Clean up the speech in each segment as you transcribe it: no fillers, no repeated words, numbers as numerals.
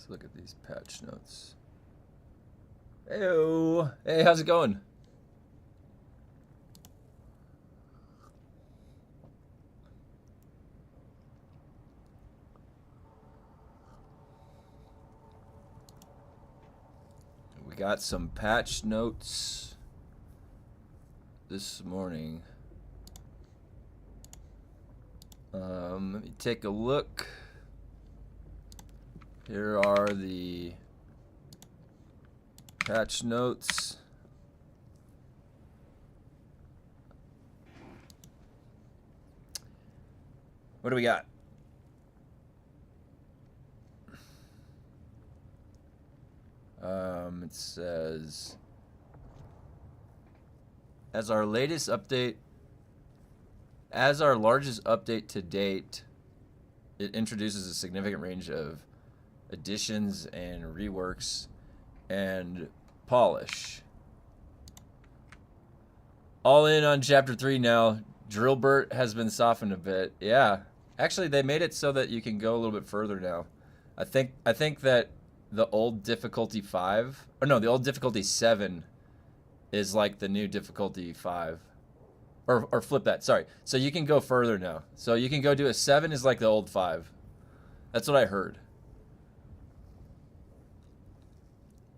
Let's look at these patch notes. Heyo. Hey, how's it going? We got some patch notes this morning. Let me take a look. Here are the patch notes. What do we got? It says, as our largest update to date, it introduces a significant range of additions and reworks and polish. All in on chapter 3 now. Drillbert has been softened a bit. Yeah, actually they made it so that you can go a little bit further now. I think that the old difficulty 5, or no, the old difficulty 7 is like the new difficulty 5. Or flip that, sorry. So you can go further now. So you can go do a 7 is like the old 5. That's what I heard.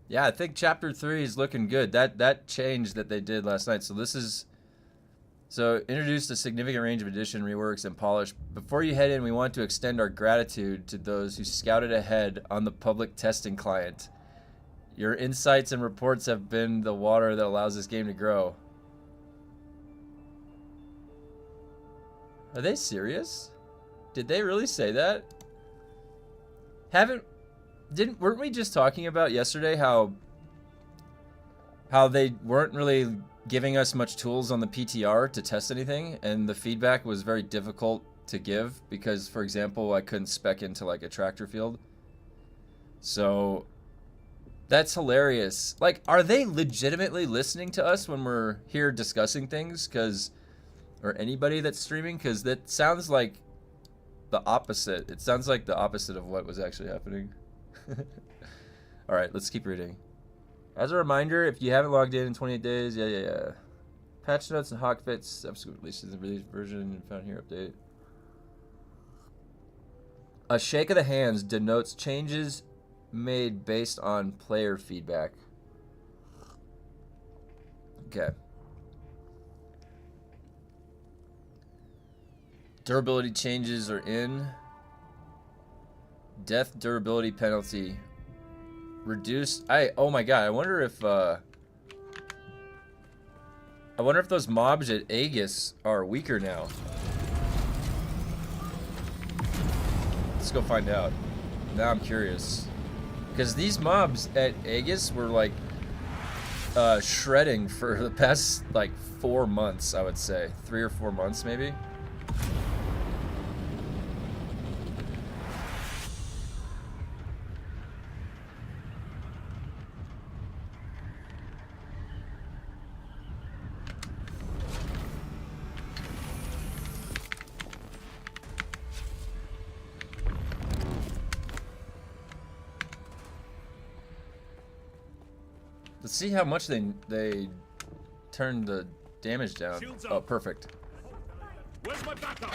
Yeah, I think chapter 3 is looking good. That change that they did last night. So this is, so introduced a significant range of addition, reworks, and polish. Before you head in, we want to extend our gratitude to those who scouted ahead on the public testing client. Your insights and reports have been the water that allows this game to grow. Are they serious? Did they really say that? Weren't we just talking about yesterday how they weren't really giving us much tools on the PTR to test anything, and the feedback was very difficult to give because, for example, I couldn't spec into like a tractor field. So that's hilarious. Like, are they legitimately listening to us when we're here discussing things? Or anybody that's streaming? Because that sounds like the opposite. It sounds like the opposite of what was actually happening. All right, let's keep reading. As a reminder, if you haven't logged in 28 days, yeah. Patch notes and hawkfits, subsequent releases, the release version found here update. A shake of the hands denotes changes made based on player feedback. Okay. Durability changes are in. Death durability penalty reduced. Oh my god, I wonder if those mobs at Aegis are weaker now. Let's go find out. Now I'm curious. Because these mobs at Aegis were like shredding for the past like 4 months, I would say. 3 or 4 months maybe. Let's see how much they turned the damage down. Oh, perfect. Where's my backup?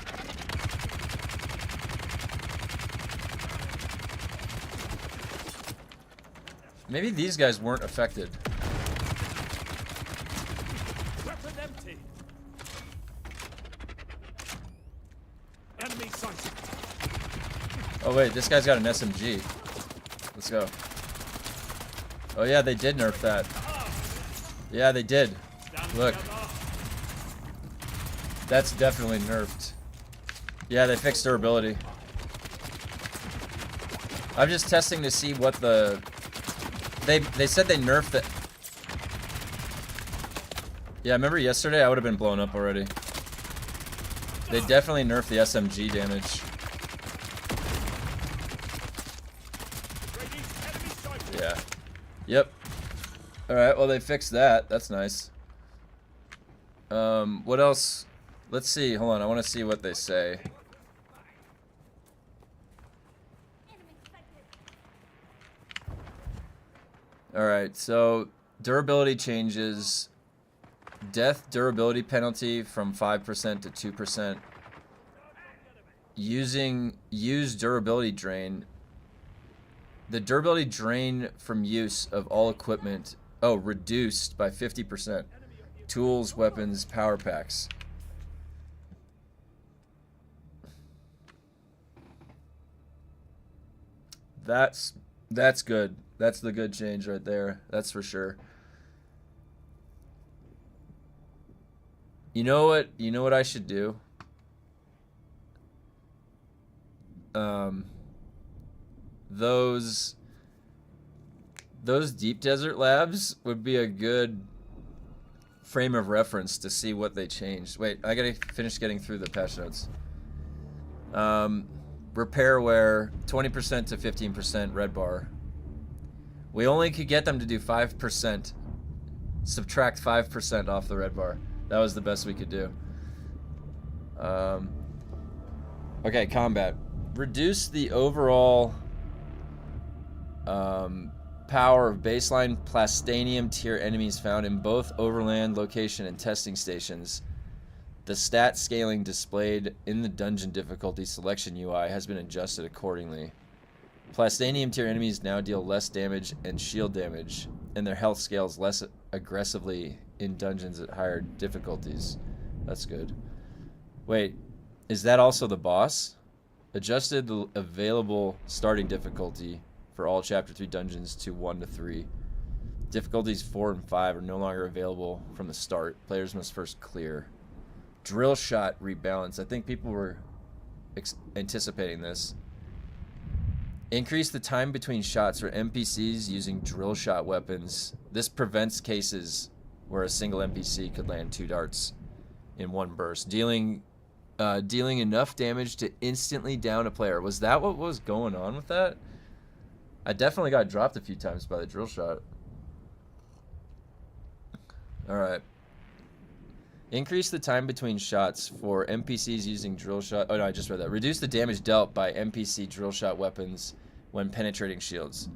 Maybe these guys weren't affected. Weapon empty. Enemy sighted. Oh wait, this guy's got an SMG. Let's go. Oh yeah, they did nerf that. Yeah, they did. Look. That's definitely nerfed. Yeah, they fixed durability. I'm just testing to see what the... They said they nerfed it. Yeah, remember yesterday I would have been blown up already. They definitely nerfed the SMG damage. Yeah. Yep. Alright, well they fixed that. That's nice. What else? Let's see. Hold on, I want to see what they say. Alright, so durability changes. Death durability penalty from 5% to 2%. Use durability drain. The durability drain from use of all equipment. Oh, reduced by 50%. Tools, weapons, power packs. That's good. That's the good change right there. That's for sure. You know what? You know what I should do? Those deep desert labs would be a good frame of reference to see what they changed. Wait, I gotta finish getting through the patch notes. Repair wear 20% to 15% red bar. We only could get them to do 5%. Subtract 5% off the red bar. That was the best we could do. Okay, combat. Reduce the overall power of baseline plastanium tier enemies found in both overland location and testing stations. The stat scaling displayed in the dungeon difficulty selection UI has been adjusted accordingly. Plastanium tier enemies now deal less damage and shield damage, and their health scales less aggressively in dungeons at higher difficulties. That's good. Wait, is that also the boss? Adjusted the available starting difficulty for all Chapter 3 dungeons to 1 to 3. Difficulties 4 and 5 are no longer available from the start. Players must first clear. Drill shot rebalance. I think people were anticipating this. Increase the time between shots for NPCs using drill shot weapons. This prevents cases where a single NPC could land 2 darts in one burst, dealing enough damage to instantly down a player. Was that what was going on with that? I definitely got dropped a few times by the drill shot. Alright. Increase the time between shots for NPCs using drill shot. Oh no, I just read that. Reduce the damage dealt by NPC drill shot weapons when penetrating shields.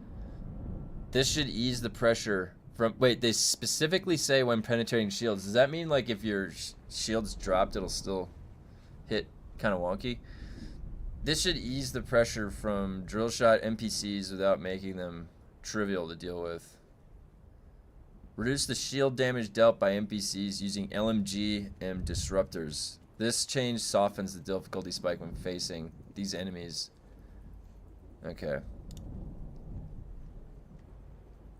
This should ease the pressure from... Wait, they specifically say when penetrating shields. Does that mean like if your shield's dropped, it'll still hit kind of wonky? This should ease the pressure from drill shot NPCs without making them trivial to deal with. Reduce the shield damage dealt by NPCs using LMG and disruptors. This change softens the difficulty spike when facing these enemies. Okay.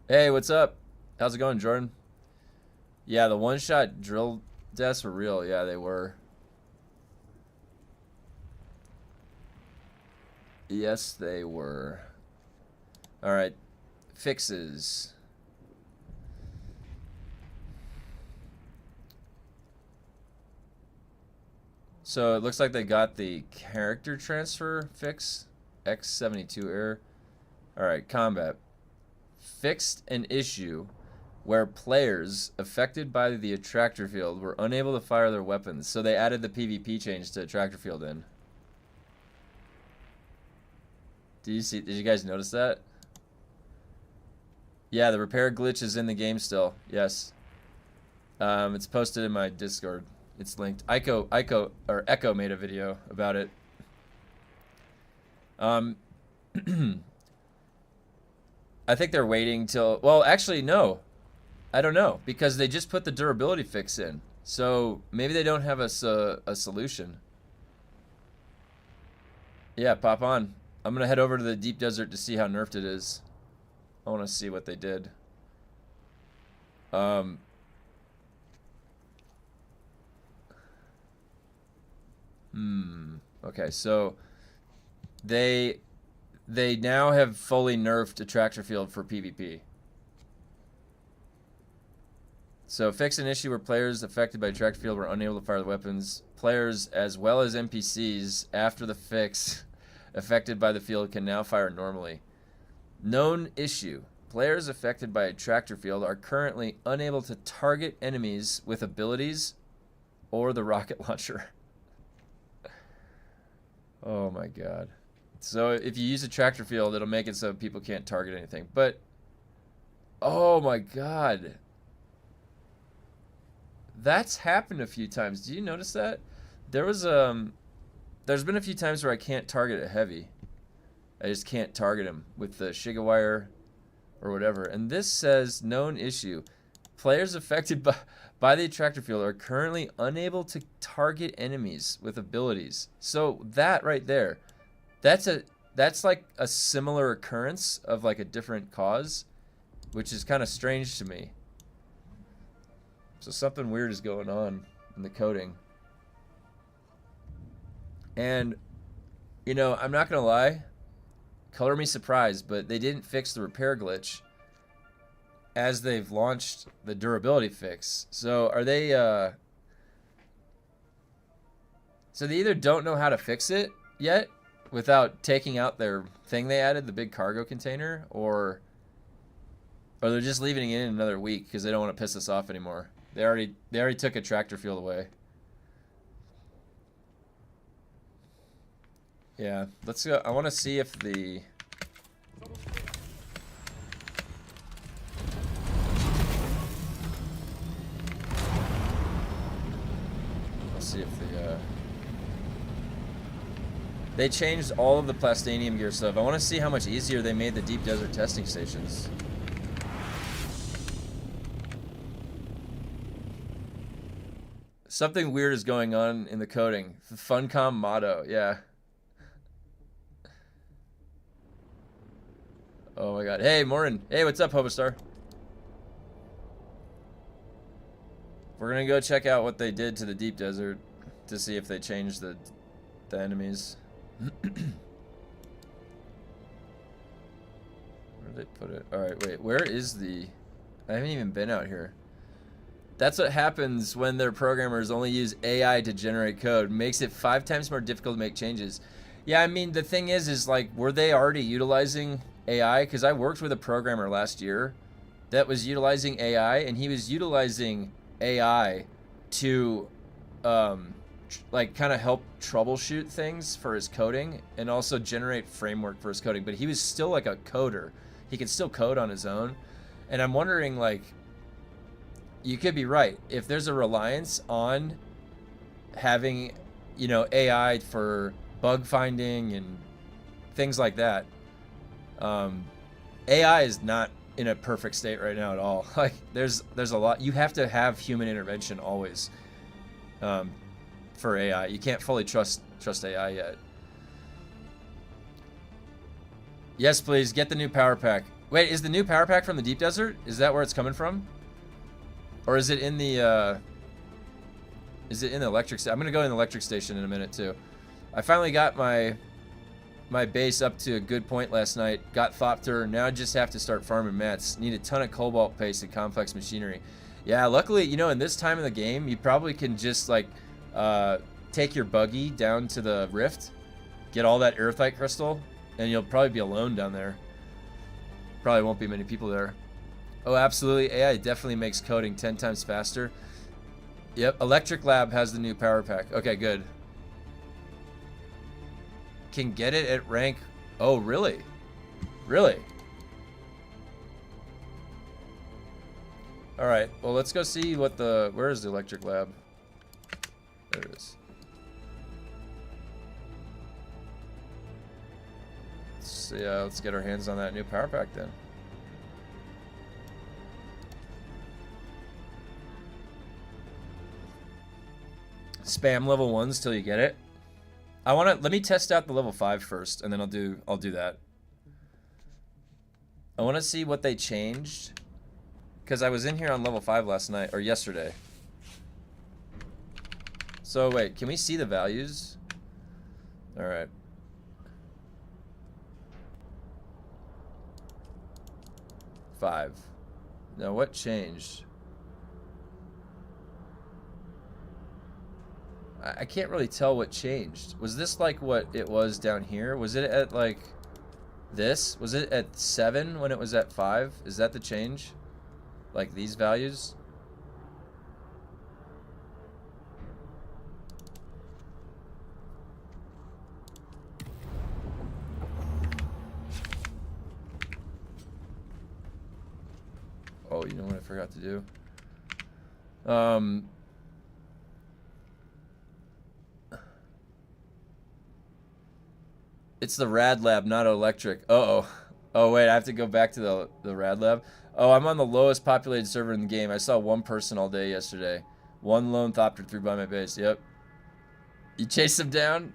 Hey, what's up? How's it going, Jordan? Yeah, the one-shot drill deaths were real. Yeah, they were. Yes, they were. Alright. Fixes. So it looks like they got the character transfer fix. X72 error. Alright, combat. Fixed an issue where players affected by the attractor field were unable to fire their weapons. So they added the PvP change to attractor field in. Did you guys notice that? Yeah, the repair glitch is in the game still. Yes. It's posted in my Discord. It's linked. Echo made a video about it. I think they're waiting till... Well, actually, no. I don't know. Because they just put the durability fix in. So, maybe they don't have a solution. Yeah, pop on. I'm going to head over to the deep desert to see how nerfed it is. I want to see what they did. Okay, so they now have fully nerfed Attractor Field for PvP. So fix an issue where players affected by Attractor Field were unable to fire the weapons. Players as well as NPCs after the fix affected by the field can now fire normally. Known issue. Players affected by Attractor Field are currently unable to target enemies with abilities or the rocket launcher. Oh my god. So if you use Attractor Field, it'll make it so people can't target anything. But Oh my god. That's happened a few times. Do you notice that? There's been a few times where I can't target a heavy. I just can't target him with the Shigawire or whatever. And this says known issue. Players affected by the attractor field are currently unable to target enemies with abilities. So that right there, that's like a similar occurrence of like a different cause, which is kind of strange to me. So something weird is going on in the coding. And, you know, I'm not going to lie. Color me surprised, but they didn't fix the repair glitch as they've launched the durability fix. So are they, so they either don't know how to fix it yet without taking out their thing they added, the big cargo container, or they're just leaving it in another week because they don't want to piss us off anymore. They already took Attractor field away. Yeah, let's go. I want to see if the they changed all of the Plastanium gear stuff. I want to see how much easier they made the deep desert testing stations. Something weird is going on in the coding. The Funcom motto, yeah. Oh my god. Hey, Morin. Hey, what's up, Hobostar? We're gonna go check out what they did to the deep desert to see if they changed the enemies. Where did they put it? Alright, wait. Where is the... I haven't even been out here. That's what happens when their programmers only use AI to generate code. Makes it 5 times more difficult to make changes. Yeah, I mean, the thing is like, were they already utilizing AI? Because I worked with a programmer last year that was utilizing AI, and he was utilizing AI to, like, kind of help troubleshoot things for his coding and also generate framework for his coding. But he was still like a coder. He could still code on his own. And I'm wondering, like, you could be right. If there's a reliance on having, you know, AI for bug finding and things like that, AI is not in a perfect state right now at all. Like, there's a lot. You have to have human intervention always for AI. You can't fully trust AI yet. Yes, please get the new power pack. Wait, is the new power pack from the deep desert? Is that where it's coming from? Or is it in the electric? I'm gonna go in the electric station in a minute too. I finally got my base up to a good point last night. Got Thopter. Now I just have to start farming mats. Need a ton of cobalt paste and complex machinery. Yeah, luckily, you know, in this time of the game, you probably can just like take your buggy down to the rift, get all that earthite crystal, and you'll probably be alone down there. Probably won't be many people there. Oh, absolutely. AI definitely makes coding 10 times faster. Yep, Electric Lab has the new power pack. Okay, good. Can get it at rank... Oh, really? Really? Alright, well, let's go see what the... Where is the Electric Lab? There it is. So, yeah, let's get our hands on that new power pack then. Spam level 1s till you get it. Let me test out the level 5 first, and then I'll do that. I want to see what they changed, because I was in here on level 5 last night, or yesterday. So wait, can we see the values? Alright. Five. Now what changed? I can't really tell what changed. Was this like what it was down here? Was it at like this? Was it at 7 when it was at 5? Is that the change? Like these values? forgot to do. It's the rad lab, not electric. Uh-oh. Oh, wait, I have to go back to the rad lab. Oh, I'm on the lowest populated server in the game. I saw one person all day yesterday. One lone thopter through by my base. Yep. You chased him down?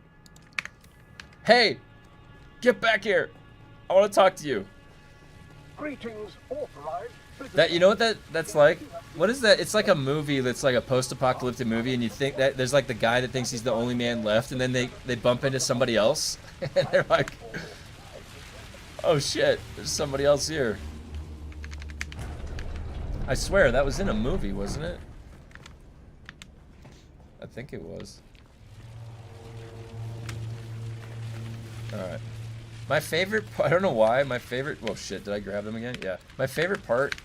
Hey! Get back here! I want to talk to you. Greetings, authorized. That, you know what that's like? What is that? It's like a movie that's like a post-apocalyptic movie, and you think that there's like the guy that thinks he's the only man left, and then they bump into somebody else, and they're like, oh shit, there's somebody else here. I swear, that was in a movie, wasn't it? I think it was. Alright. My favorite, I don't know why, my favorite, oh shit, did I grab them again? Yeah. My favorite part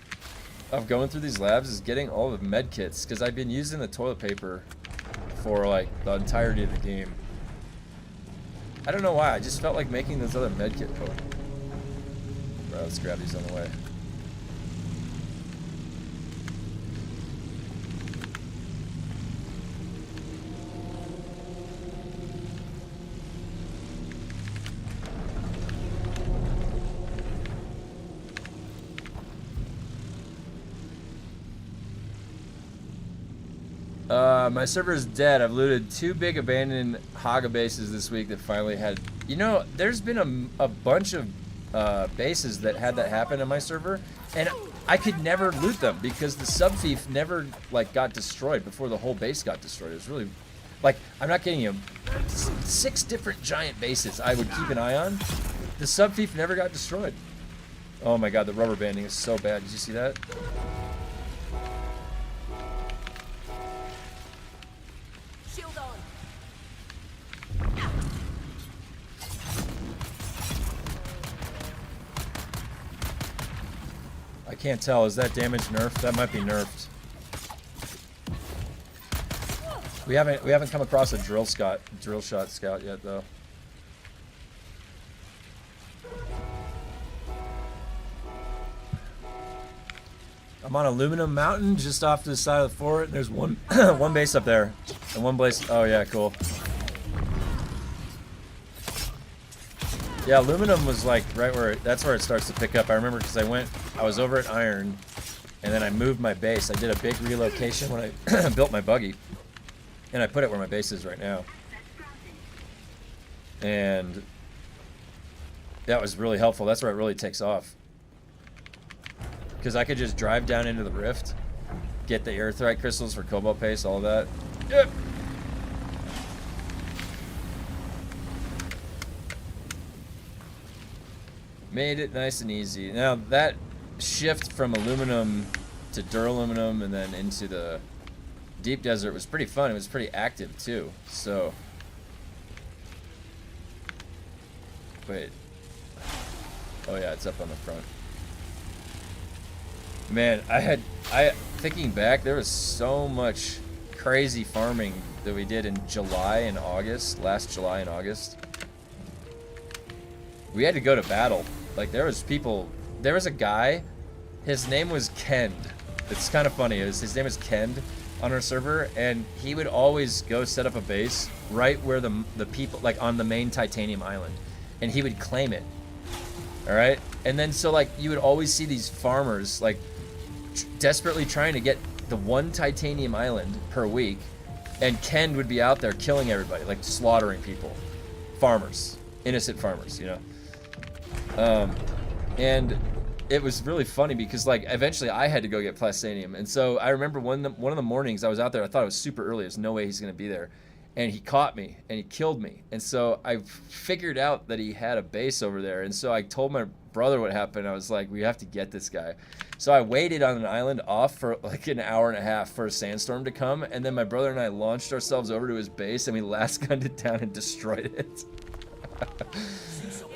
of going through these labs is getting all the med kits, because I've been using the toilet paper for like the entirety of the game. I don't know why, I just felt like making those other med kit. Oh. Right, let's grab these on the way. My server is dead. I've looted 2 big abandoned Haga bases this week that finally had... You know, there's been a bunch of bases that had that happen on my server, and I could never loot them because the sub-thief never, like, got destroyed before the whole base got destroyed. It was really... Like, I'm not kidding you. 6 different giant bases I would keep an eye on. The sub-thief never got destroyed. Oh my god, the rubber banding is so bad. Did you see that? I can't tell. Is that damage nerfed? That might be nerfed. We haven't come across a drill shot scout yet though. I'm on Aluminum Mountain just off to the side of the fort. There's one one base up there. And one base. Oh yeah, cool. Yeah, aluminum was like right where that's where it starts to pick up. I remember because I was over at Iron, and then I moved my base. I did a big relocation when I built my buggy, and I put it where my base is right now. And that was really helpful. That's where it really takes off. Because I could just drive down into the rift, get the airthrite crystals for cobalt paste, all of that. Yep. Made it nice and easy. Now that shift from aluminum to duraluminum and then into the deep desert was pretty fun. It was pretty active too. So, wait. Oh yeah, it's up on the front. Man, thinking back, there was so much crazy farming that we did in July and August, last July and August. We had to go to battle. Like, there was a guy, his name was Kend. It's kind of funny, his name is Kend on our server, and he would always go set up a base right where the people, like on the main titanium island, and he would claim it. Alright? And then so like, you would always see these farmers, like, desperately trying to get the one titanium island per week, and Kend would be out there killing everybody, like slaughtering people. Farmers. Innocent farmers, you know? And it was really funny because like eventually I had to go get plastanium, and so I remember one of the mornings I was out there, I thought it was super early, there's no way he's gonna be there, and he caught me and he killed me, and so I figured out that he had a base over there, and so I told my brother what happened. I was like, we have to get this guy. So I waited on an island off for like an hour and a half for a sandstorm to come, and then my brother and I launched ourselves over to his base and we last gunned it down and destroyed it.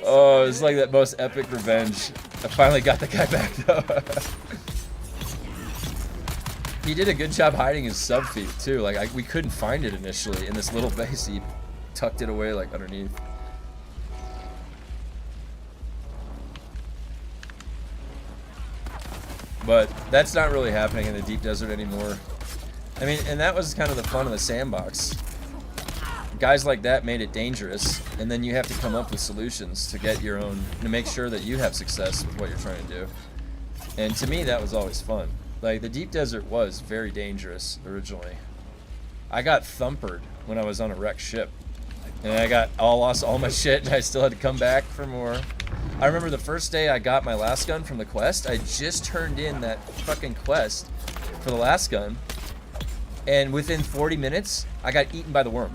Oh, it was like that most epic revenge. I finally got the guy back though. He did a good job hiding his sub-feet too. Like we couldn't find it initially in this little base. He tucked it away like underneath. But that's not really happening in the deep desert anymore. I mean, and that was kind of the fun of the sandbox. Guys like that made it dangerous, and then you have to come up with solutions to get your own, to make sure that you have success with what you're trying to do. And to me, that was always fun. Like, the deep desert was very dangerous originally. I got thumpered when I was on a wrecked ship. And I lost all my shit, and I still had to come back for more. I remember the first day I got my last gun from the quest, I just turned in that fucking quest for the last gun. And within 40 minutes, I got eaten by the worm,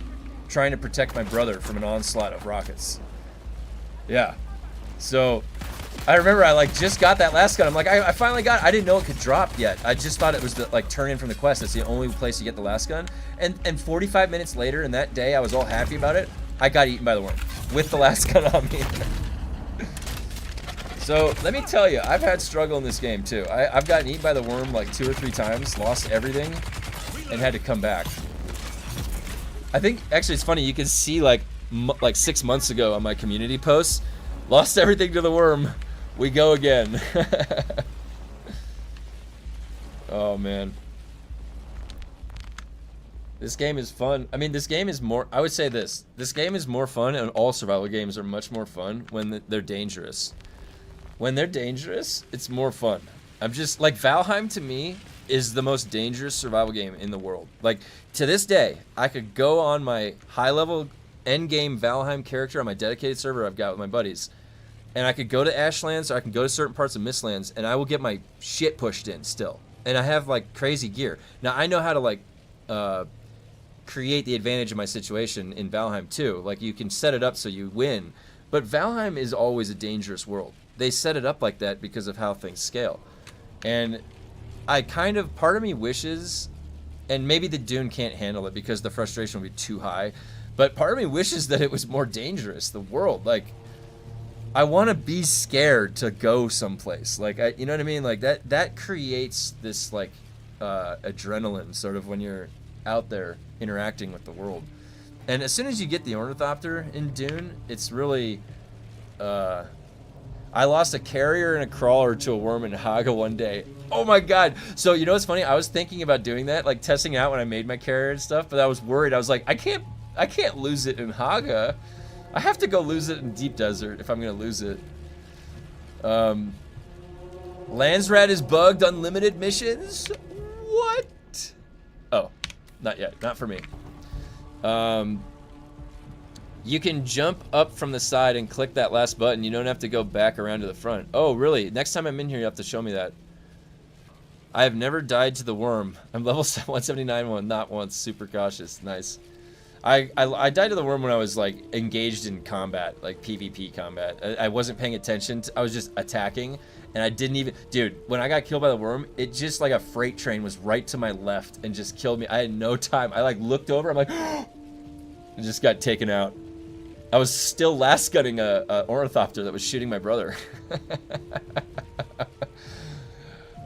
trying to protect my brother from an onslaught of rockets. Yeah. So, I remember I like just got that last gun. I'm like, I finally got it. I didn't know it could drop yet. I just thought it was the, like, turn in from the quest. That's the only place you get the last gun. And 45 minutes later, in that day, I was all happy about it. I got eaten by the worm with the last gun on me. So, let me tell you, I've had struggle in this game, too. I've gotten eaten by the worm like 2 or 3 times, lost everything, and had to come back. I think, actually, it's funny, you can see, like 6 months ago on my community posts, lost everything to the worm, we go again. Oh, man. This game is fun. I mean, this game is more, I would say this game is more fun, and all survival games are much more fun when they're dangerous. When they're dangerous, it's more fun. I'm just, like, Valheim to me is the most dangerous survival game in the world. Like, to this day, I could go on my high-level endgame Valheim character on my dedicated server I've got with my buddies, and I could go to Ashlands, or I can go to certain parts of Mistlands, and I will get my shit pushed in still. And I have, like, crazy gear. Now, I know how to, like, create the advantage of my situation in Valheim too. Like, you can set it up so you win. But Valheim is always a dangerous world. They set it up like that because of how things scale. And I kind of, part of me wishes, and maybe the DUNE can't handle it because the frustration will be too high, but part of me wishes that it was more dangerous, the world. Like, I want to be scared to go someplace. Like, you know what I mean? Like, that creates this, like, adrenaline sort of when you're out there interacting with the world. And as soon as you get the Ornithopter in DUNE, it's really, I lost a carrier and a crawler to a worm in Haga one day. Oh my god. So, you know what's funny? I was thinking about doing that, like testing it out when I made my carrier and stuff, but I was worried. I was like, I can't lose it in Haga. I have to go lose it in Deep Desert if I'm gonna lose it. Landsrat is bugged, unlimited missions? What? Oh, not yet, not for me. You can jump up from the side and click that last button. You don't have to go back around to the front. Oh, really? Next time I'm in here, you have to show me that. I have never died to the worm. I'm level 179, not once. Super cautious. Nice. I died to the worm when I was, like, engaged in combat, like PvP combat. I wasn't paying attention. I was just attacking, and I didn't even... Dude, when I got killed by the worm, it just, like a freight train was right to my left and just killed me. I had no time. I, like, looked over. I'm like... and just got taken out. I was still last gunning a Ornithopter that was shooting my brother.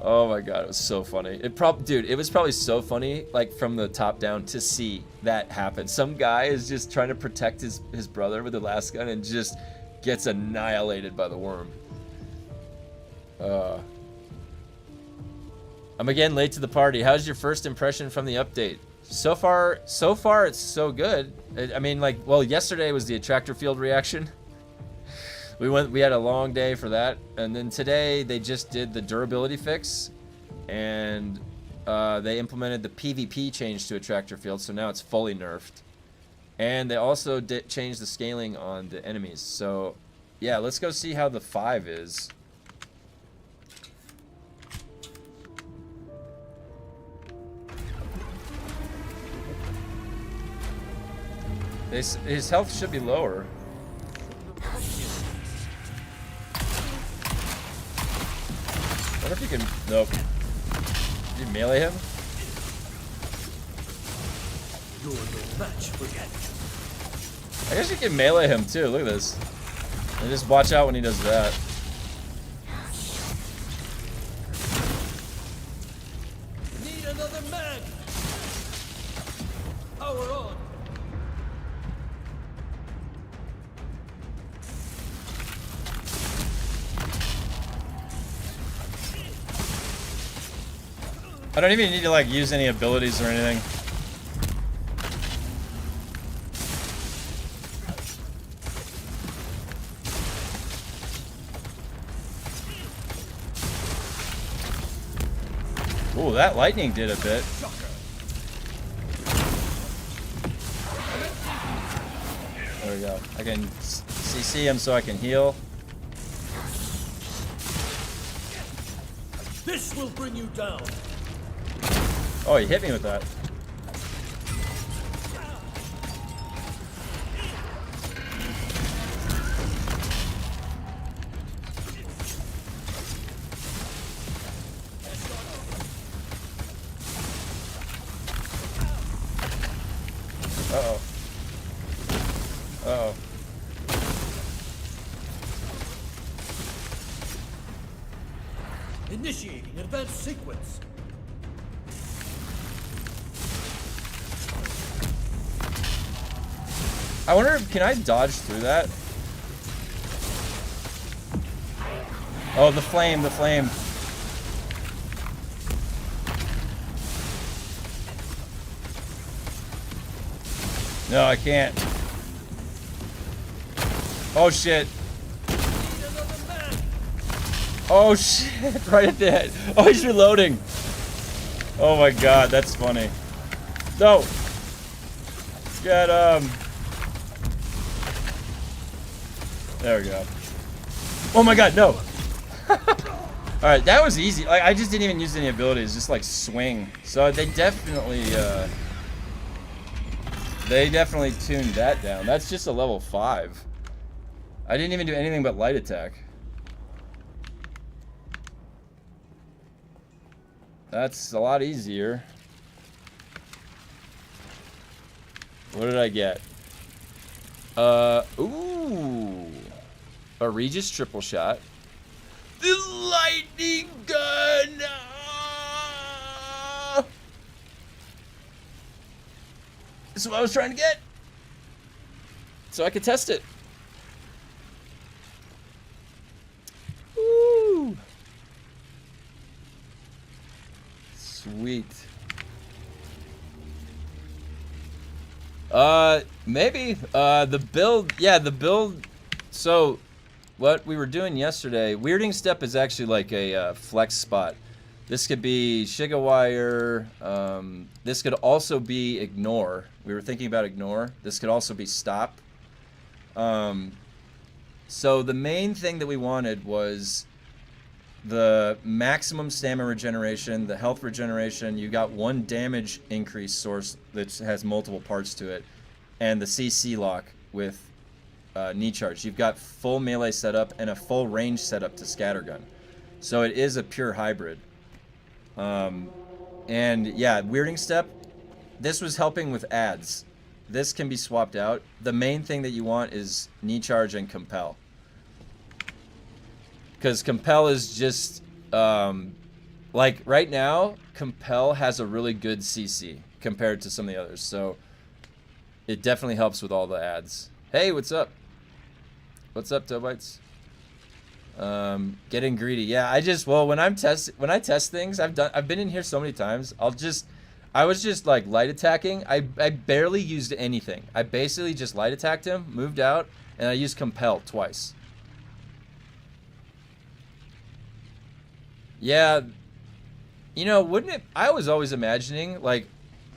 Oh my god, it was so funny. Dude, it was probably so funny, like, from the top down to see that happen. Some guy is just trying to protect his brother with the last gun and just gets annihilated by the worm. I'm again late to the party. How's your first impression from the update? So far it's so good. I mean, like, well, yesterday was the Attractor field reaction. We had a long day for that, and then today they just did the durability fix, and they implemented the PvP change to Attractor field, so now it's fully nerfed. And they also changed the scaling on the enemies. So, yeah, let's go see how the 5 is. His health should be lower. I wonder if you can... Nope. Did you melee him? You're no match for Gat. I guess you can melee him too. Look at this. And just watch out when he does that. Need another man. Power on. I don't even need to like use any abilities or anything. Ooh, that lightning did a bit. There we go. I can CC him so I can heal. This will bring you down. Oh, he hit me with that. Uh-oh. Uh-oh. Initiating advanced sequence. I wonder, can I dodge through that? Oh, the flame, the flame. No, I can't. Oh, shit. Oh, shit. Right at the head. Oh, he's reloading. Oh, my God. That's funny. No. Get him. There we go. Oh, my God. No. Alright, that was easy. Like, I just didn't even use any abilities. Just, like, swing. So they definitely tuned that down. That's just a level 5. I didn't even do anything but light attack. That's a lot easier. What did I get? Ooh. A Regis triple shot. The lightning gun! Ah! This is what I was trying to get. So I could test it. Woo! Sweet. Maybe. The build, yeah, the build. So, what we were doing yesterday, weirding step is actually like a flex spot. This could be Shiga Wire. This could also be ignore. We were thinking about ignore. This could also be stop. So the main thing that we wanted was the maximum stamina regeneration, the health regeneration. You got one damage increase source that has multiple parts to it, and the CC lock with knee charge. You've got full melee setup and a full range setup to scattergun. So it is a pure hybrid. And yeah, weirding step, this was helping with ads. This can be swapped out. The main thing that you want is knee charge and compel. Because compel is just, like right now, compel has a really good CC compared to some of the others. So it definitely helps with all the ads. Hey, what's up? What's up, Tobites? Getting greedy. Yeah, when I test things, I've been in here so many times. I was just like light attacking. I barely used anything. I basically just light attacked him, moved out, and I used compel twice. Yeah, you know, wouldn't it? I was always imagining like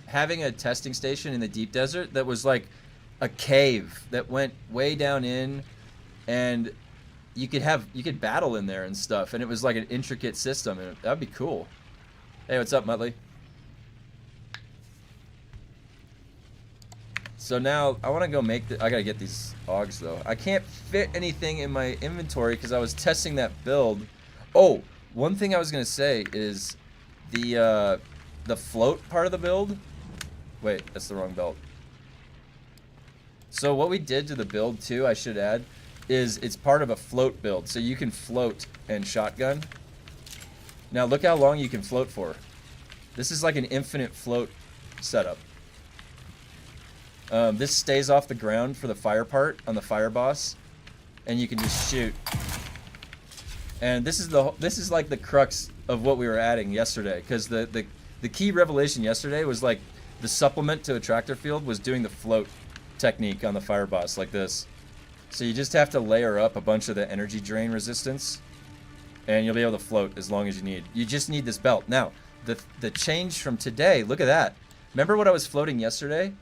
having a testing station in the deep desert that was like a cave that went way down in, and you could battle in there and stuff, and it was like an intricate system, and that'd be cool. Hey, what's up, Muttley? So now I want to go make I gotta get these augs though. I can't fit anything in my inventory because I was testing that build. Oh, one thing I was gonna say is the float part of the build. Wait, that's the wrong belt. So what we did to the build too, I should add, is it's part of a float build. So you can float and shotgun. Now look how long you can float for. This is like an infinite float setup. This stays off the ground for the fire part on the fire boss, and you can just shoot. And this is like the crux of what we were adding yesterday, because the The key revelation yesterday was like the supplement to Attractor field was doing the float technique on the fire boss like this. So you just have to layer up a bunch of the energy drain resistance, and you'll be able to float as long as you need. You just need this belt. Now, the change from today, look at that. Remember what I was floating yesterday?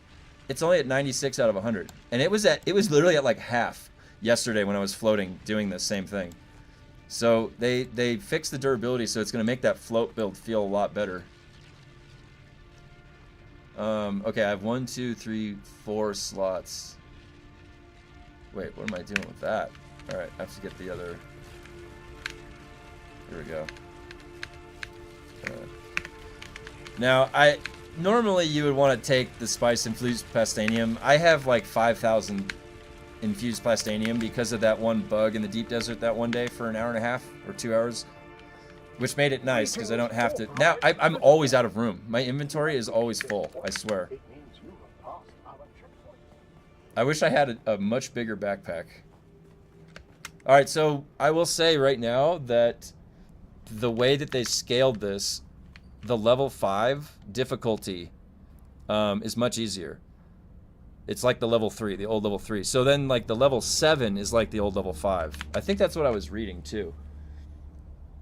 It's only at 96 out of 100. And it was literally at like half yesterday when I was floating doing the same thing. So they fixed the durability, so it's going to make that float build feel a lot better. Okay, I have 1, 2, 3, 4 slots. Wait, what am I doing with that? Alright, I have to get the other... Here we go. Now, normally you would want to take the Spice Infused Plastanium. I have like 5,000 Infused Plastanium because of that one bug in the deep desert that one day for an hour and a half or 2 hours. Which made it nice because I don't have to... Now, I'm always out of room. My inventory is always full, I swear. I wish I had a much bigger backpack. Alright, so I will say right now that the way that they scaled this, the level 5 difficulty is much easier. It's like the level 3, the old level 3. So then like the level 7 is like the old level 5. I think that's what I was reading too.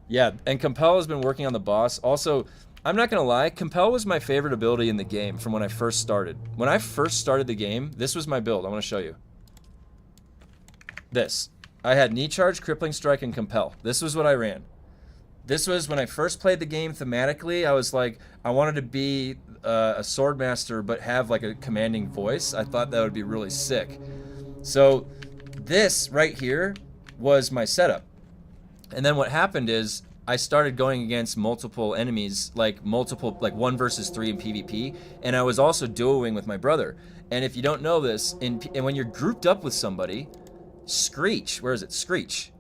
Yeah, and Compel has been working on the boss. Also, I'm not going to lie, Compel was my favorite ability in the game from when I first started. When I first started the game, this was my build. I want to show you. This. I had Knee Charge, Crippling Strike, and Compel. This was what I ran. This was when I first played the game thematically. I was like, I wanted to be a Swordmaster but have like a commanding voice. I thought that would be really sick. So this right here was my setup. And then what happened is I started going against multiple enemies, like 1 versus 3 in PvP, and I was also duoing with my brother. And if you don't know this, and when you're grouped up with somebody, Screech, where is it? Screech.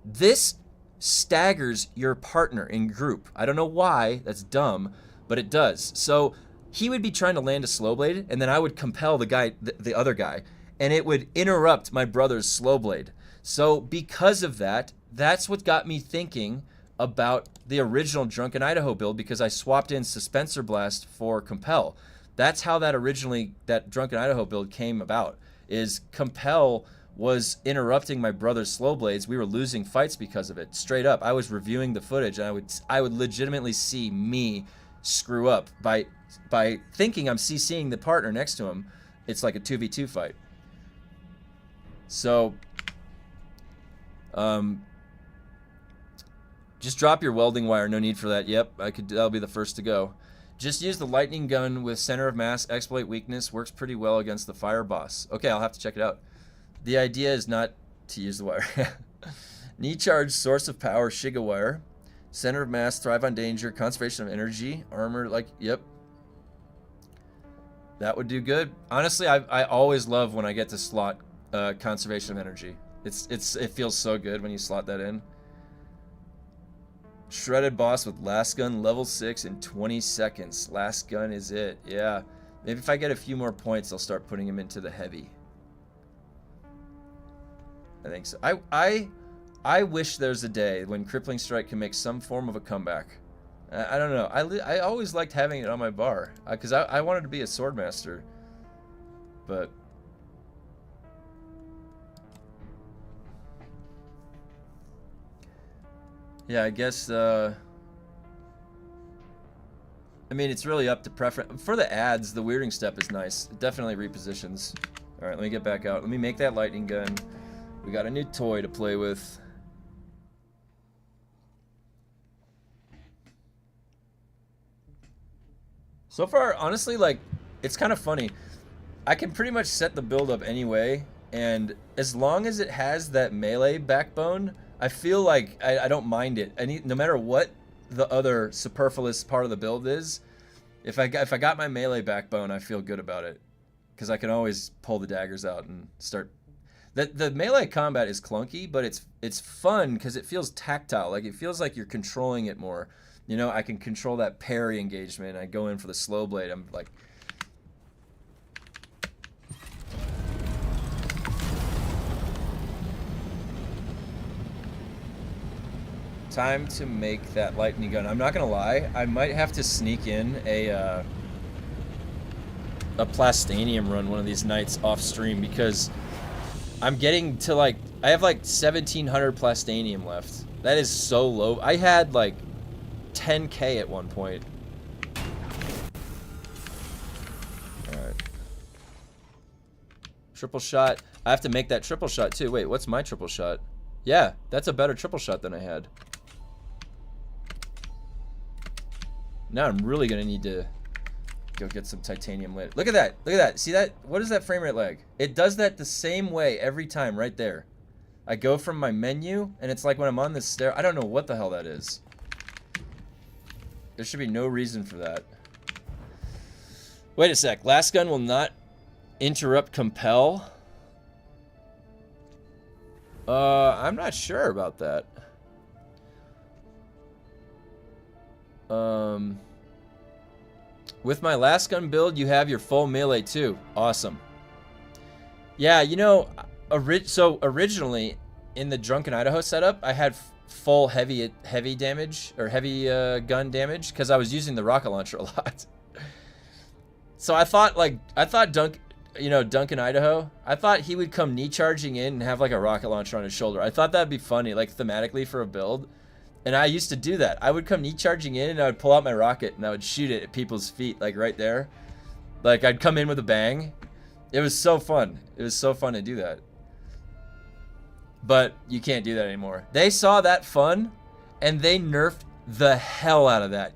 This staggers your partner in group. I don't know why, that's dumb, but it does. So he would be trying to land a slow blade, and then I would compel the other guy, and it would interrupt my brother's slow blade. So because of that, that's what got me thinking about the original Drunken Idaho build, because I swapped in Suspensor Blast for Compel. That's how that Drunken Idaho build came about, is Compel was interrupting my brother's slow blades. We were losing fights because of it. Straight up, I was reviewing the footage, and I would legitimately see me screw up by thinking I'm CCing the partner next to him. It's like a 2v2 fight. So, just drop your welding wire. No need for that. Yep, I'll be the first to go. Just use the lightning gun with center of mass exploit weakness. Works pretty well against the fire boss. Okay, I'll have to check it out. The idea is not to use the wire. Knee charge, source of power, Shiga wire. Center of mass, thrive on danger, conservation of energy, armor, like, yep. That would do good. Honestly, I always love when I get to slot conservation of energy. It feels so good when you slot that in. Shredded boss with last gun, level 6 in 20 seconds. Last gun is it. Yeah. Maybe if I get a few more points, I'll start putting him into the heavy. I think so. I wish there's a day when Crippling Strike can make some form of a comeback. I don't know. I always liked having it on my bar because I wanted to be a Swordmaster, but yeah, I guess. I mean, it's really up to preference. For the ads, the weirding step is nice. It definitely repositions. All right, let me get back out. Let me make that lightning gun. We got a new toy to play with. So far, honestly, like, it's kind of funny. I can pretty much set the build up anyway, and as long as it has that melee backbone, I feel like I don't mind it. No matter what the other superfluous part of the build is, if I got my melee backbone, I feel good about it, because I can always pull the daggers out and start. The melee combat is clunky, but it's fun because it feels tactile. Like, it feels like you're controlling it more. You know, I can control that parry engagement. I go in for the slow blade. I'm like, Time to make that lightning gun. I'm not gonna lie, I might have to sneak in a plastanium run one of these nights off stream, because I'm getting to like, I have like 1700 plastanium left. That is so low. I had like 10k at one point. Alright. Triple shot. I have to make that triple shot too. Wait, what's my triple shot? Yeah, that's a better triple shot than I had. Now I'm really gonna need to go get some titanium lit. Look at that. Look at that. See that? What is that frame rate lag? It does that the same way every time right there. I go from my menu, and it's like when I'm on this stair. I don't know what the hell that is. There should be no reason for that. Wait a sec. Last gun will not interrupt compel. I'm not sure about that. With my last gun build, you have your full melee too. Awesome. Yeah, you know, so originally in the Drunken Idaho setup, I had full heavy damage, or heavy gun damage, because I was using the rocket launcher a lot. So I thought Duncan Idaho, I thought he would come knee charging in and have like a rocket launcher on his shoulder. I thought that'd be funny, like thematically for a build. And I used to do that. I would come knee charging in and I would pull out my rocket and I would shoot it at people's feet, like right there. Like I'd come in with a bang. It was so fun. It was so fun to do that. But you can't do that anymore. They saw that fun and they nerfed the hell out of that.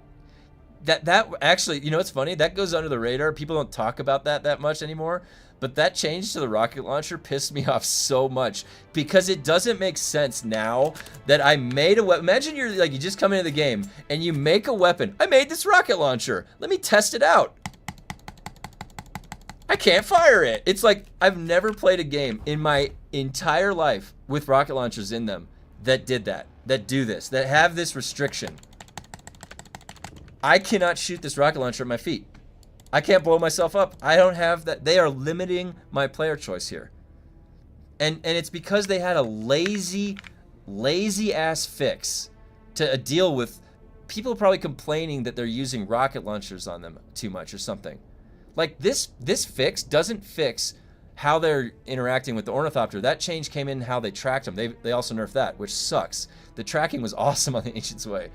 That actually, you know what's funny? That goes under the radar. People don't talk about that much anymore. But that change to the rocket launcher pissed me off so much, because it doesn't make sense now that I made a weapon. Imagine you just come into the game and you make a weapon. I made this rocket launcher. Let me test it out. I can't fire it. It's like I've never played a game in my entire life with rocket launchers in them that did that do this, that have this restriction. I cannot shoot this rocket launcher at my feet. I can't blow myself up. I don't have that. They are limiting my player choice here. And it's because they had a lazy ass fix to deal with people probably complaining that they're using rocket launchers on them too much or something. Like this fix doesn't fix how they're interacting with the Ornithopter. That change came in how they tracked them. They also nerfed that, which sucks. The tracking was awesome on the Ancient's Way.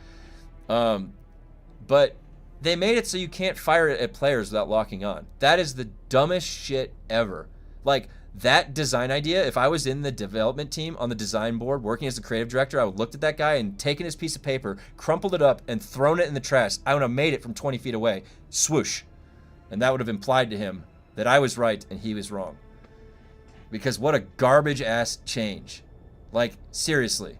But they made it so you can't fire it at players without locking on. That is the dumbest shit ever. Like, that design idea, if I was in the development team on the design board working as the creative director, I would have looked at that guy and taken his piece of paper, crumpled it up, and thrown it in the trash. I would have made it from 20 feet away. Swoosh. And that would have implied to him that I was right and he was wrong. Because what a garbage-ass change. Like, seriously.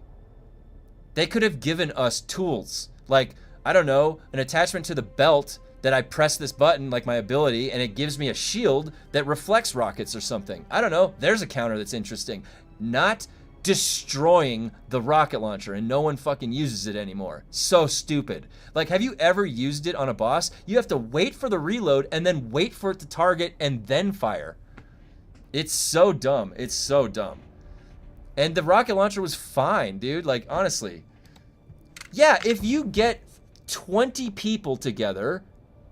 They could have given us tools. Like, I don't know, an attachment to the belt that I press this button, like my ability, and it gives me a shield that reflects rockets or something. I don't know. There's a counter that's interesting. Not destroying the rocket launcher and no one fucking uses it anymore. So stupid. Like, have you ever used it on a boss? You have to wait for the reload and then wait for it to target and then fire. It's so dumb. It's so dumb. And the rocket launcher was fine, dude. Like, honestly. Yeah, if you get 20 people together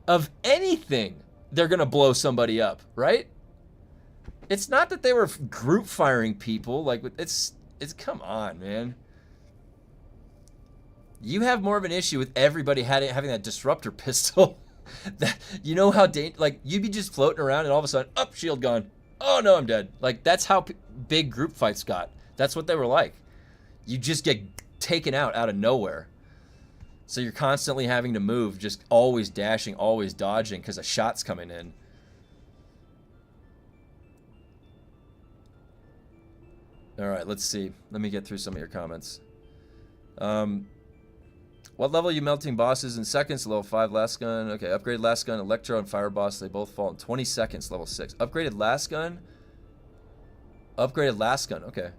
of anything, they're gonna blow somebody up, right? It's not that they were group firing people. Like, it's come on, man. You have more of an issue with everybody having that disruptor pistol. That, you know how like, you'd be just floating around and all of a sudden, up, shield gone. Oh no, I'm dead. Like, that's how big group fights got. That's what they were like. You just get taken out of nowhere. So you're constantly having to move, just always dashing, always dodging because a shot's coming in. All right, let's see. Let me get through some of your comments. What level are you melting bosses in seconds? Level 5 last gun. Okay, upgrade last gun, Electro, and Fire Boss. They both fall in 20 seconds, level 6. Upgraded last gun. Upgraded last gun, okay.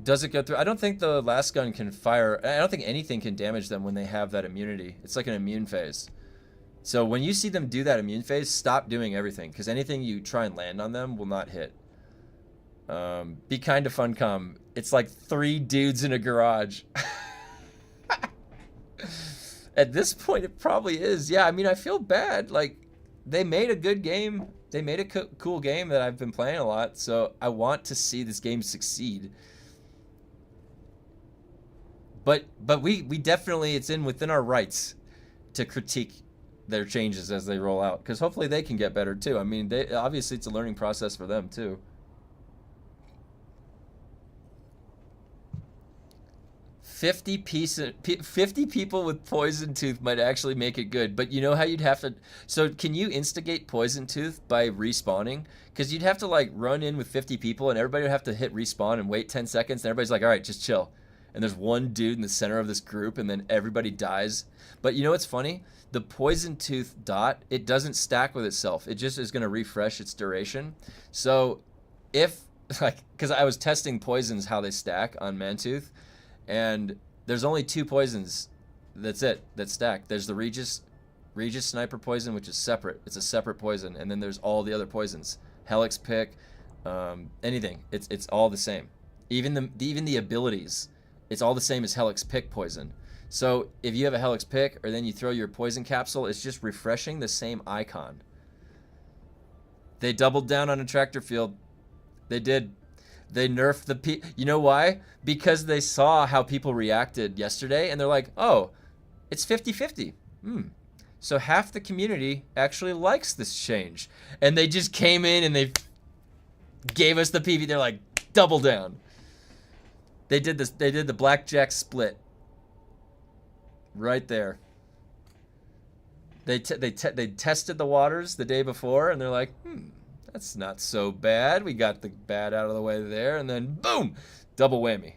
Does it go through? I don't think the last gun can fire. I don't think anything can damage them when they have that immunity. It's like an immune phase. So when you see them do that immune phase, stop doing everything, because anything you try and land on them will not hit. Be kind to Funcom. it's like 3 dudes in a garage. At this point, it probably is. Yeah, I mean, I feel bad. Like, they made a good game. They made a cool game that I've been playing a lot. So I want to see this game succeed. But we definitely, it's within our rights to critique their changes as they roll out. Because hopefully they can get better too. I mean, obviously it's a learning process for them too. 50 people with poison tooth might actually make it good, but you know how you'd have to. So can you instigate poison tooth by respawning? Because you'd have to like run in with 50 people, and everybody would have to hit respawn and wait 10 seconds. And everybody's like, "All right, just chill." And there's one dude in the center of this group, and then everybody dies. But you know what's funny? The poison tooth dot, it doesn't stack with itself. It just is going to refresh its duration. So if like, because I was testing poisons how they stack on Mantooth. And there's only 2 poisons. That's it. That stack. There's the Regis sniper poison, which is separate. It's a separate poison. And then there's all the other poisons. Helix pick, anything. It's all the same. Even the abilities, it's all the same as Helix pick poison. So if you have a Helix pick, or then you throw your poison capsule, it's just refreshing the same icon. They doubled down on Attractor field. They did. They nerfed the you know why? Because they saw how people reacted yesterday, and they're like, oh, it's 50-50. So half the community actually likes this change. And they just came in and they gave us the PV. They're like, double down. They did this. They did the blackjack split. Right there. They tested the waters the day before, and they're like, that's not so bad. We got the bad out of the way there, and then boom, double whammy.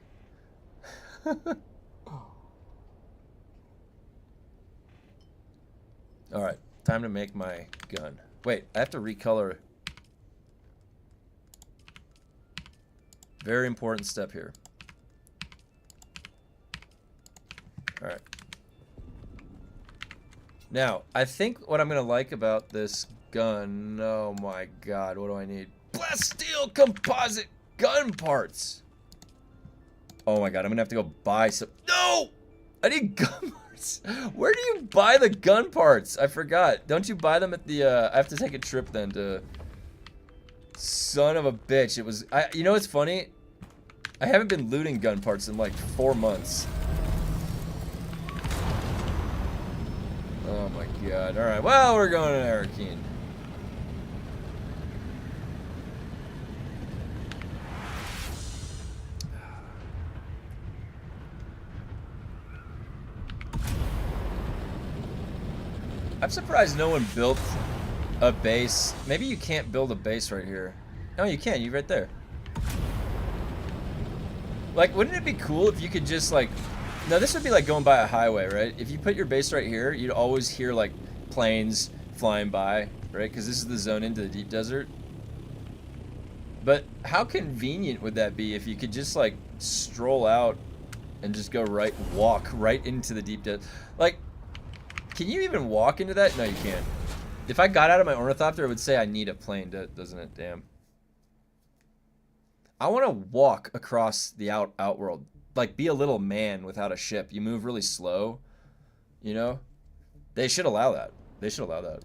All right, time to make my gun. Wait, I have to recolor. Very important step here. All right. Now, I think what I'm gonna like about this gun, oh my god, what do I need? Plasteel composite gun parts. Oh my god, I'm gonna have to go buy some. No! I need gun parts. Where do you buy the gun parts? I forgot. Don't you buy them at the, I have to take a trip then to, son of a bitch. It was, you know what's funny? I haven't been looting gun parts in like 4 months. Oh my god. Alright, well, we're going to Arakeen. I'm surprised no one built a base. Maybe you can't build a base right here. No, you can. You right there. Like, wouldn't it be cool if you could just, like... Now, this would be like going by a highway, right? If you put your base right here, you'd always hear, like, planes flying by, right? Because this is the zone into the deep desert. But how convenient would that be if you could just, like, stroll out and just go walk right into the deep desert? Like, can you even walk into that? No, you can't. If I got out of my ornithopter, it would say I need a plane, doesn't it? Damn. I want to walk across the outworld. Like, be a little man without a ship. You move really slow, you know? They should allow that. They should allow that.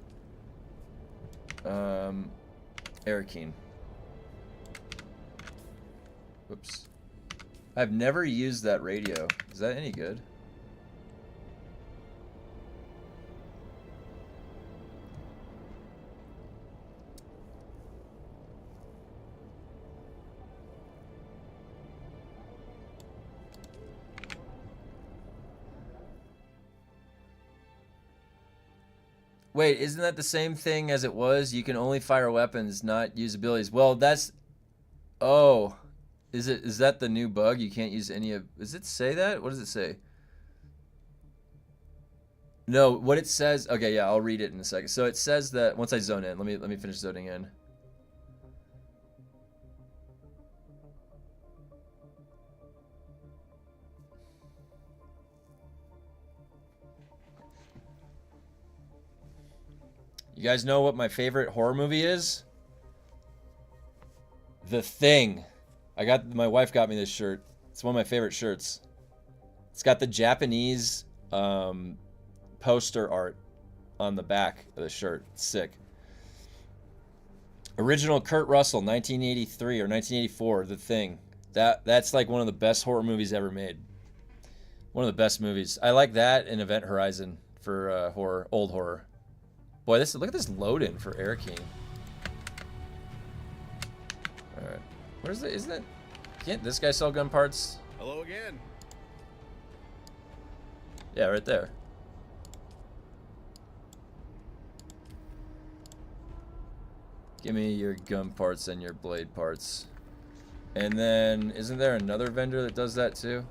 Arakeen. Whoops. I've never used that radio. Is that any good? Wait, isn't that the same thing as it was? You can only fire weapons, not use abilities. Well, that's... Oh. Is that the new bug? You can't use any of... Does it say that? What does it say? No, what it says... Okay, yeah, I'll read it in a second. So it says that... Once I zone in. Let me finish zoning in. You guys know what my favorite horror movie is? The Thing. My wife got me this shirt. It's one of my favorite shirts. It's got the Japanese poster art on the back of the shirt. It's sick. Original Kurt Russell, 1983 or 1984, The Thing. That's like one of the best horror movies ever made. One of the best movies. I like that and Event Horizon for horror, old horror. Boy, look at this load-in for Air King. All right, where's the? Isn't it? Can't this guy sell gun parts? Hello again. Yeah, right there. Give me your gun parts and your blade parts. And then, isn't there another vendor that does that too?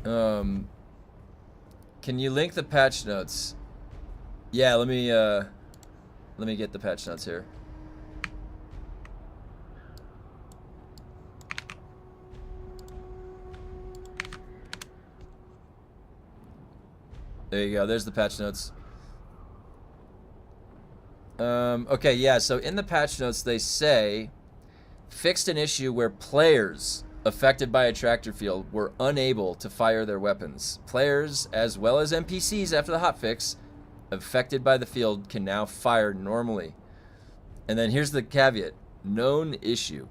Can you link the patch notes? Yeah, let me get the patch notes here. There you go. There's the patch notes. Okay, yeah, so in the patch notes they say fixed an issue where players affected by a tractor field were unable to fire their weapons. Players, as well as NPCs after the hotfix, affected by the field can now fire normally. And then here's the caveat. Known issue.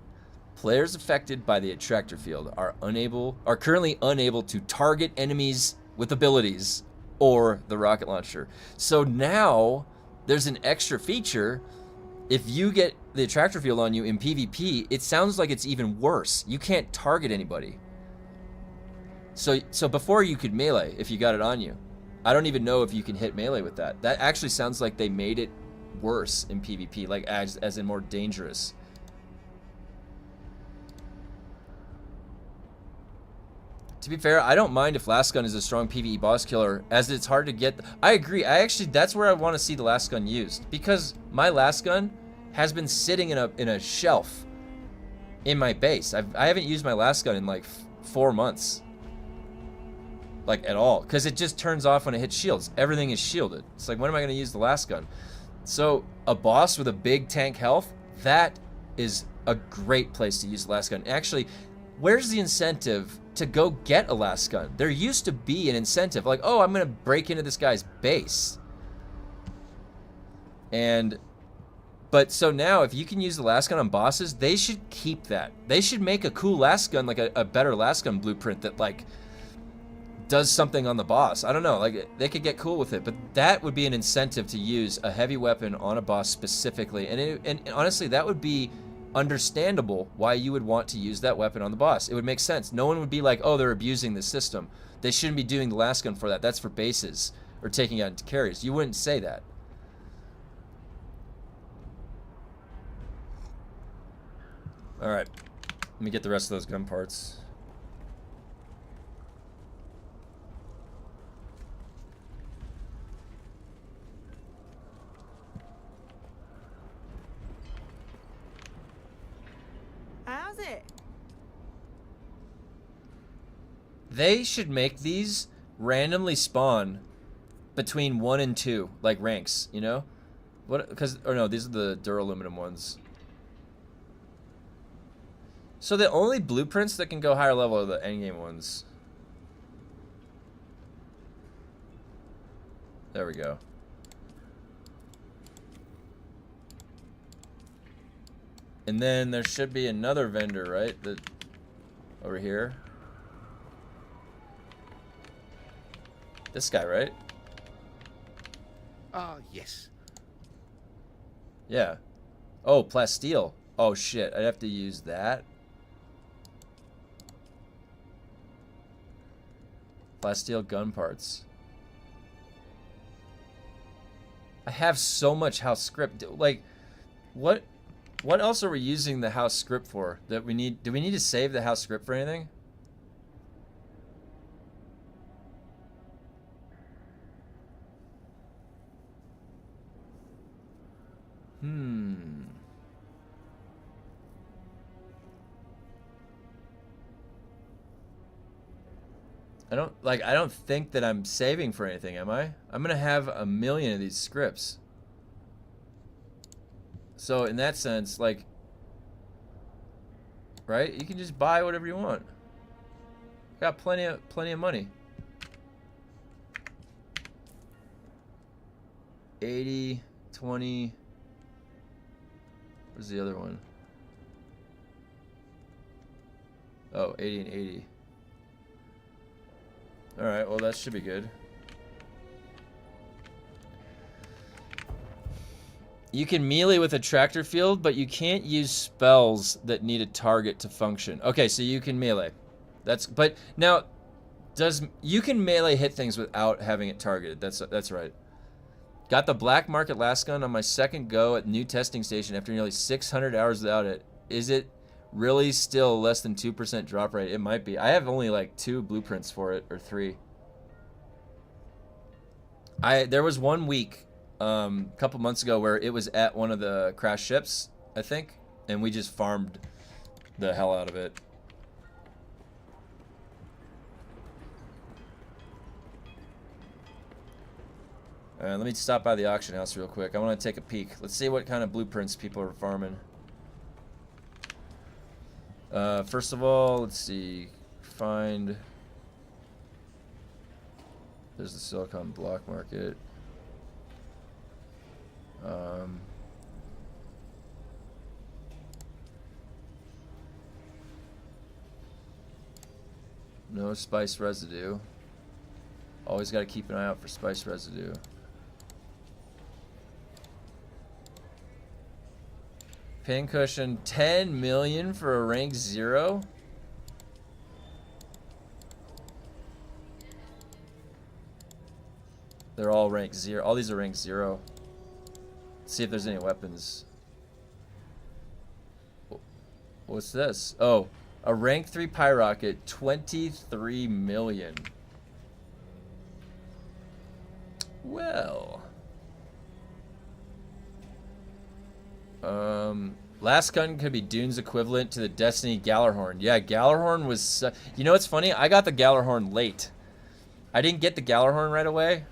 Players affected by the attractor field are currently unable to target enemies with abilities or the rocket launcher. So now there's an extra feature. If you get the attractor field on you in PvP, it sounds like it's even worse. You can't target anybody. So before you could melee if you got it on you. I don't even know if you can hit melee with that. That actually sounds like they made it worse in PvP, like as in more dangerous. To be fair, I don't mind if last gun is a strong PvE boss killer, as it's hard to get. I agree. That's where I want to see the last gun used, because my last gun has been sitting in a shelf in my base. I haven't used my last gun in like 4 months, like at all, because it just turns off when it hits shields. Everything is shielded. It's like, when am I going to use the last gun? So a boss with a big tank health, that is a great place to use the last gun. Actually, where's the incentive to go get a last gun? There used to be an incentive, like, oh, I'm gonna break into this guy's base. But so now, if you can use the last gun on bosses, they should keep that. They should make a cool last gun, like a better last gun blueprint that like does something on the boss. I don't know, like they could get cool with it, but that would be an incentive to use a heavy weapon on a boss specifically. And honestly, that would be understandable why you would want to use that weapon on the boss. It would make sense. No one would be like, oh, they're abusing the system. They shouldn't be doing the last gun for that. That's for bases or taking out carries. You wouldn't say that. All right, let me get the rest of those gun parts. How's it? They should make these randomly spawn between 1 and 2, like ranks, you know? Or no, these are the duraluminum ones. So the only blueprints that can go higher level are the endgame ones. There we go. And then there should be another vendor, right? Over here. This guy, right? Yes. Yeah. Oh, plasteel. Oh shit, I'd have to use that. Plasteel gun parts. I have so much house script. Like, what else are we using the house script for? That we need? Do we need to save the house script for anything? I don't think that I'm saving for anything, am I? I'm gonna have a million of these scripts. So in that sense, like, right? You can just buy whatever you want. Got plenty of money. 80, 20. Where's the other one? Oh, 80 and 80. Alright, well that should be good. You can melee with Attractor field, but you can't use spells that need a target to function. Okay, so you can melee. But now, you can melee hit things without having it targeted. That's right. Got the black market last gun on my second go at new testing station after nearly 600 hours without it. Is it really still less than 2% drop rate? It might be. I have only like 2 blueprints for it, or 3. There was 1 week a couple months ago where it was at one of the crash ships, I think, and we just farmed the hell out of it. Alright, let me stop by the auction house real quick. I want to take a peek. Let's see what kind of blueprints people are farming. First of all, let's see. Find... There's the silicon block market. No spice residue. Always got to keep an eye out for spice residue. Pincushion, 10 million for a rank 0? They're all rank 0. All these are rank 0. Let's see if there's any weapons. What's this? Oh, a rank 3 pyrocket, 23 million. Well. Last gun could be Dune's equivalent to the Destiny Gallarhorn. Yeah, Gallarhorn was... you know what's funny? I got the Gallarhorn late. I didn't get the Gallarhorn right away.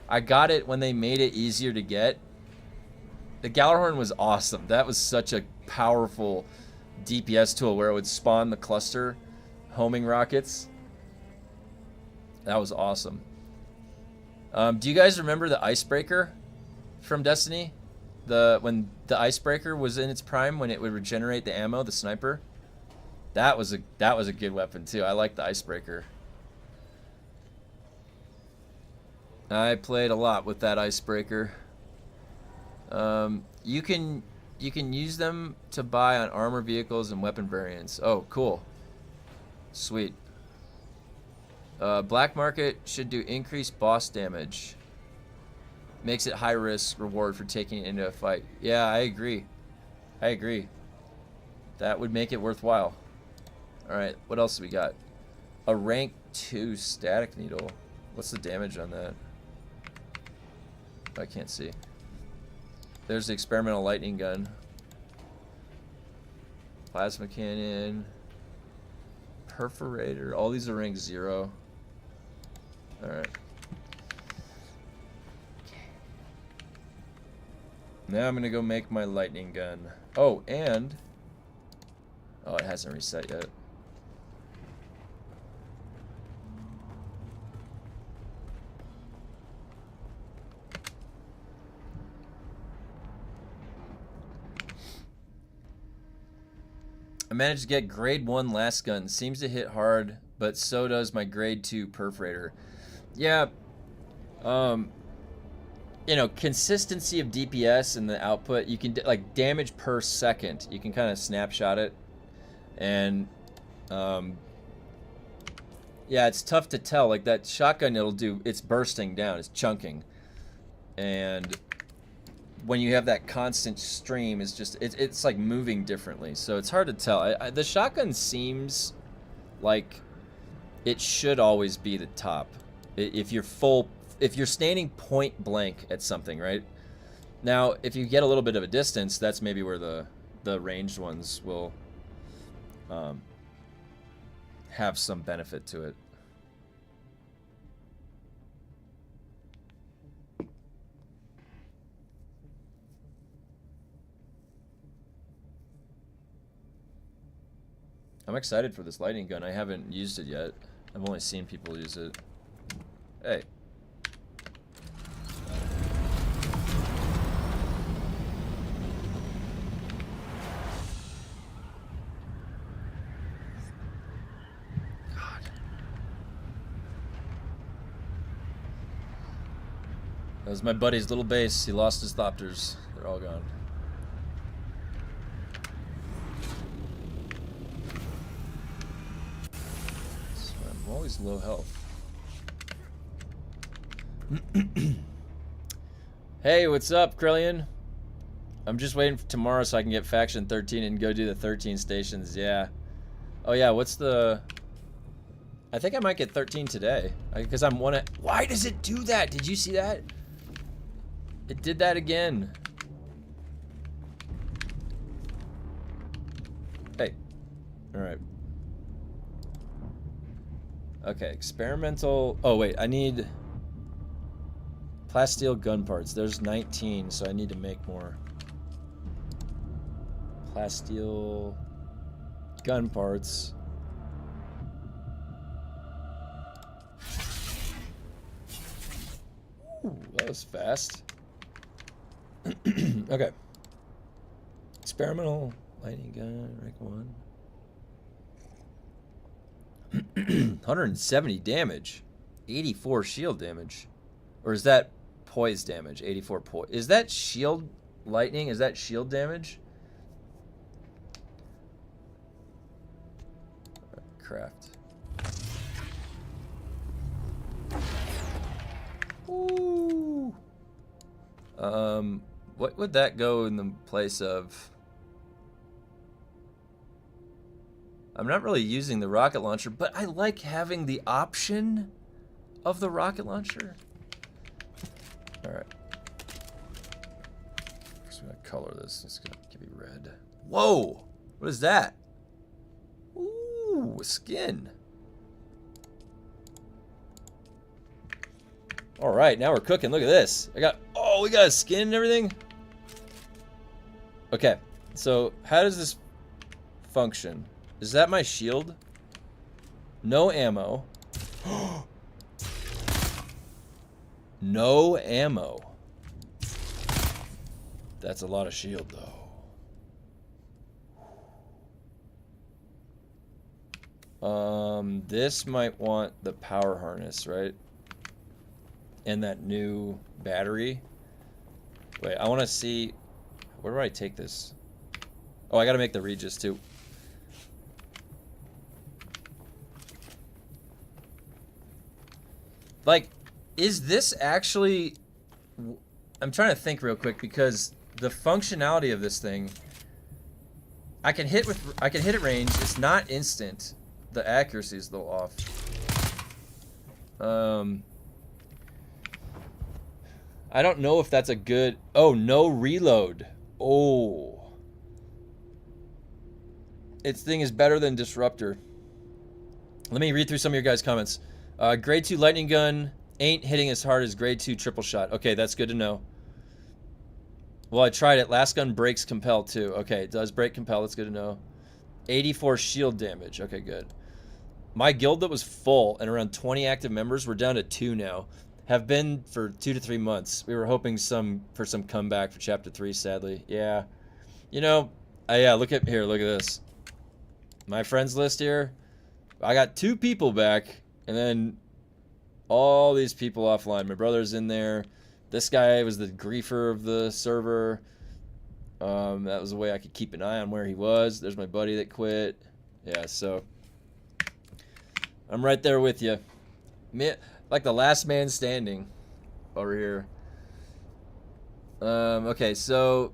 I got it when they made it easier to get. The Gallarhorn was awesome. That was such a powerful DPS tool where it would spawn the cluster homing rockets. That was awesome. Do you guys remember the Icebreaker from Destiny? When the Icebreaker was in its prime, when it would regenerate the ammo, the sniper. That was a good weapon too. I like the Icebreaker. I played a lot with that Icebreaker. You can use them to buy on armor vehicles and weapon variants. Oh, cool. Sweet. Black market should do increased boss damage. Makes it high risk reward for taking it into a fight. Yeah, I agree. I agree. That would make it worthwhile. Alright, what else do we got? A rank 2 static needle. What's the damage on that? I can't see. There's the experimental lightning gun. Plasma cannon. Perforator. All these are rank 0. Alright. Now I'm gonna go make my lightning gun. Oh, and... oh, it hasn't reset yet. I managed to get grade 1 last gun. Seems to hit hard, but so does my grade 2 perforator. Yeah, you know, consistency of DPS and the output, you can, like, damage per second, you can kind of snapshot it, and, yeah, it's tough to tell. Like, that shotgun, it's bursting down, it's chunking, and when you have that constant stream, it's like moving differently, so it's hard to tell. The shotgun seems like it should always be the top. If you're standing point blank at something, right? Now, if you get a little bit of a distance, that's maybe where the ranged ones will have some benefit to it. I'm excited for this lightning gun. I haven't used it yet. I've only seen people use it. Hey. God. That was my buddy's little base. He lost his Thopters. They're all gone. I'm always low health. Hey, what's up, Krillian? I'm just waiting for tomorrow so I can get faction 13 and go do the 13 stations. Yeah. Oh yeah, what's the... I think I might get 13 today. Because I'm one of... Why does it do that? Did you see that? It did that again. Hey. Alright. Okay, experimental... Oh, wait, I need... Plasteel gun parts. There's 19, so I need to make more. Plasteel gun parts. Ooh, that was fast. Okay. Experimental lightning gun, rank 1. 170 damage. 84 shield damage. Or is that poise damage? 84 poise. Is that shield lightning? Is that shield damage? Craft. Ooh. What would that go in the place of? I'm not really using the rocket launcher, but I like having the option of the rocket launcher. Alright. First we're gonna color this. It's gonna give me red. Whoa! What is that? Ooh, skin. Alright, now we're cooking. Look at this. We got a skin and everything. Okay, so how does this function? Is that my shield? No ammo. No ammo. That's a lot of shield, though. This might want the power harness, right? And that new battery. Wait, I want to see... Where do I take this? Oh, I gotta make the Regis, too. Like, is this actually... I'm trying to think real quick because the functionality of this thing... I can hit at range. It's not instant. The accuracy is a little off. I don't know if that's a good... Oh, no reload. Oh. Its thing is better than Disruptor. Let me read through some of your guys' comments. Grade 2 lightning gun ain't hitting as hard as grade 2 triple shot. Okay, that's good to know. Well, I tried it. Last gun breaks compel too. Okay, it does break compel. That's good to know. 84 shield damage. Okay, good. My guild that was full and around 20 active members, we're down to 2 now. Have been for 2 to 3 months. We were hoping for some comeback for chapter 3, sadly. Yeah. You know, yeah, look at this. My friends list here. I got 2 people back, and then all these people offline. My brother's in there. This guy was the griefer of the server. That was a way I could keep an eye on where he was. There's my buddy that quit. Yeah, so I'm right there with you. Like the last man standing over here. Okay, so...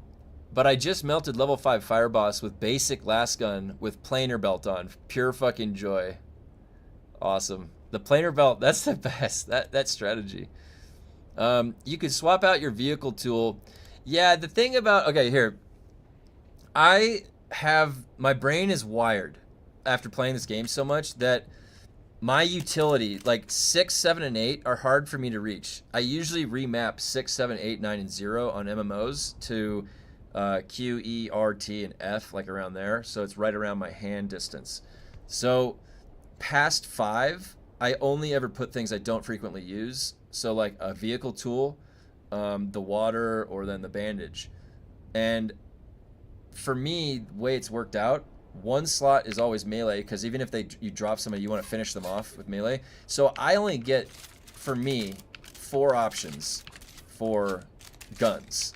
But I just melted level 5 fire boss with basic last gun with planar belt on. Pure fucking joy. Awesome. The planar belt, that's the best. That strategy. You could swap out your vehicle tool. Yeah, the thing about... Okay, here. My brain is wired after playing this game so much that my utility, like 6, 7, and 8, are hard for me to reach. I usually remap 6, 7, 8, 9, and 0 on MMOs to Q, E, R, T, and F, like around there. So it's right around my hand distance. So past 5, I only ever put things I don't frequently use. So like a vehicle tool, the water, or then the bandage. And for me, the way it's worked out, one slot is always melee, because even if you drop somebody, you want to finish them off with melee. So I only get, for me, 4 options for guns.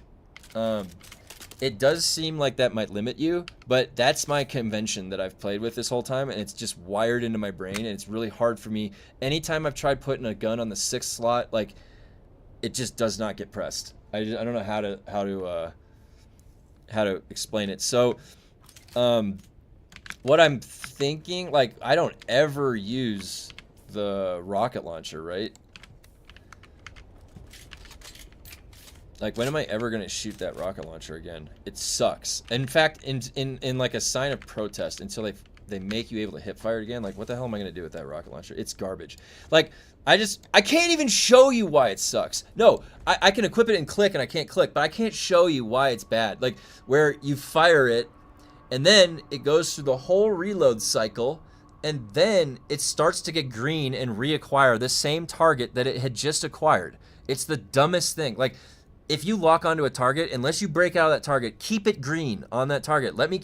It does seem like that might limit you, but that's my convention that I've played with this whole time, and it's just wired into my brain, and it's really hard for me. Anytime I've tried putting a gun on the 6th slot, like, it just does not get pressed. I don't know how to explain it. So, what I'm thinking, like, I don't ever use the rocket launcher, right? Like, when am I ever gonna shoot that rocket launcher again? It sucks. In fact, in like a sign of protest, until they make you able to hip fire it again, like, what the hell am I gonna do with that rocket launcher? It's garbage. Like, I can't even show you why it sucks. No, I can equip it and click, and I can't click, but I can't show you why it's bad. Like, where you fire it, and then it goes through the whole reload cycle, and then it starts to get green and reacquire the same target that it had just acquired. It's the dumbest thing. Like, if you lock onto a target, unless you break out of that target, keep it green on that target. Let me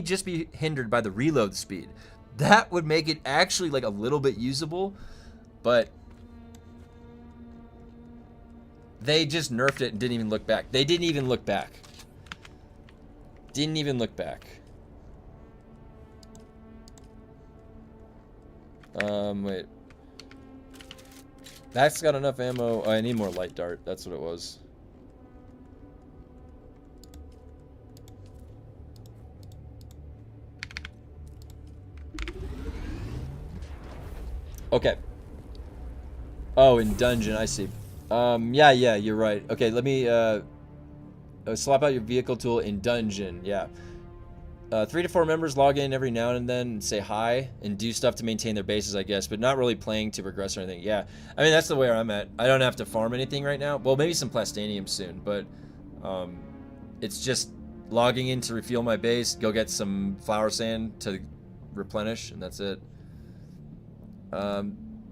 just be hindered by the reload speed. That would make it actually like a little bit usable, but they just nerfed it and didn't even look back. They didn't even look back. Didn't even look back. Wait. That's got enough ammo. Oh, I need more light dart. That's what it was. Okay. Oh, in dungeon, I see. Yeah, you're right. Okay, let me, swap out your vehicle tool in dungeon, yeah. 3 to 4 members log in every now and then and say hi and do stuff to maintain their bases, I guess, but not really playing to progress or anything. Yeah, I mean, that's the way I'm at. I don't have to farm anything right now. Well, maybe some plastanium soon, but it's just logging in to refuel my base, go get some flower sand to replenish, and that's it.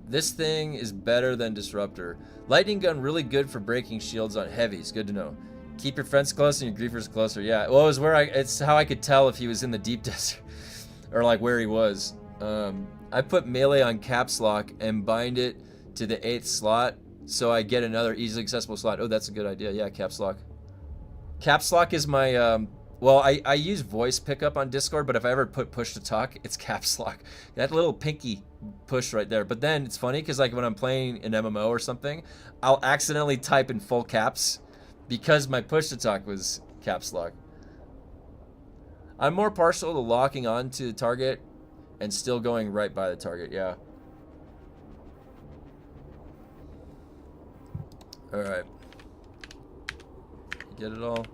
This thing is better than Disruptor. Lightning gun really good for breaking shields on heavies. Good to know. Keep your friends close and your griefers closer. Yeah, well, it's how I could tell if he was in the deep desert or like where he was. I put melee on caps lock and bind it to the 8th slot so I get another easily accessible slot. Oh, that's a good idea. Yeah, caps lock. Caps lock is my well, I use voice pickup on Discord, but if I ever put push to talk, it's caps lock. That little pinky push right there. But then it's funny because like when I'm playing an MMO or something, I'll accidentally type in full caps because my push to talk was caps lock. I'm more partial to locking on to the target and still going right by the target, yeah. Alright. Get it all?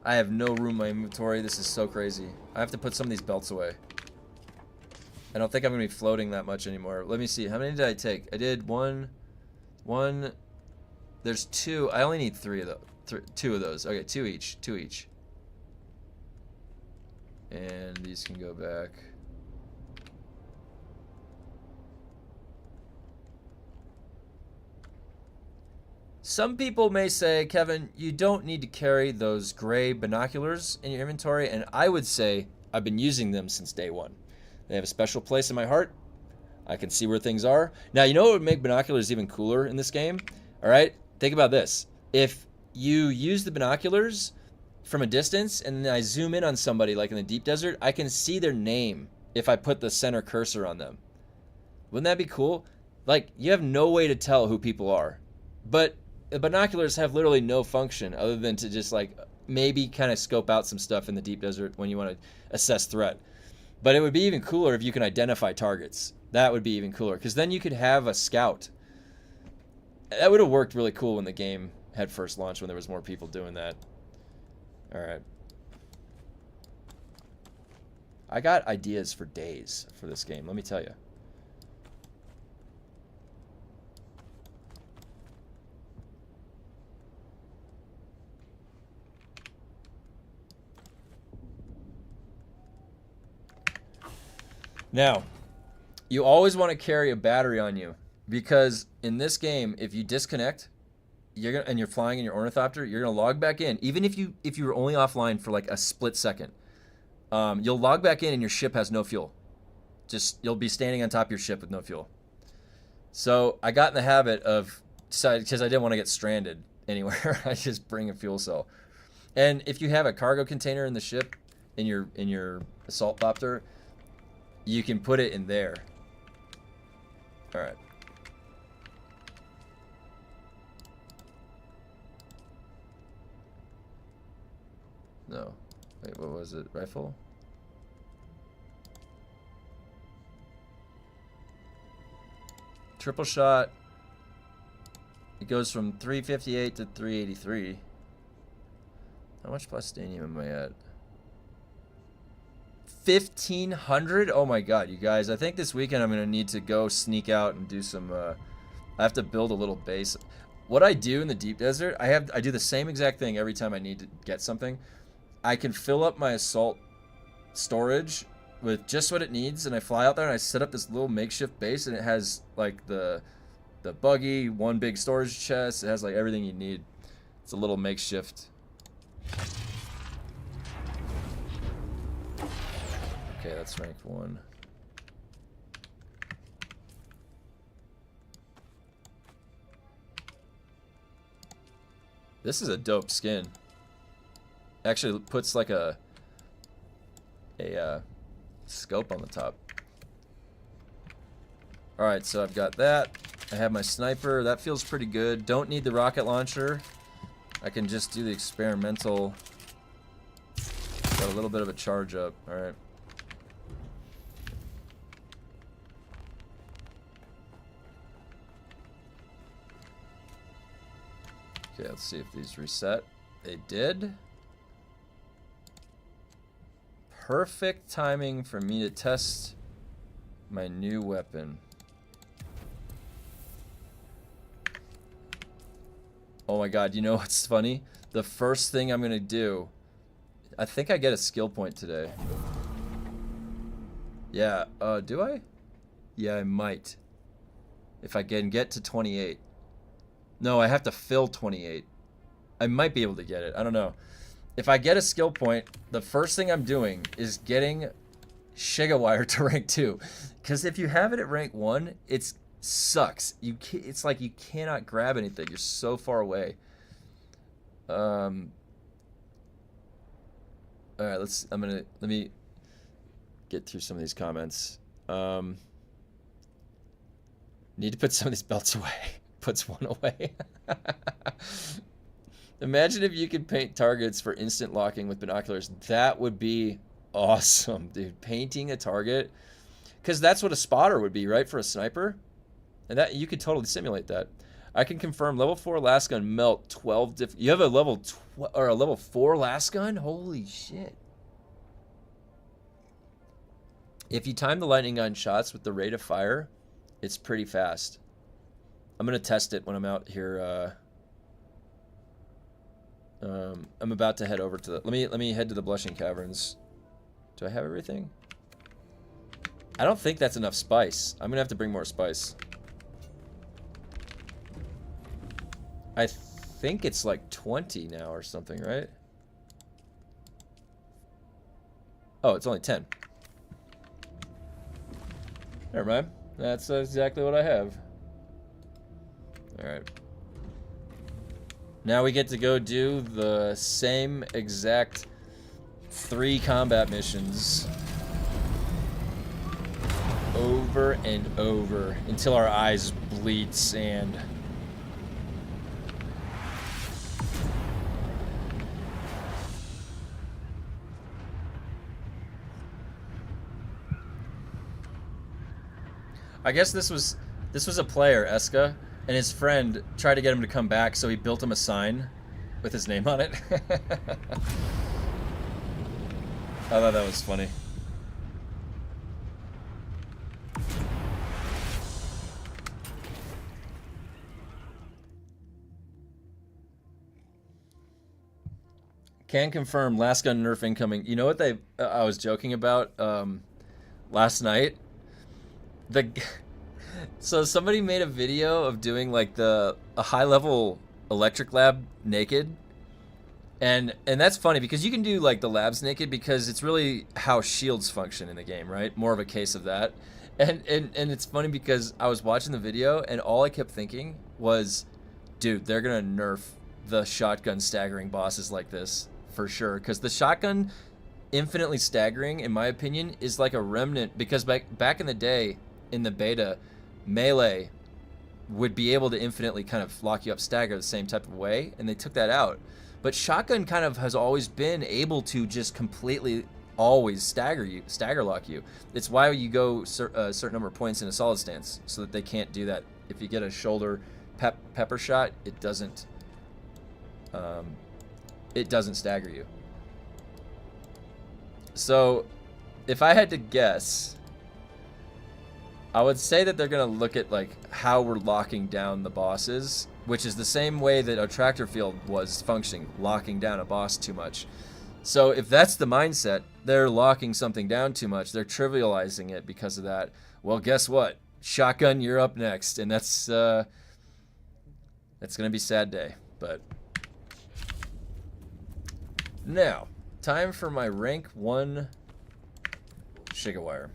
I have no room in my inventory. This is so crazy. I have to put some of these belts away. I don't think I'm going to be floating that much anymore. Let me see. How many did I take? I did one. There's 2. I only need 3 of those. 2 of those. Okay, 2 each. 2 each. And these can go back. Some people may say, Kevin, you don't need to carry those gray binoculars in your inventory, and I would say I've been using them since day 1. They have a special place in my heart. I can see where things are. Now, you know what would make binoculars even cooler in this game? All right, think about this. If you use the binoculars from a distance and then I zoom in on somebody like in the deep desert, I can see their name if I put the center cursor on them. Wouldn't that be cool? Like, you have no way to tell who people are. But the binoculars have literally no function other than to just like maybe kind of scope out some stuff in the deep desert when you want to assess threat. But it would be even cooler if you can identify targets. That would be even cooler because then you could have a scout. That would have worked really cool when the game had first launched, when there was more people doing that. All right. I got ideas for days for this game, let me tell you. Now, you always want to carry a battery on you because in this game, if you disconnect, and you're flying in your ornithopter, you're gonna log back in. Even if you were only offline for like a split second, you'll log back in and your ship has no fuel. Just you'll be standing on top of your ship with no fuel. So I got in the habit of, because I didn't want to get stranded anywhere, I just bring a fuel cell. And if you have a cargo container in the ship, in your assault copter, you can put it in there. All right. No. Wait, what was it? Rifle? Triple shot. It goes from 358 to 383. How much plastinium am I at? 1,500? Oh my god, you guys. I think this weekend I'm going to need to go sneak out and do some... I have to build a little base. What I do in the deep desert, I do the same exact thing every time I need to get something. I can fill up my assault storage with just what it needs, and I fly out there and I set up this little makeshift base, and it has like the buggy, one big storage chest. It has like everything you need. It's a little makeshift. Okay, that's rank 1. This is a dope skin. Actually puts like a scope on the top. Alright, so I've got that. I have my sniper. That feels pretty good. Don't need the rocket launcher. I can just do the experimental. Got a little bit of a charge up. Alright. Okay, let's see if these reset. They did. Perfect timing for me to test my new weapon. Oh my god, you know what's funny? The first thing I'm gonna do, I think I get a skill point today. Yeah, do I? Yeah, I might. If I can get to 28. No, I have to fill 28. I might be able to get it. I don't know. If I get a skill point, the first thing I'm doing is getting Shigawire to rank 2. Because if you have it at rank 1, it sucks. It's like you cannot grab anything. You're so far away. Alright, let me get through some of these comments. Need to put some of these belts away. Puts one away. Imagine if you could paint targets for instant locking with binoculars. That would be awesome, dude. Painting a target. Because that's what a spotter would be, right? For a sniper. And that you could totally simulate that. I can confirm level 4 last gun melt 12 different... You have a level 4 last gun? Holy shit. If you time the lightning gun shots with the rate of fire, it's pretty fast. I'm going to test it when I'm out here. I'm about to head over to the... Let me head to the Blushing Caverns. Do I have everything? I don't think that's enough spice. I'm going to have to bring more spice. I think it's like 20 now or something, right? Oh, it's only 10. Never mind. That's exactly what I have. Alright. Now we get to go do the same exact 3 combat missions over and over until our eyes bleed sand. I guess this was a player, Eska, and his friend tried to get him to come back, so he built him a sign with his name on it. I thought that was funny. Can confirm, last gun nerf incoming. You know what I was joking about last night? the so somebody made a video of doing like a high level electric lab naked, and that's funny because you can do like the labs naked because it's really how shields function in the game, right? More of a case of that. And it's funny because I was watching the video and all I kept thinking was, dude, they're gonna nerf the shotgun staggering bosses like this for sure, because the shotgun infinitely staggering, in my opinion, is like a remnant, because back in the day in the beta, melee would be able to infinitely kind of lock you up stagger the same type of way, and they took that out. But shotgun kind of has always been able to just completely always stagger lock you. It's why you go a certain number of points in a solid stance, so that they can't do that. If you get a shoulder pepper shot, it doesn't stagger you. So if I had to guess, I would say that they're gonna look at like how we're locking down the bosses, which is the same way that Attractor field was functioning, locking down a boss too much. So if that's the mindset, they're locking something down too much, they're trivializing it because of that. Well, guess what? Shotgun, you're up next, and that's gonna be a sad day. But now, time for my rank 1 Shigawire.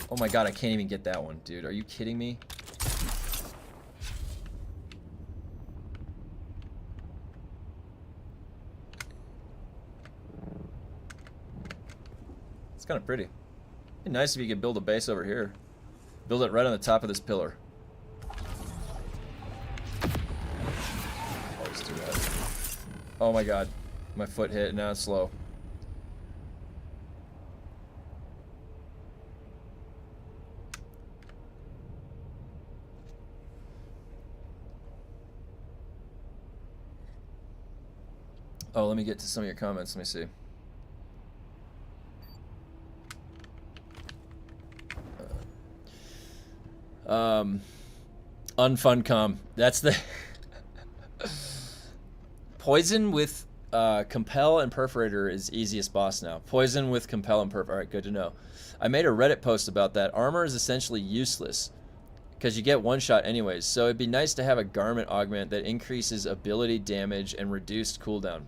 Oh my god, I can't even get that one, dude. Are you kidding me? It's kind of pretty. It'd be nice if you could build a base over here. Build it right on the top of this pillar. Oh my god, my foot hit, now it's slow. Oh, let me get to some of your comments, let me see. Unfuncom, that's the... Poison with Compel and Perforator is easiest boss now. Poison with Compel and Perforator. Alright, good to know. I made a Reddit post about that. Armor is essentially useless because you get one shot anyways. So it'd be nice to have a garment augment that increases ability damage and reduced cooldown.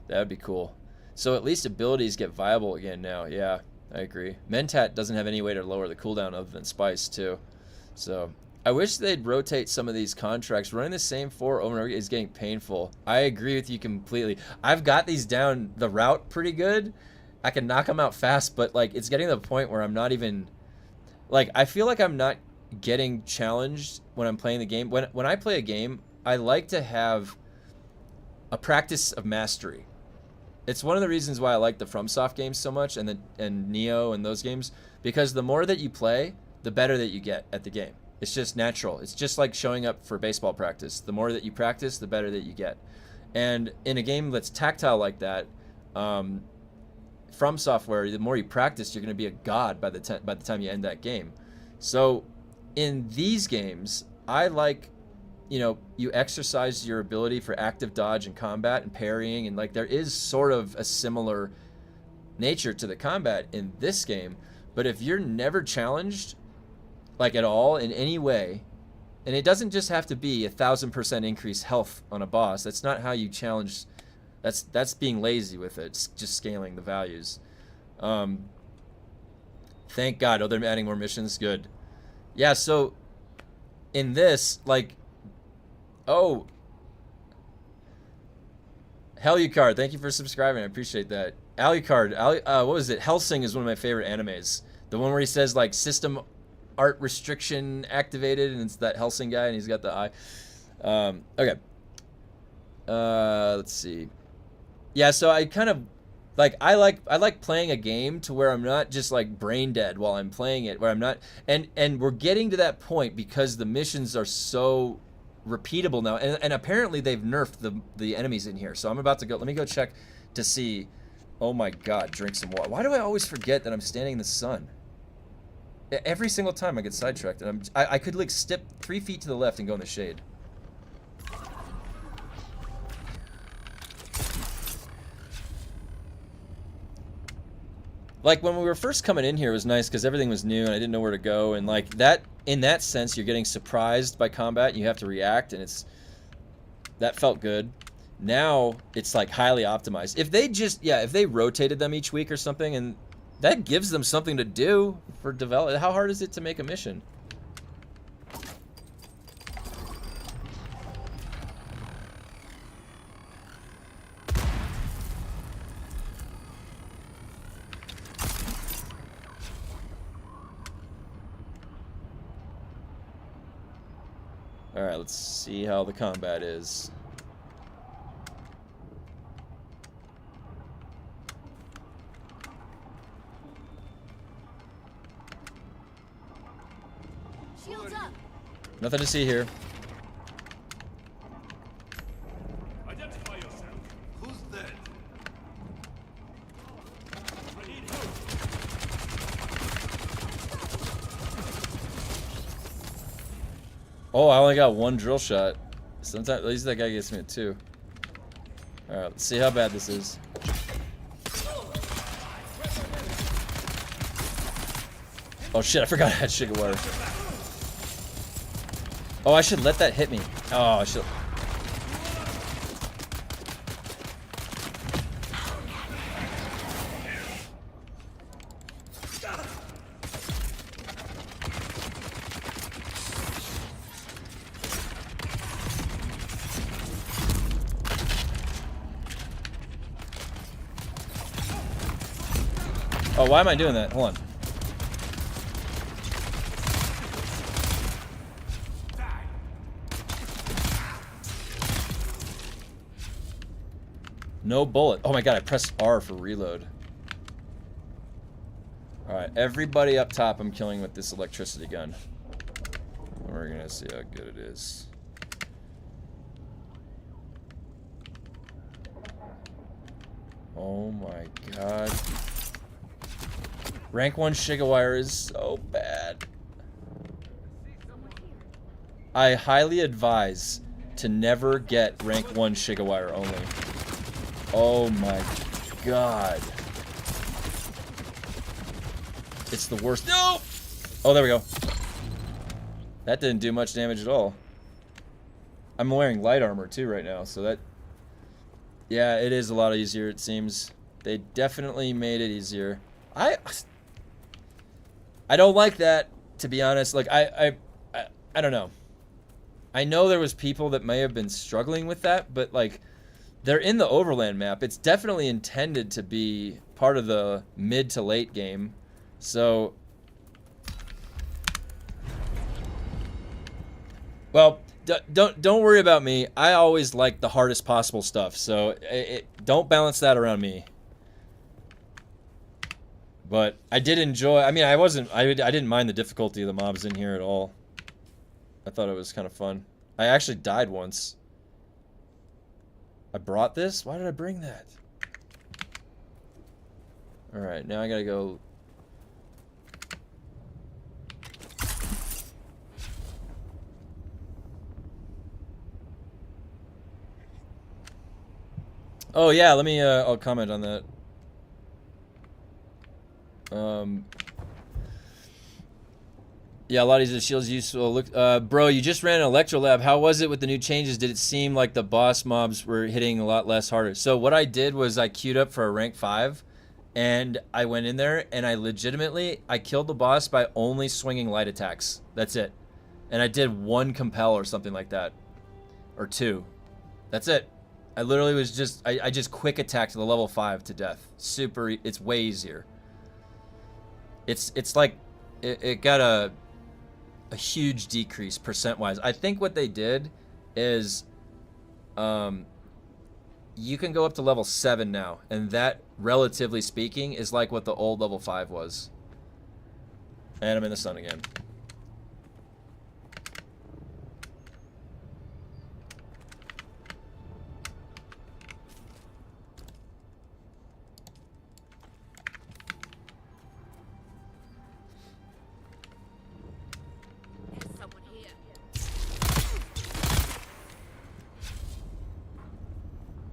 That would be cool. So at least abilities get viable again now. Yeah, I agree. Mentat doesn't have any way to lower the cooldown other than Spice too. So... I wish they'd rotate some of these contracts. Running the same 4 over and over is getting painful. I agree with you completely. I've got these down the route pretty good. I can knock them out fast, but like it's getting to the point where I'm not even... Like, I feel like I'm not getting challenged when I'm playing the game. When I play a game, I like to have a practice of mastery. It's one of the reasons why I like the FromSoft games so much, and Neo and those games, because the more that you play, the better that you get at the game. It's just natural. It's just like showing up for baseball practice. The more that you practice, the better that you get. And in a game that's tactile like that, From Software, the more you practice, you're going to be a god by the time you end that game. So in these games, I like, you know, you exercise your ability for active dodge and combat and parrying, and like there is sort of a similar nature to the combat in this game. But if you're never challenged, like at all in any way, and it doesn't just have to be 1,000% increased health on a boss. That's not how you challenge. That's being lazy with it. It's just scaling the values. Thank God. Oh, they're adding more missions. Good. Yeah. So in this, like, oh, Alucard, thank you for subscribing. I appreciate that. Alucard, what was it? Hellsing is one of my favorite animes. The one where he says like system art restriction activated, and it's that Hellsing guy, and he's got the eye. Okay. Let's see. Yeah, so I kind of like I like playing a game to where I'm not just like brain dead while I'm playing it, where I'm not, and we're getting to that point because the missions are so repeatable now, and apparently they've nerfed the enemies in here. So I'm about to go. Let me go check to see. Oh my God, drink some water. Why do I always forget that I'm standing in the sun? Every single time I get sidetracked, and I could like step 3 feet to the left and go in the shade. Like when we were first coming in here, it was nice because everything was new and I didn't know where to go, and like that, in that sense, you're getting surprised by combat and you have to react, and that felt good. Now it's like highly optimized. If they just, yeah, if they rotated them each week or something, and that gives them something to do for develop. How hard is it to make a mission? Alright, let's see how the combat is. Shields up. Nothing to see here. Identify yourself. Who's dead? I need help. Oh, I only got one drill shot. Sometimes, at least that guy gets me at 2. Alright, let's see how bad this is. Oh shit, I forgot I had Shigawara. Oh, I should let that hit me. Oh, I should. Oh, why am I doing that? Hold on. No bullet. Oh my god, I pressed R for reload. Alright, everybody up top I'm killing with this electricity gun. We're gonna see how good it is. Oh my god. Rank 1 Shigawire is so bad. I highly advise to never get rank 1 Shigawire only. Oh my god. It's the worst. No! Oh, there we go. That didn't do much damage at all. I'm wearing light armor too right now, so that... Yeah, it is a lot easier, it seems. They definitely made it easier. I don't like that, to be honest. Like, I don't know. I know there was people that may have been struggling with that, but, like, they're in the Overland map. It's definitely intended to be part of the mid to late game. So, well, don't worry about me. I always like the hardest possible stuff, so don't balance that around me. But I did enjoy. I mean, I didn't mind the difficulty of the mobs in here at all. I thought it was kind of fun. I actually died once. I brought this? Why did I bring that? Alright, now I gotta go. Oh yeah, let me I'll comment on that. Yeah, a lot easier. Shields useful. Look, bro, you just ran an Electro Lab. How was it with the new changes? Did it seem like the boss mobs were hitting a lot less harder? So what I did was I queued up for a rank 5, and I went in there and I killed the boss by only swinging light attacks. That's it. And I did 1 compel or something like that, or 2. That's it. I literally was just I just quick attacked the level 5 to death. It's way easier. It's like it got a huge decrease percent-wise. I think what they did is you can go up to level 7 now, and that, relatively speaking, is like what the old level 5 was. And I'm in the sun again.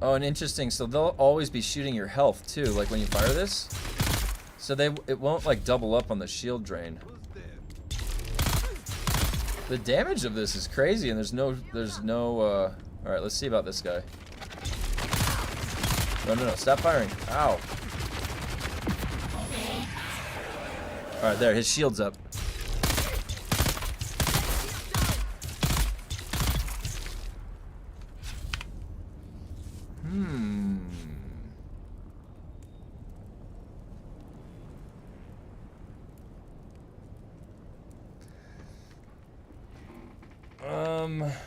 Oh, and interesting, so they'll always be shooting your health too, like when you fire this. So it won't like double up on the shield drain. The damage of this is crazy, and there's no all right, let's see about this guy. No, stop firing. Ow. All right, there, his shield's up.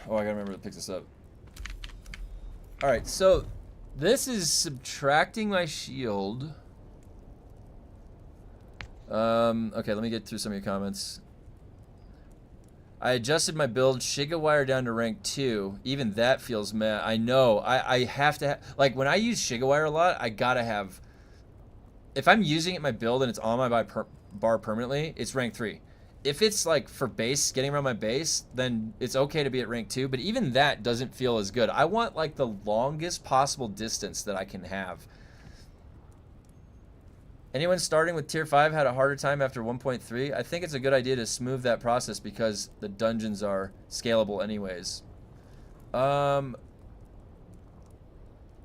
Oh, I gotta remember to pick this up. Alright, so this is subtracting my shield. Okay, let me get through some of your comments. I adjusted my build, Shiga wire down to rank 2. Even that feels meh. I know. I have to like, when I use Shiga wire a lot, I gotta have... If I'm using it in my build and it's on my bar permanently, it's rank 3. If it's like for base, getting around my base, then it's okay to be at rank 2, but even that doesn't feel as good. I want like the longest possible distance that I can have. Anyone starting with tier 5 had a harder time after 1.3? I think it's a good idea to smooth that process because the dungeons are scalable anyways. Are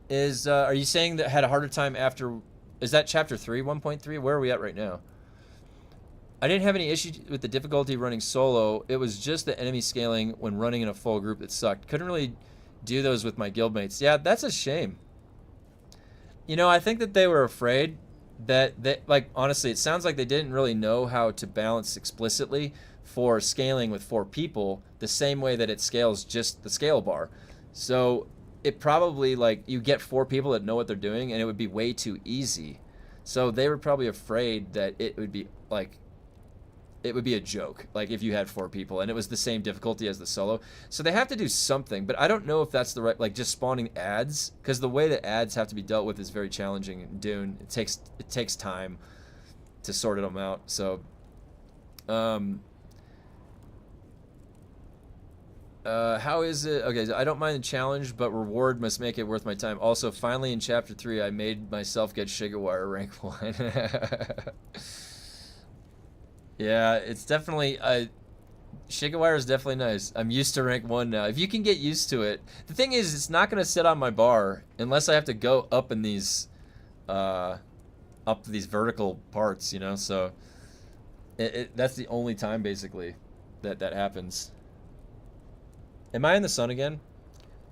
you saying that had a harder time after... Is that chapter 3, 1.3? Where are we at right now? I didn't have any issue with the difficulty running solo. It was just the enemy scaling when running in a full group that sucked. Couldn't really do those with my guildmates. Yeah, that's a shame. You know, I think that they were afraid that, like, honestly, it sounds like they didn't really know how to balance explicitly for scaling with 4 people the same way that it scales just the scale bar. So it probably, like, you get 4 people that know what they're doing and it would be way too easy. So they were probably afraid that it would be, like... It would be a joke, like if you had 4 people and it was the same difficulty as the solo. So they have to do something, but I don't know if that's the right, like just spawning ads, because the way that ads have to be dealt with is very challenging in DUNE. It takes time to sort them out. So, how is it? Okay, so I don't mind the challenge, but reward must make it worth my time. Also, finally in chapter 3, I made myself get Shigawire rank 1. Yeah, it's definitely... Shigawire is definitely nice. I'm used to rank 1 now. If you can get used to it... The thing is, it's not going to sit on my bar unless I have to go up in these... up these vertical parts, you know? So, that's the only time, basically, that happens. Am I in the sun again?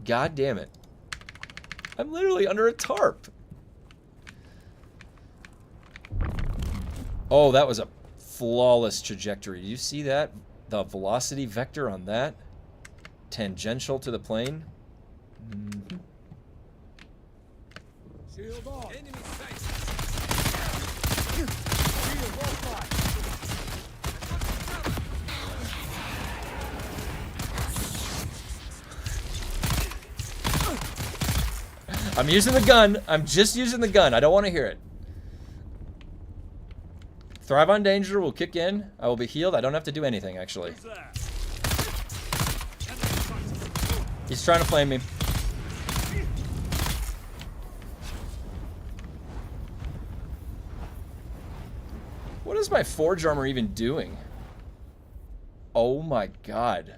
God damn it. I'm literally under a tarp. Oh, that was a... flawless trajectory. Do you see that? The velocity vector on that? Tangential to the plane? Mm-hmm. Shield off. Enemy sight. Shield offline. I'm using the gun. I'm just using the gun. I don't want to hear it. Thrive on danger will kick in. I will be healed. I don't have to do anything, actually. He's trying to flame me. What is my forge armor even doing? Oh my god.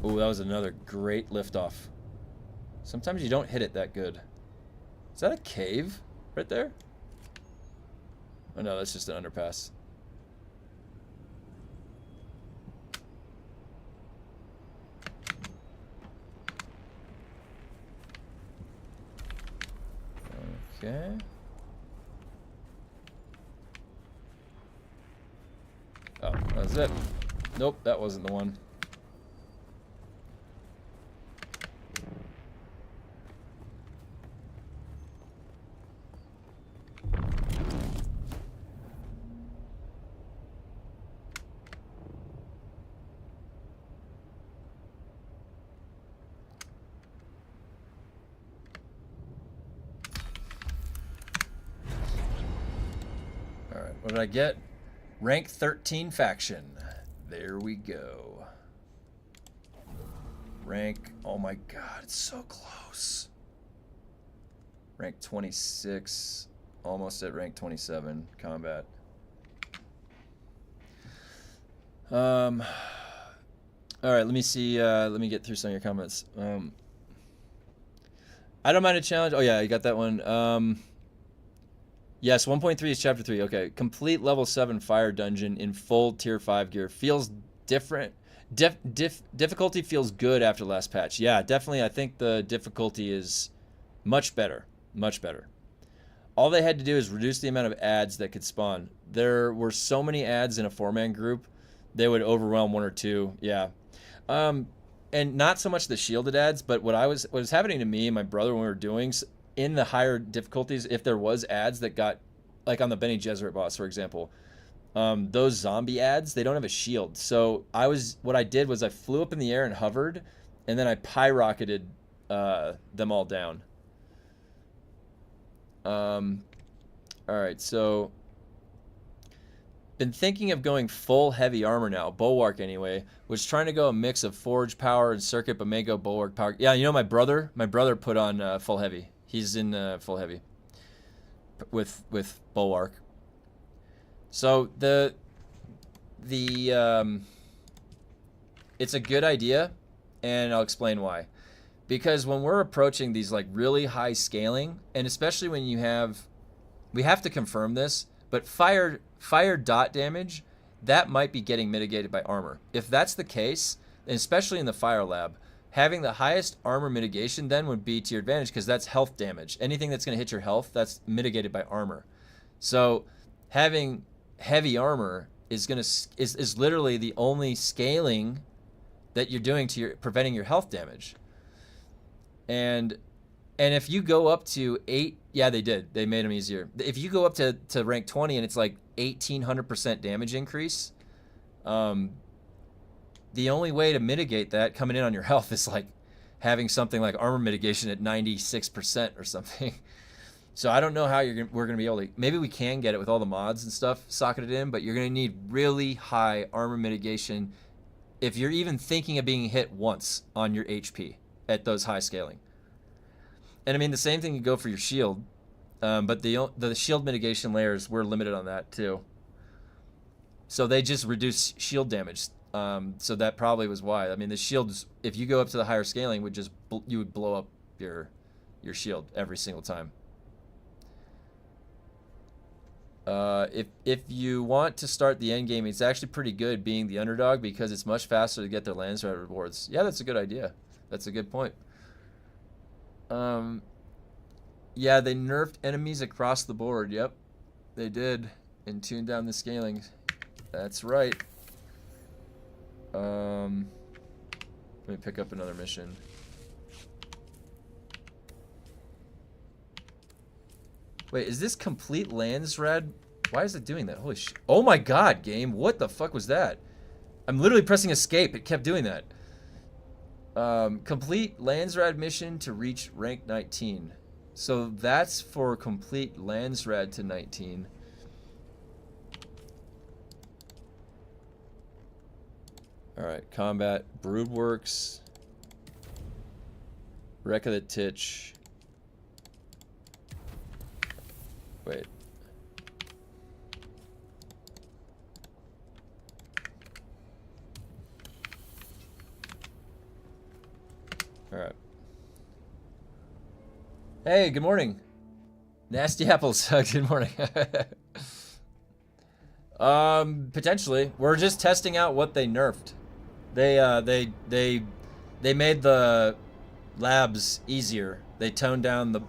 Ooh, that was another great liftoff. Sometimes you don't hit it that good. Is that a cave right there? Oh no, that's just an underpass. Okay. Oh, that's it. Nope, that wasn't the one. What did I get? Rank 13 faction. There we go. rank. Oh my god, it's so close. Rank 26. Almost at rank 27 combat. All right, let me see. Let me get through some of your comments. I don't mind a challenge. Oh yeah, you got that one. Yes, 1.3 is chapter 3. Okay, complete level 7 fire dungeon in full tier 5 gear. Feels different. Difficulty feels good after last patch. Yeah, definitely. I think the difficulty is much better. Much better. All they had to do is reduce the amount of ads that could spawn. There were so many ads in a 4-man group, they would overwhelm 1 or 2. Yeah. And not so much the shielded ads, but what was happening to me and my brother when we were doing in the higher difficulties, if there was ads that got, like on the Bene Gesserit boss, for example, those zombie ads, they don't have a shield. So what I did was I flew up in the air and hovered, and then I pyrocketed them all down. All right, so been thinking of going full heavy armor now, bulwark anyway. Was trying to go a mix of forge power and circuit, but may go bulwark power. Yeah, you know my brother put on full heavy. He's in full heavy with bulwark. So it's a good idea, and I'll explain why. Because when we're approaching these like really high scaling, and especially when we have to confirm this, but fire dot damage, that might be getting mitigated by armor. If that's the case, and especially in the fire lab, having the highest armor mitigation then would be to your advantage, because that's health damage. Anything that's going to hit your health, that's mitigated by armor. So having heavy armor is literally the only scaling that you're doing to preventing your health damage. And if you go up to 8, yeah, they made them easier. If you go up to rank 20 and it's like 1800% damage increase, the only way to mitigate that coming in on your health is like having something like armor mitigation at 96% or something. So I don't know how we're gonna be able to. Maybe we can get it with all the mods and stuff socketed in, but you're gonna need really high armor mitigation if you're even thinking of being hit once on your HP at those high scaling. And I mean, the same thing can go for your shield, but the shield mitigation layers, we're limited on that too. So they just reduce shield damage. So that probably was why. I mean, the shields, if you go up to the higher scaling, you would blow up your shield every single time. If you want to start the endgame, it's actually pretty good being the underdog because it's much faster to get their lands right rewards. Yeah, that's a good idea. That's a good point. Yeah, they nerfed enemies across the board. Yep, they did, and tuned down the scaling. That's right. Let me pick up another mission. Wait, is this complete lands red? Why is it doing that? Holy shit. Oh my god, game. What the fuck was that? I'm literally pressing escape. It kept doing that. Complete Landsrad mission to reach rank 19. So that's for complete Landsrad to 19. Alright, combat. Broodworks. Wreck of the Titch. Wait. Alright. Hey, good morning. Nasty apples. Good morning. Potentially. We're just testing out what they nerfed. They made the labs easier. They toned down the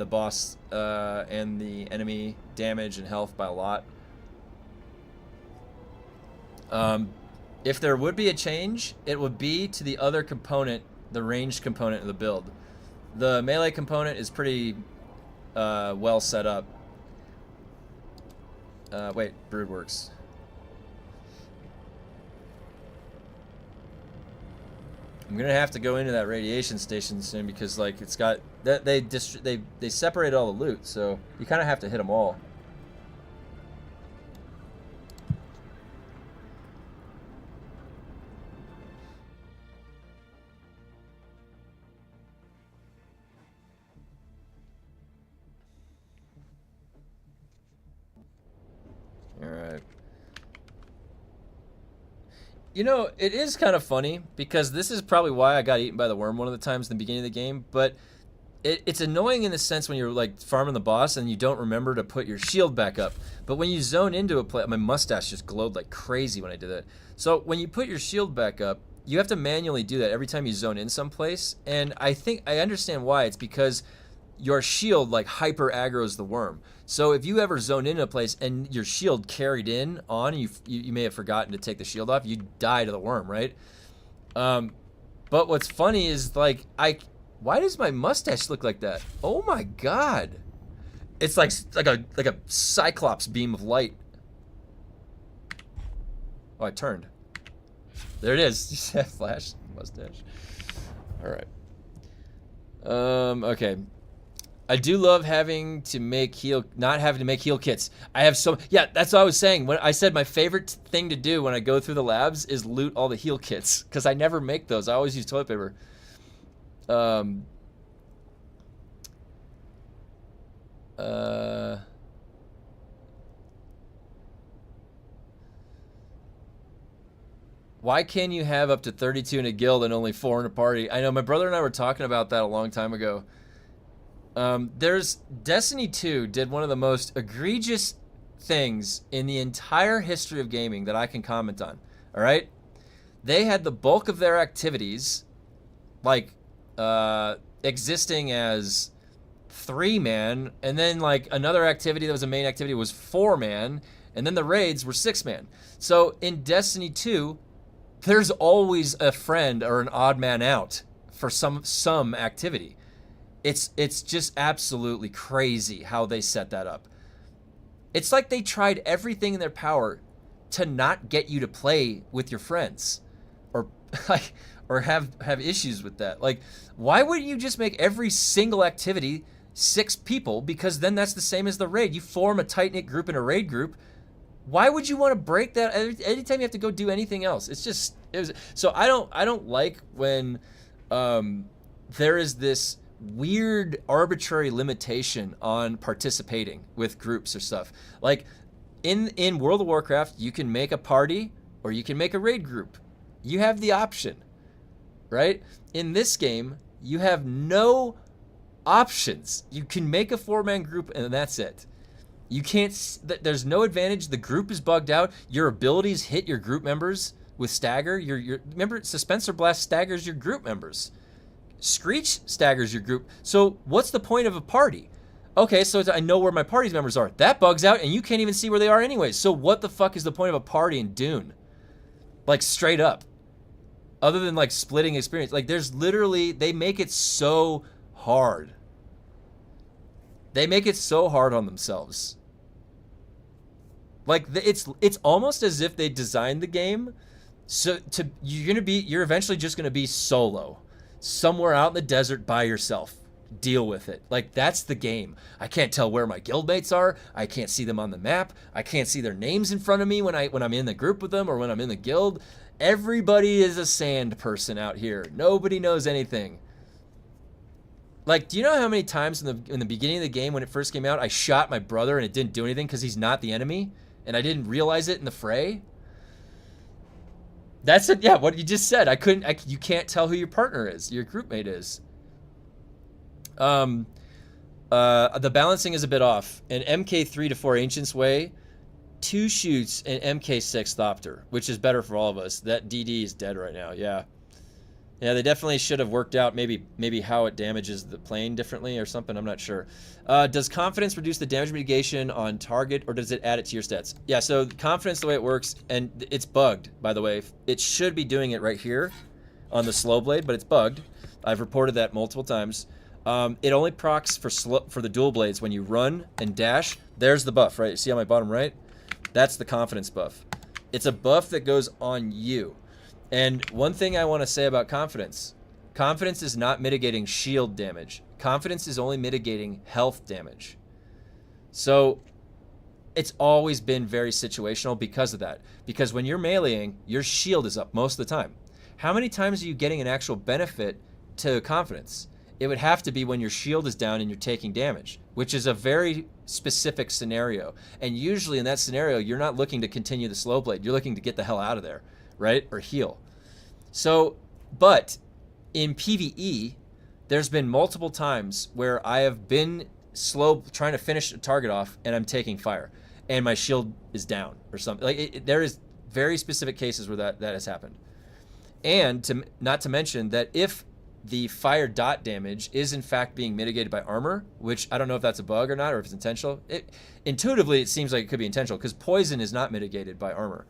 boss and the enemy damage and health by a lot. If there would be a change, it would be to the other component, the ranged component of the build. The melee component is pretty well set up. Wait, Broodworks. I'm gonna have to go into that radiation station soon because like it's got that they separated all the loot, so you kind of have to hit them all. You know, it is kind of funny because this is probably why I got eaten by the worm one of the times in the beginning of the game, but it's annoying in the sense when you're like farming the boss and you don't remember to put your shield back up. But when you zone into a play, my mustache just glowed like crazy when I did that. So when you put your shield back up, you have to manually do that every time you zone in someplace. And I think I understand why. It's because your shield like hyper aggroes the worm. So if you ever zone into a place and your shield carried in on, you may have forgotten to take the shield off, you die to the worm, right? But what's funny is like why does my mustache look like that? Oh my god. It's like a cyclops beam of light. Oh, I turned. There it is. You see that flash? Mustache. Alright. Okay. I do love having to make not having to make heal kits. I have yeah, that's what I was saying. When I said my favorite thing to do when I go through the labs is loot all the heal kits. Because I never make those. I always use toilet paper. Why can you have up to 32 in a guild and only 4 in a party? I know my brother and I were talking about that a long time ago. There's Destiny 2 did one of the most egregious things in the entire history of gaming that I can comment on. All right? They had the bulk of their activities like existing as 3-man, and then like another activity that was a main activity was 4-man, and then the raids were 6-man. So in Destiny 2, there's always a friend or an odd man out for some activity. It's just absolutely crazy how they set that up. It's like they tried everything in their power to not get you to play with your friends, or like or have issues with that. Like, why wouldn't you just make every single activity 6 people? Because then that's the same as the raid. You form a tight-knit group in a raid group. Why would you want to break that anytime you have to go do anything else? So I don't like when there is this weird arbitrary limitation on participating with groups or stuff. Like in World of Warcraft, you can make a party or you can make a raid group. You have the option, right? In this game, you have no options. You can make a 4-man group and that's it. You can't, there's no advantage. The group is bugged out. Your abilities hit your group members with stagger. Remember, Suspenser Blast staggers your group members. Screech staggers your group. So what's the point of a party? Okay, so I know where my party's members are. That bugs out and you can't even see where they are anyways. So what the fuck is the point of a party in DUNE? Like straight up. Other than like splitting experience. Like there's literally, they make it so hard. They make it so hard on themselves. Like it's almost as if they designed the game so you're eventually just gonna be solo somewhere out in the desert by yourself. Deal with it. Like that's the game. I can't tell where my guildmates are. I can't see them on the map. I can't see their names in front of me when I'm in the group with them or when I'm in the guild. Everybody is a sand person out here. Nobody knows anything. Like, do you know how many times in the beginning of the game when it first came out, I shot my brother and it didn't do anything because he's not the enemy, and I didn't realize it in the fray? That's it. Yeah, what you just said. You can't tell who your partner is, your groupmate is. The balancing is a bit off. An MK3 to 4 Ancients Way, 2 shoots and MK6 Thopter, which is better for all of us. That DD is dead right now. Yeah. Yeah, they definitely should have worked out maybe how it damages the plane differently or something. I'm not sure. Does confidence reduce the damage mitigation on target, or does it add it to your stats? Yeah, so confidence, the way it works, and it's bugged, by the way. It should be doing it right here on the slow blade, but it's bugged. I've reported that multiple times. It only procs for the dual blades when you run and dash. There's the buff, right? You see on my bottom right? That's the confidence buff. It's a buff that goes on you. And one thing I want to say about confidence is not mitigating shield damage. Confidence is only mitigating health damage. So it's always been very situational because of that. Because when you're meleeing, your shield is up most of the time. How many times are you getting an actual benefit to confidence? It would have to be when your shield is down and you're taking damage, which is a very specific scenario. And usually in that scenario, you're not looking to continue the slow blade. You're looking to get the hell out of there. right? Or heal. So, but in PvE, there's been multiple times where I have been slow trying to finish a target off and I'm taking fire and my shield is down or something. Like there is very specific cases where that has happened. And not to mention that if the fire dot damage is in fact being mitigated by armor, which I don't know if that's a bug or not, or if it's intentional. Intuitively, it seems like it could be intentional because poison is not mitigated by armor.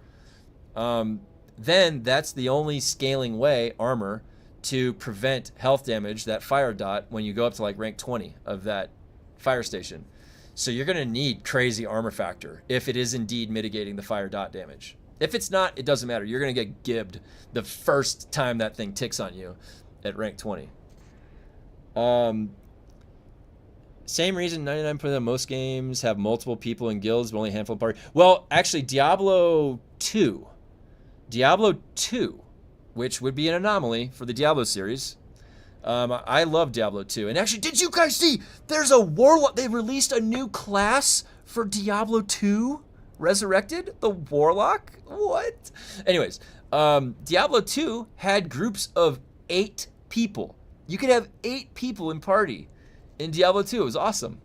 Then that's the only scaling way, armor, to prevent health damage, that fire dot, when you go up to like rank 20 of that fire station. So you're going to need crazy armor factor if it is indeed mitigating the fire dot damage. If it's not, it doesn't matter. You're going to get gibbed the first time that thing ticks on you at rank 20. Same reason 99% of most games have multiple people in guilds, but only a handful of party. Well, actually, Diablo 2, which would be an anomaly for the Diablo series. I love Diablo 2. And actually, did you guys see there's a warlock? They released a new class for Diablo 2 Resurrected? The Warlock? What? Anyways, Diablo 2 had groups of 8 people. You could have 8 people in party in Diablo 2. It was awesome.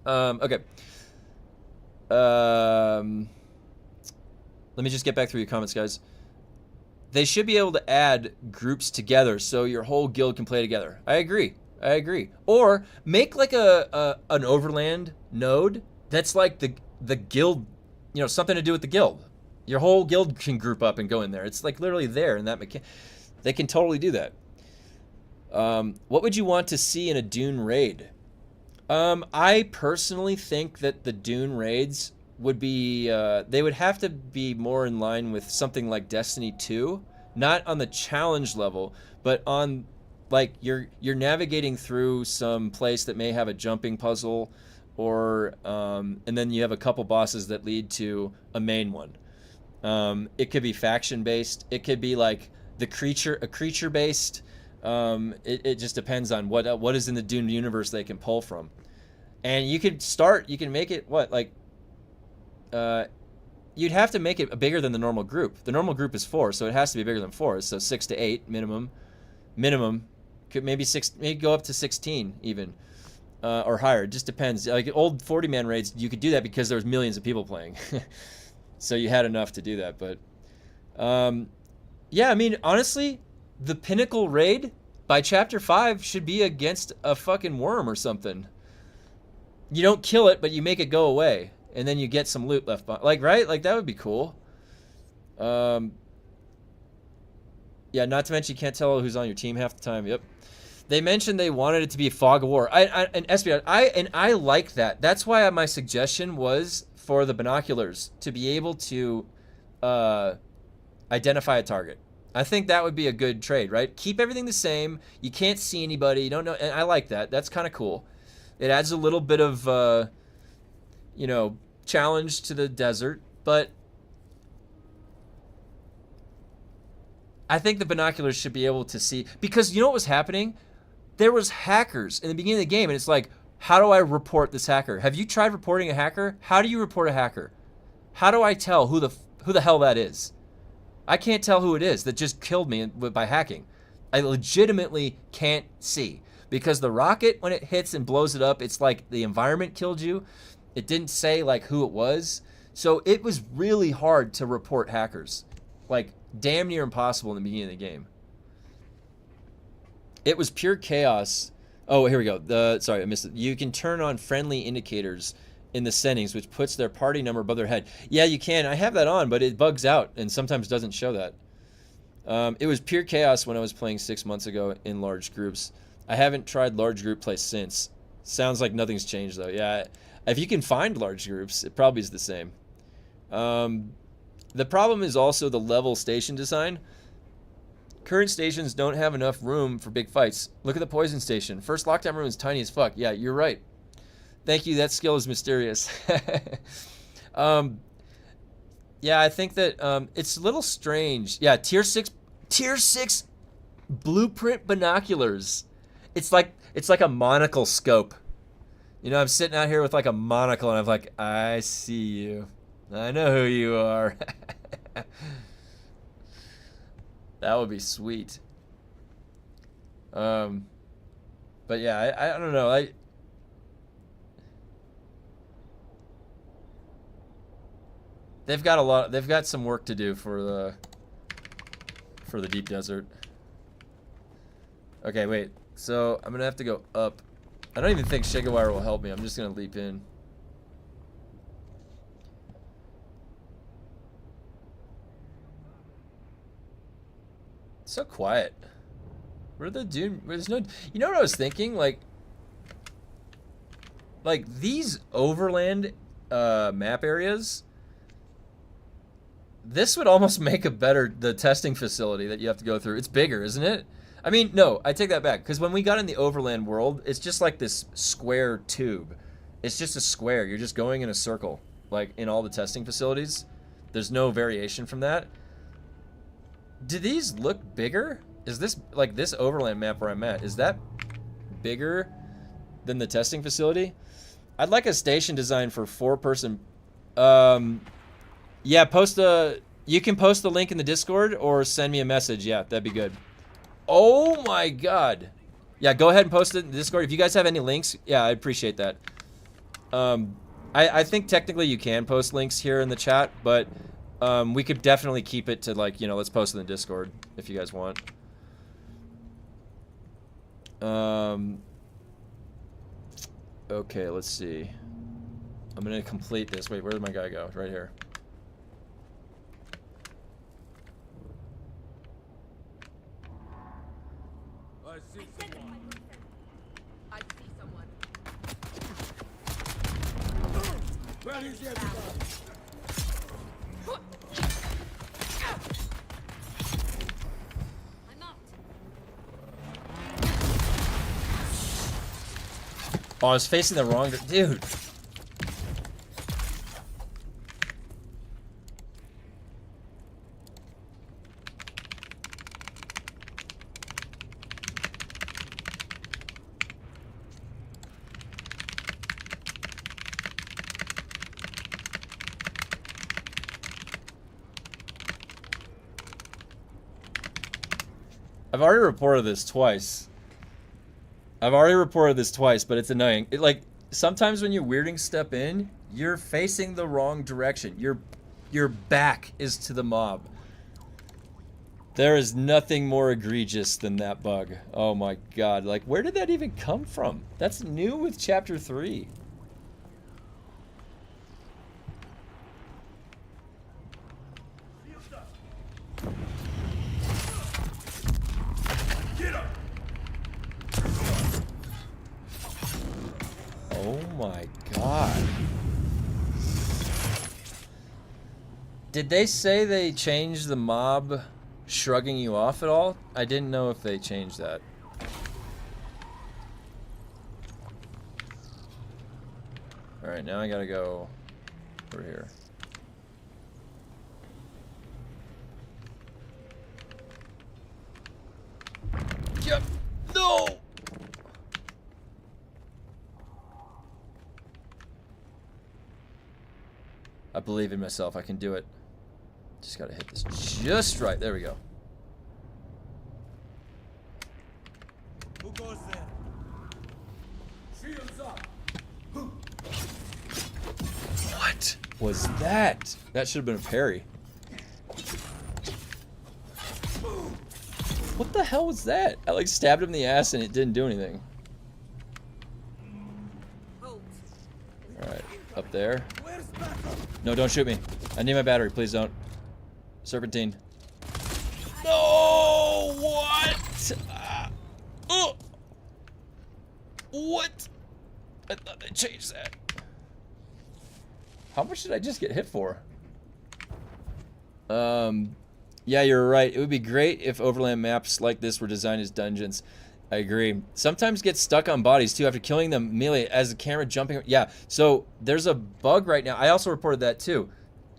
Okay. Let me just get back through your comments, guys. They should be able to add groups together so your whole guild can play together. I agree. Or make like an overland node that's like the guild, something to do with the guild. Your whole guild can group up and go in there. It's like literally there in that mechanic. They can totally do that. What would you want to see in a Dune raid? I personally think that the Dune raids would be, they would have to be more in line with something like Destiny 2, not on the challenge level, but on like you're navigating through some place that may have a jumping puzzle, or and then you have a couple bosses that lead to a main one. It could be faction based. It could be like a creature based. It just depends on what is in the Dune universe they can pull from. And you can make it you'd have to make it bigger than the normal group. The normal group is 4, so it has to be bigger than 4. So 6 to 8 minimum. Could maybe go up to 16 even, or higher. It just depends. Like old 40-man raids, you could do that because there was millions of people playing, so you had enough to do that. But yeah, I mean, honestly, the pinnacle raid by chapter 5 should be against a fucking worm or something. You don't kill it, but you make it go away, and then you get some loot left behind. Like, right? Like, that would be cool. Yeah, not to mention you can't tell who's on your team half the time. Yep. They mentioned they wanted it to be a fog of war. And espionage. I like that. That's why my suggestion was for the binoculars to be able to identify a target. I think that would be a good trade, right? Keep everything the same. You can't see anybody. You don't know. And I like that. That's kind of cool. It adds a little bit of, challenge to the desert. But I think the binoculars should be able to see. Because you know what was happening? There was hackers in the beginning of the game. And it's like, how do I report this hacker? Have you tried reporting a hacker? How do you report a hacker? How do I tell who the hell that is? I can't tell who it is that just killed me by hacking. I legitimately can't see. Because the rocket, when it hits and blows it up, it's like the environment killed you. It didn't say like who it was. So it was really hard to report hackers. Like damn near impossible in the beginning of the game. It was pure chaos. Oh, here we go. Sorry, I missed it. You can turn on friendly indicators in the settings, which puts their party number above their head. Yeah, you can. I have that on, but it bugs out and sometimes doesn't show that. It was pure chaos when I was playing 6 months ago in large groups. I haven't tried large group play since. Sounds like nothing's changed though. Yeah, if you can find large groups, it probably is the same. The problem is also the level station design. Current stations don't have enough room for big fights. Look at the poison station. First lockdown room is tiny as fuck. Yeah, you're right. Thank you. That skill is mysterious. Yeah, I think that it's a little strange. Yeah, tier 6 blueprint binoculars. It's like a monocle scope. I'm sitting out here with like a monocle and I'm like, I see you. I know who you are. That would be sweet. But yeah, I don't know. They've got some work to do for the deep desert. Okay, wait. So I'm gonna have to go up. I don't even think Shigawire will help me. I'm just gonna leap in. It's so quiet. Where the Dune? There's no. You know what I was thinking? Like these overland map areas. This would almost make the testing facility that you have to go through. It's bigger, isn't it? I mean, no, I take that back. Because when we got in the overland world, it's just like this square tube. It's just a square. You're just going in a circle. Like in all the testing facilities. There's no variation from that. Do these look bigger? Is this, like this overland map where I'm at, is that bigger than the testing facility? I'd like a station design for 4-person. Yeah, you can post the link in the Discord or send me a message. Yeah, that'd be good. Oh my god. Yeah, go ahead and post it in the Discord. If you guys have any links, yeah, I'd appreciate that. I think technically you can post links here in the chat, but we could definitely keep it to, like, you know, let's post it in the Discord if you guys want. Okay, let's see. I'm gonna complete this. Wait, where did my guy go? Right here. I see someone. I see someone. Where is everybody? I'm out. Oh, I was facing the wrong dude. I've already reported this twice. But it's annoying. Like, sometimes when you weirding step in, you're facing the wrong direction. Your back is to the mob. There is nothing more egregious than that bug. Oh my god. Like, where did that even come from? That's new with Chapter 3. Oh my god. Did they say they changed the mob shrugging you off at all? I didn't know if they changed that. Alright, now I gotta go over here. Yep. No! I believe in myself. I can do it. Just gotta hit this just right. There we go. Who goes there? Shields up. What was that? That should have been a parry. What the hell was that? I like stabbed him in the ass and it didn't do anything. Alright, up there. Where's backup? No, don't shoot me. I need my battery, please don't. Serpentine. No! What? What? I thought they changed that. How much did I just get hit for? Yeah, you're right. It would be great if overland maps like this were designed as dungeons. I agree. Sometimes get stuck on bodies too after killing them melee as the camera jumping. Yeah, so there's a bug right now. I also reported that too.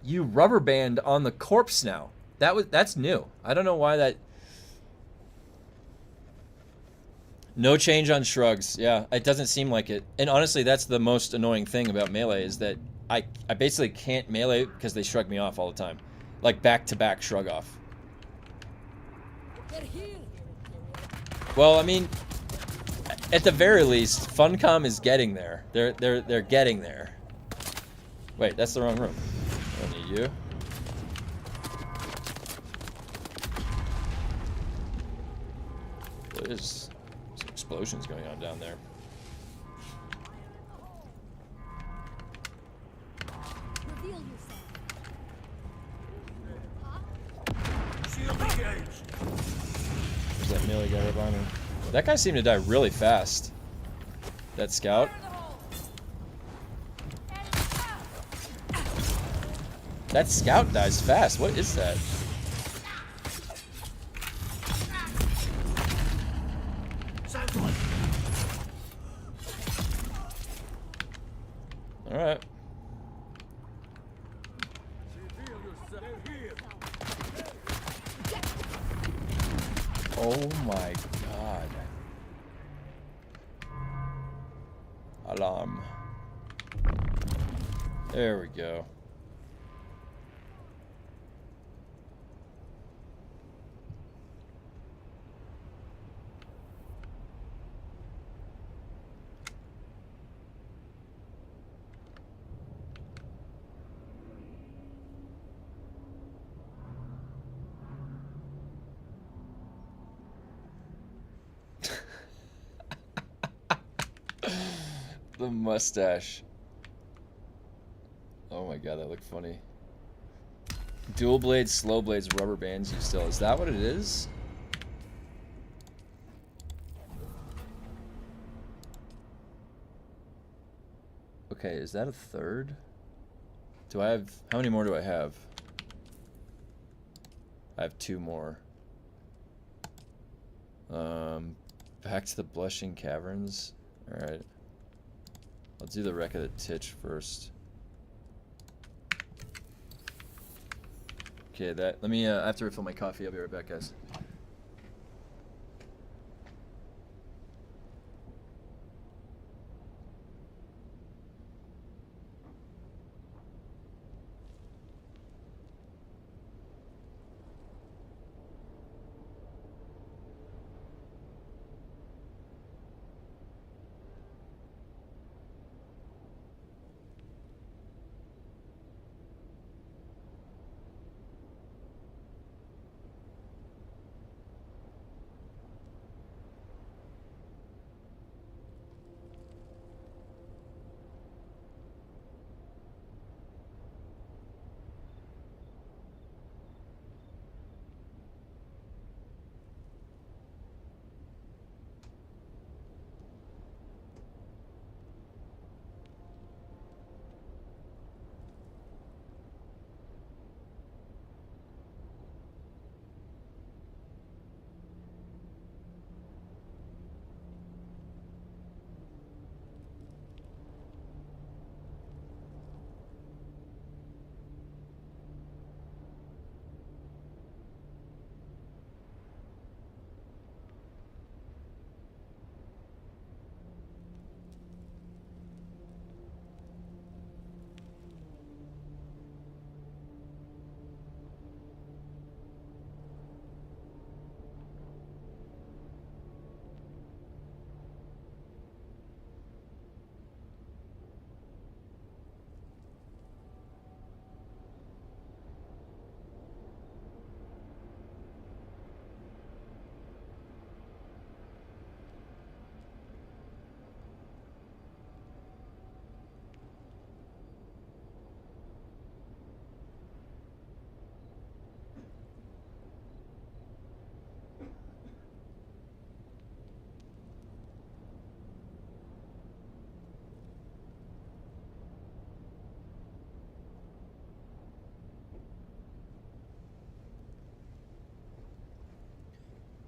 You rubber band on the corpse now. That's new. I don't know why that. No change on shrugs. Yeah, it doesn't seem like it. And honestly, that's the most annoying thing about melee is that I basically can't melee because they shrug me off all the time. Like back-to-back shrug off. Well, I mean, at the very least, Funcom is getting there. They're getting there. Wait, that's the wrong room. I don't need you. There's some explosions going on down there. Reveal yourself. Shield engaged. There's that melee guy right behind me. That guy seemed to die really fast. That scout. That scout dies fast. What is that? Alright. Reveal yourself. They're here. Oh my god. Alarm. There we go. The mustache. Oh my god, that looked funny. Dual blades, slow blades, rubber bands you still. Is that what it is? Okay, is that a third? Do I have... How many more do I have? I have 2 more. Back to the Blushing Caverns. Alright. I'll do the Wreck of the Titch first. Okay, that... Let me, I have to refill my coffee. I'll be right back, guys.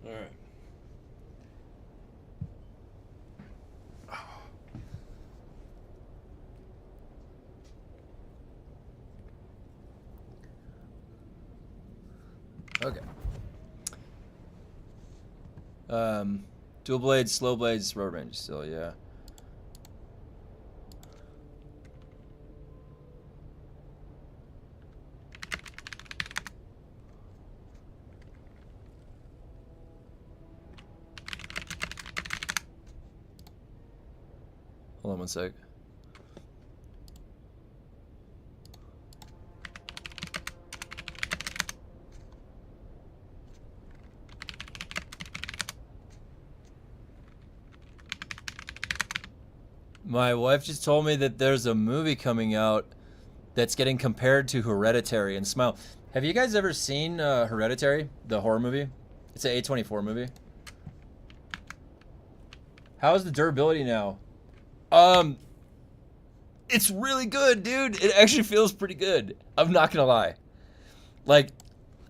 Alright. Okay. Dual blades, slow blades, rubber band still, yeah. Hold on one sec. My wife just told me that there's a movie coming out that's getting compared to Hereditary and Smile. Have you guys ever seen Hereditary, the horror movie? It's an A24 movie. How's the durability now? It's really good, dude. It actually feels pretty good. I'm not gonna lie. Like,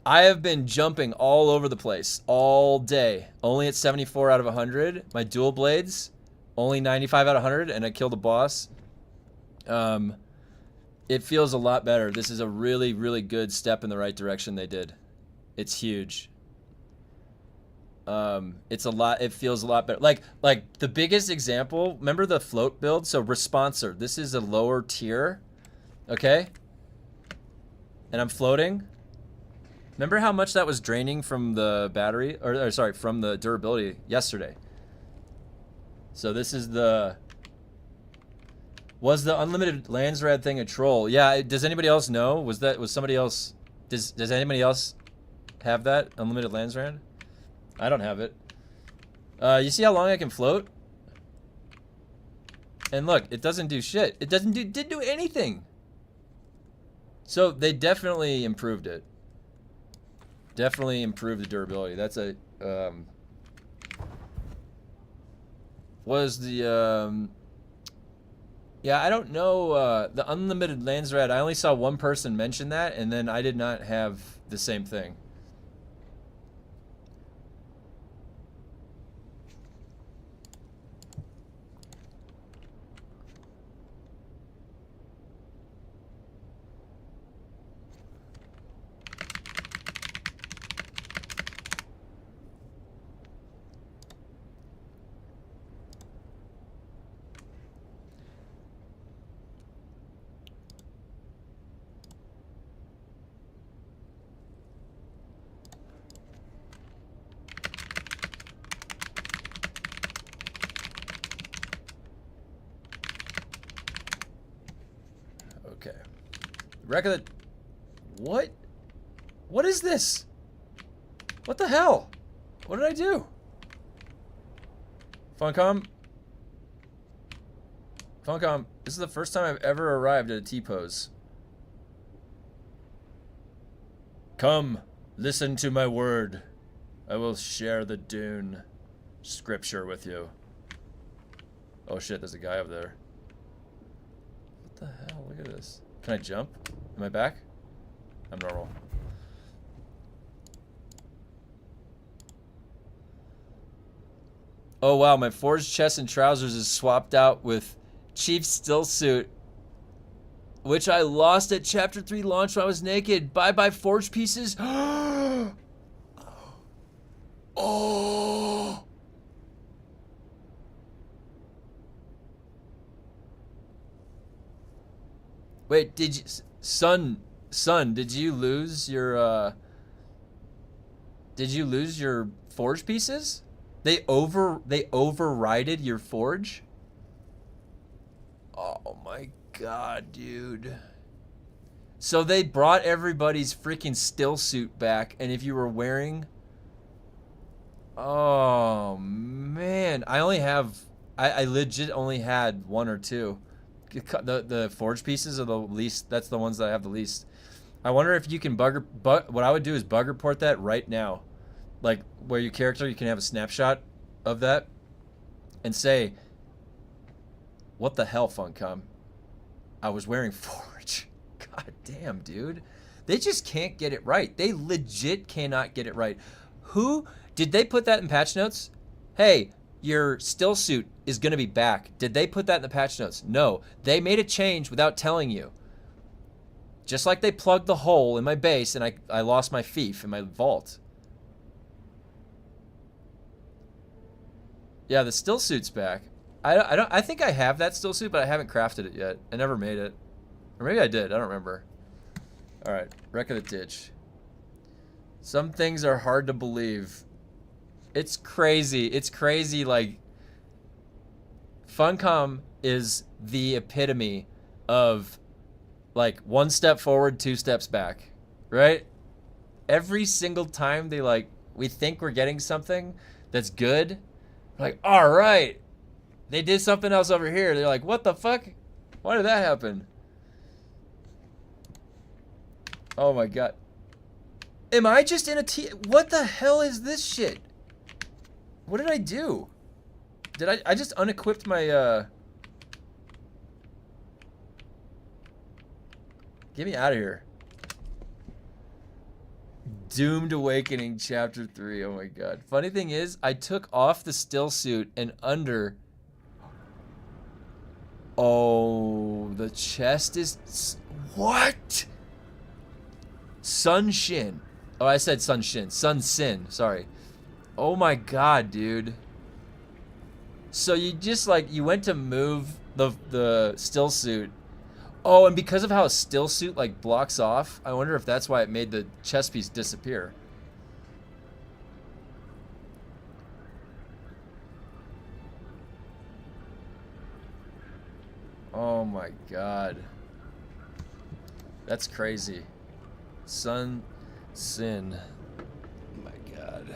I have been jumping all over the place all day. Only at 74 out of 100. My dual blades, only 95 out of 100, and I killed a boss. It feels a lot better. This is a really, really good step in the right direction they did. It's huge. It feels a lot better. Like the biggest example, remember the float build? So Responser, this is a lower tier, okay? And I'm floating. Remember how much that was draining from the battery, or sorry, from the durability yesterday? So this is was the unlimited Landsrad thing a troll? Yeah, does anybody else know? Was somebody else, does anybody else have that unlimited Landsrad? I don't have it. You see how long I can float? And look, it doesn't do shit. It didn't do anything. So they definitely improved it. Definitely improved the durability. That's a yeah, I don't know, the unlimited Landsrad, I only saw one person mention that, and then I did not have the same thing. Okay. Record. What? What is this? What the hell? What did I do? Funcom? Funcom, this is the first time I've ever arrived at a T-pose. Come, listen to my word. I will share the Dune scripture with you. Oh shit, there's a guy over there. What the hell? Look at this. Can I jump? Am I back? I'm normal. Oh wow, my forged chest and trousers is swapped out with Chief Still Suit, which I lost at Chapter 3 launch when I was naked. Bye bye forged pieces. Oh. Wait, did you, son, did you lose your forge pieces? They overrided your forge? Oh my god, dude. So they brought everybody's freaking still suit back, and if you were wearing, oh man, I legit only had one or two. The forge pieces are the least. That's the ones that I have the least. I wonder if you can what I would do is bug report that right now, like where your character, you can have a snapshot of that and say, what the hell, Funcom? I was wearing forge. God damn, dude. They just can't get it right. They legit cannot get it right. Who did they put that in patch notes? Hey, your still suit is going to be back. Did they put that in the patch notes? No. They made a change without telling you. Just like they plugged the hole in my base and I lost my fief in my vault. Yeah, the still suit's back. I think I have that still suit, but I haven't crafted it yet. I never made it. Or maybe I did. I don't remember. All right, wreck of the ditch. Some things are hard to believe. It's crazy. It's crazy. Like, Funcom is the epitome of like 1 step forward, 2 steps back, right? Every single time we think we're getting something that's good, we're like, all right, they did something else over here. They're like, what the fuck? Why did that happen? Oh my god. Am I just in a what the hell is this shit? What did I do? Did I just unequipped my, Get me out of here. Doomed Awakening Chapter 3. Oh my god. Funny thing is, I took off the still suit and under... Oh, the chest is... What? Sun Shin. Oh, I said Sun Shin. Sun Sin. Sorry. Oh my god, dude. So you just you went to move the still suit. Oh, and because of how a still suit blocks off, I wonder if that's why it made the chest piece disappear. Oh my god. That's crazy. Sun Sin. Oh my god.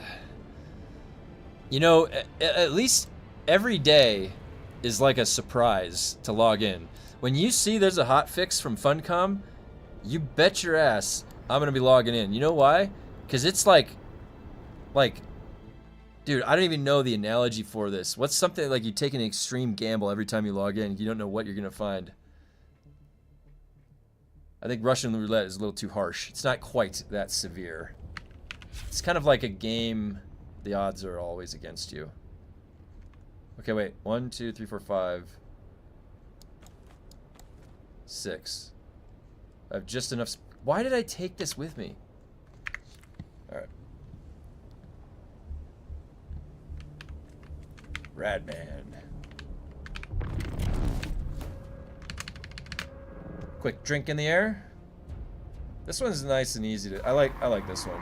You know, at least every day is like a surprise to log in. When you see there's a hotfix from Funcom, you bet your ass I'm gonna be logging in. You know why? Because it's like, dude, I don't even know the analogy for this. What's something like you take an extreme gamble every time you log in? You don't know what you're gonna find. I think Russian roulette is a little too harsh. It's not quite that severe. It's kind of like a game. The odds are always against you. Okay, wait. 1, 2, 3, 4, 5. 6. I have just enough. Why did I take this with me? Alright. Radman. Quick drink in the air. This one's nice and easy to. I like this one.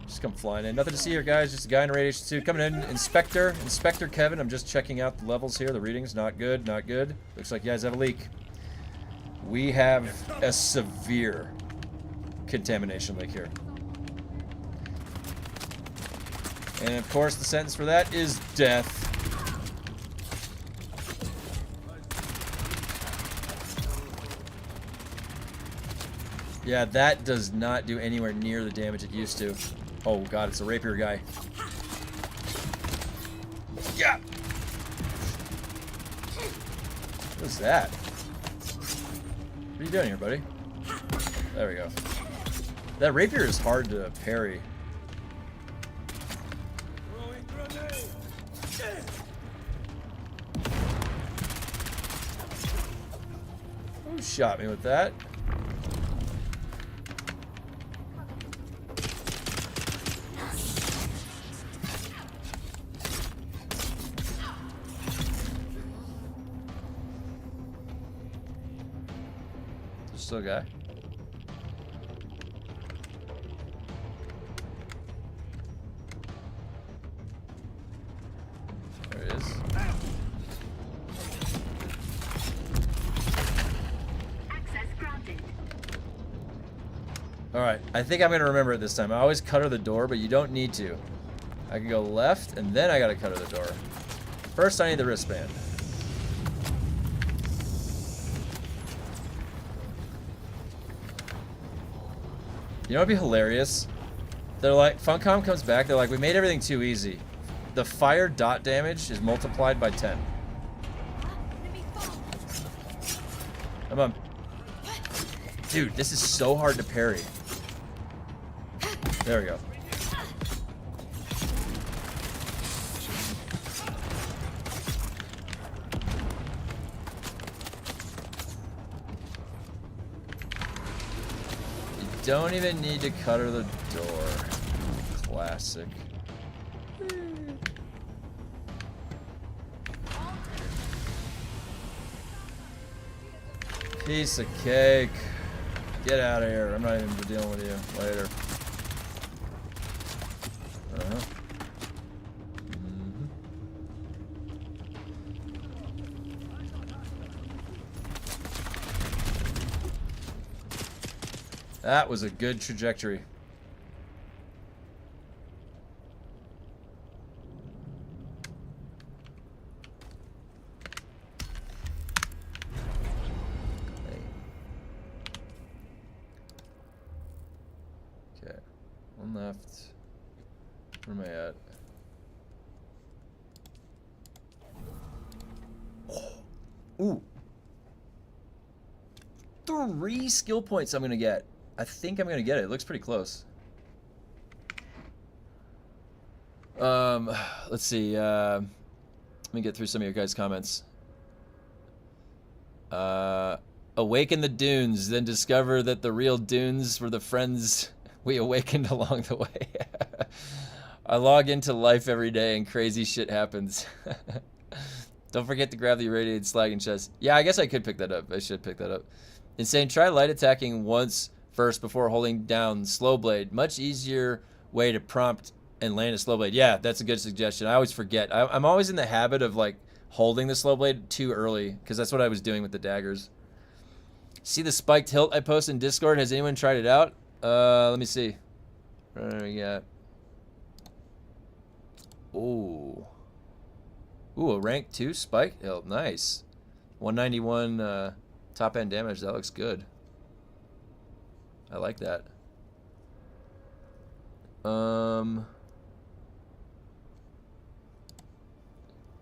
Just come flying in. Nothing to see here, guys. Just a guy in a radiation suit coming in. Inspector Kevin. I'm just checking out the levels here. The readings, not good, not good. Looks like you guys have a leak. We have a severe contamination leak here. And of course, the sentence for that is death. Yeah, that does not do anywhere near the damage it used to. Oh god, it's a rapier guy. Yeah. What is that? What are you doing here, buddy? There we go. That rapier is hard to parry. Who shot me with that? Still a guy. There it is. Access granted. Alright, I think I'm gonna remember it this time. I always cutter the door, but you don't need to. I can go left, and then I gotta cutter the door. First, I need the wristband. You know what'd be hilarious? They're like, Funcom comes back, they're like, we made everything too easy. The fire dot damage is multiplied by 10. Come on. Dude, this is so hard to parry. There we go. Don't even need to cutter the door. Classic. Piece of cake. Get out of here. I'm not even dealing with you. Later. That was a good trajectory. Okay. One left. Where am I at? Ooh. 3 skill points I'm gonna get. I think I'm gonna get it. It looks pretty close. Let's see. Let me get through some of your guys' comments. Awaken the dunes, then discover that the real dunes were the friends we awakened along the way. I log into life every day and crazy shit happens. Don't forget to grab the irradiated slag and chest. Yeah, I guess I could pick that up. I should pick that up. Insane, try light attacking once first before holding down slow blade. Much easier way to prompt and land a slow blade. Yeah, that's a good suggestion. I always forget. I'm always in the habit of like holding the slow blade too early because that's what I was doing with the daggers. See the spiked hilt I posted in Discord? Has anyone tried it out? Let me see. What do we got? Ooh. Ooh, a rank 2 spike hilt. Nice. 191 top end damage. That looks good. I like that.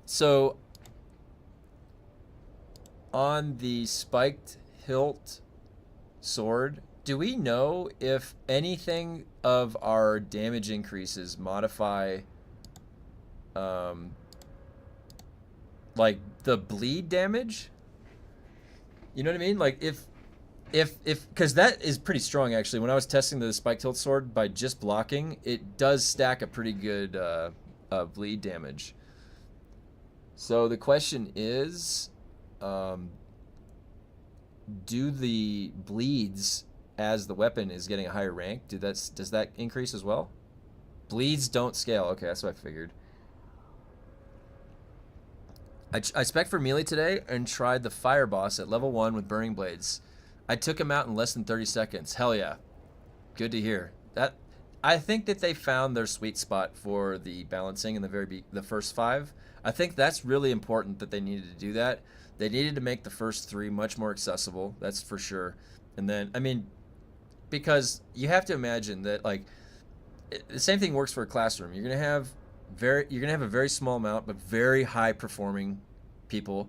So on the spiked hilt sword, do we know if anything of our damage increases modify like the bleed damage? You know what I mean? Like if because that is pretty strong actually. When I was testing the spiked hilt sword by just blocking, it does stack a pretty good bleed damage. So the question is, do the bleeds as the weapon is getting a higher rank, does that increase as well? Bleeds don't scale. Okay, that's what I figured. I spec for melee today and tried the fire boss at level 1 with burning blades. I took him out in less than 30 seconds. Hell yeah. Good to hear. That I think that they found their sweet spot for the balancing in the first 5. I think that's really important that they needed to do that. They needed to make the first 3 much more accessible. That's for sure. And then, I mean, because you have to imagine that like the same thing works for a classroom. You're gonna have a very small amount but very high performing people.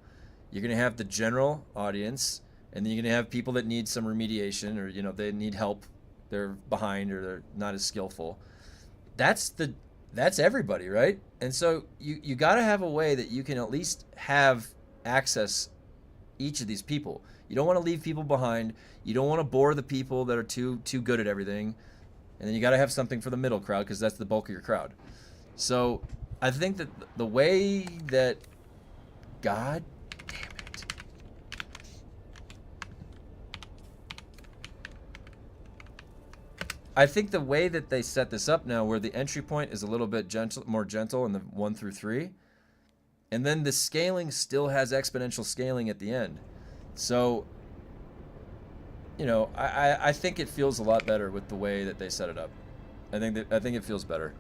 You're gonna have the general audience, and then you're gonna have people that need some remediation, or they need help. They're behind or they're not as skillful. That's everybody, right? And so you got to have a way that you can at least have access each of these people. You don't want to leave people behind. You don't want to bore the people that are too good at everything. And then you got to have something for the middle crowd because that's the bulk of your crowd. So I think that the way that God damn it. I think the way that they set this up now, where the entry point is a little bit more gentle in the 1 through 3, and then the scaling still has exponential scaling at the end. So, I think it feels a lot better with the way that they set it up. I think it feels better.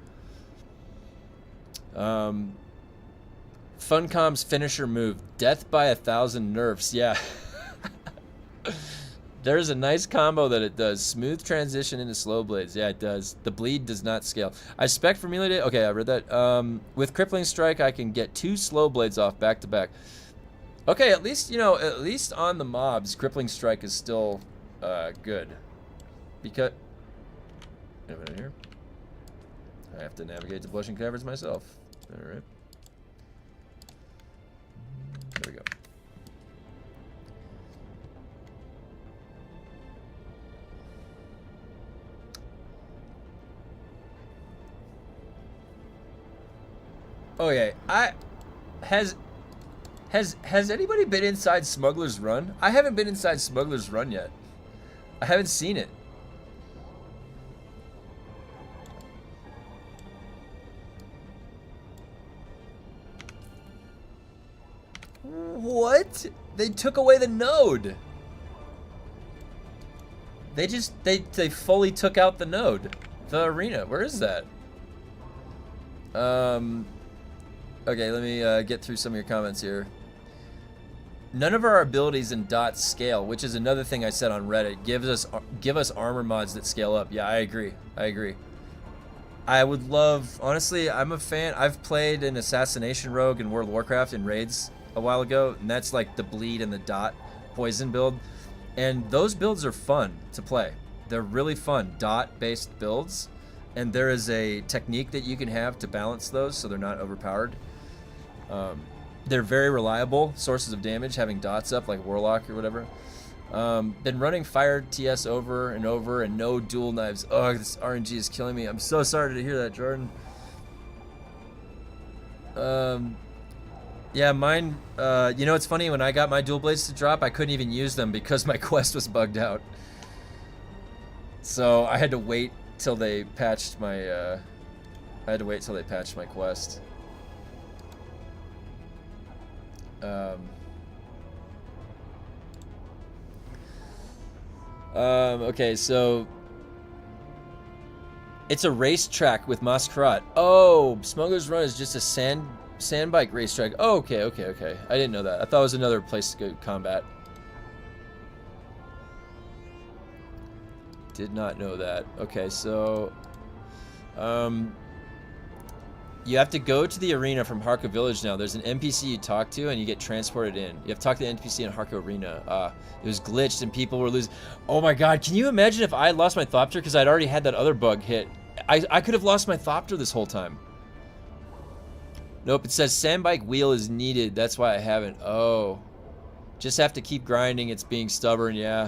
Funcom's finisher move, death by 1,000 nerfs. Yeah. There's a nice combo that it does. Smooth transition into slow blades. Yeah, it does. The bleed does not scale. I spec for melee. Okay, I read that. With crippling strike, I can get 2 slow blades off back to back. Okay, at least on the mobs, crippling strike is still good. Because here, I have to navigate to blushing caverns myself. All right. There we go. Okay, has anybody been inside Smuggler's Run? I haven't been inside Smuggler's Run yet. I haven't seen it. What? They took away the node. They fully took out the node, the arena. Where is that? Okay, let me get through some of your comments here. None of our abilities in dot scale, which is another thing I said on Reddit. Give us armor mods that scale up. Yeah, I agree. I would love, honestly, I'm a fan. I've played an assassination rogue in World of Warcraft in raids a while ago, and that's like the bleed and the dot poison build. And those builds are fun to play. They're really fun dot based builds, and there is a technique that you can have to balance those so they're not overpowered. They're very reliable sources of damage, having dots up like Warlock or whatever. Been running Fire TS over and over and no dual knives. Oh, this RNG is killing me. I'm so sorry to hear that, Jordan. Yeah, mine, you know, it's funny, when I got my dual blades to drop, I couldn't even use them because my quest was bugged out. So I had to wait till they patched my, quest. Okay, so it's a racetrack with Masquerade. Oh, Smuggler's Run is just a sand bike racetrack. Oh, okay. I didn't know that. I thought it was another place to go combat. Did not know that. Okay, so you have to go to the arena from Harko Village now. There's an NPC you talk to and you get transported in. You have to talk to the NPC in Harko Arena. It was glitched and people were losing. Oh my god, can you imagine if I lost my Thopter because I'd already had that other bug hit? I could have lost my Thopter this whole time. Nope, it says sandbike wheel is needed. That's why I haven't. Oh. Just have to keep grinding. It's being stubborn, yeah.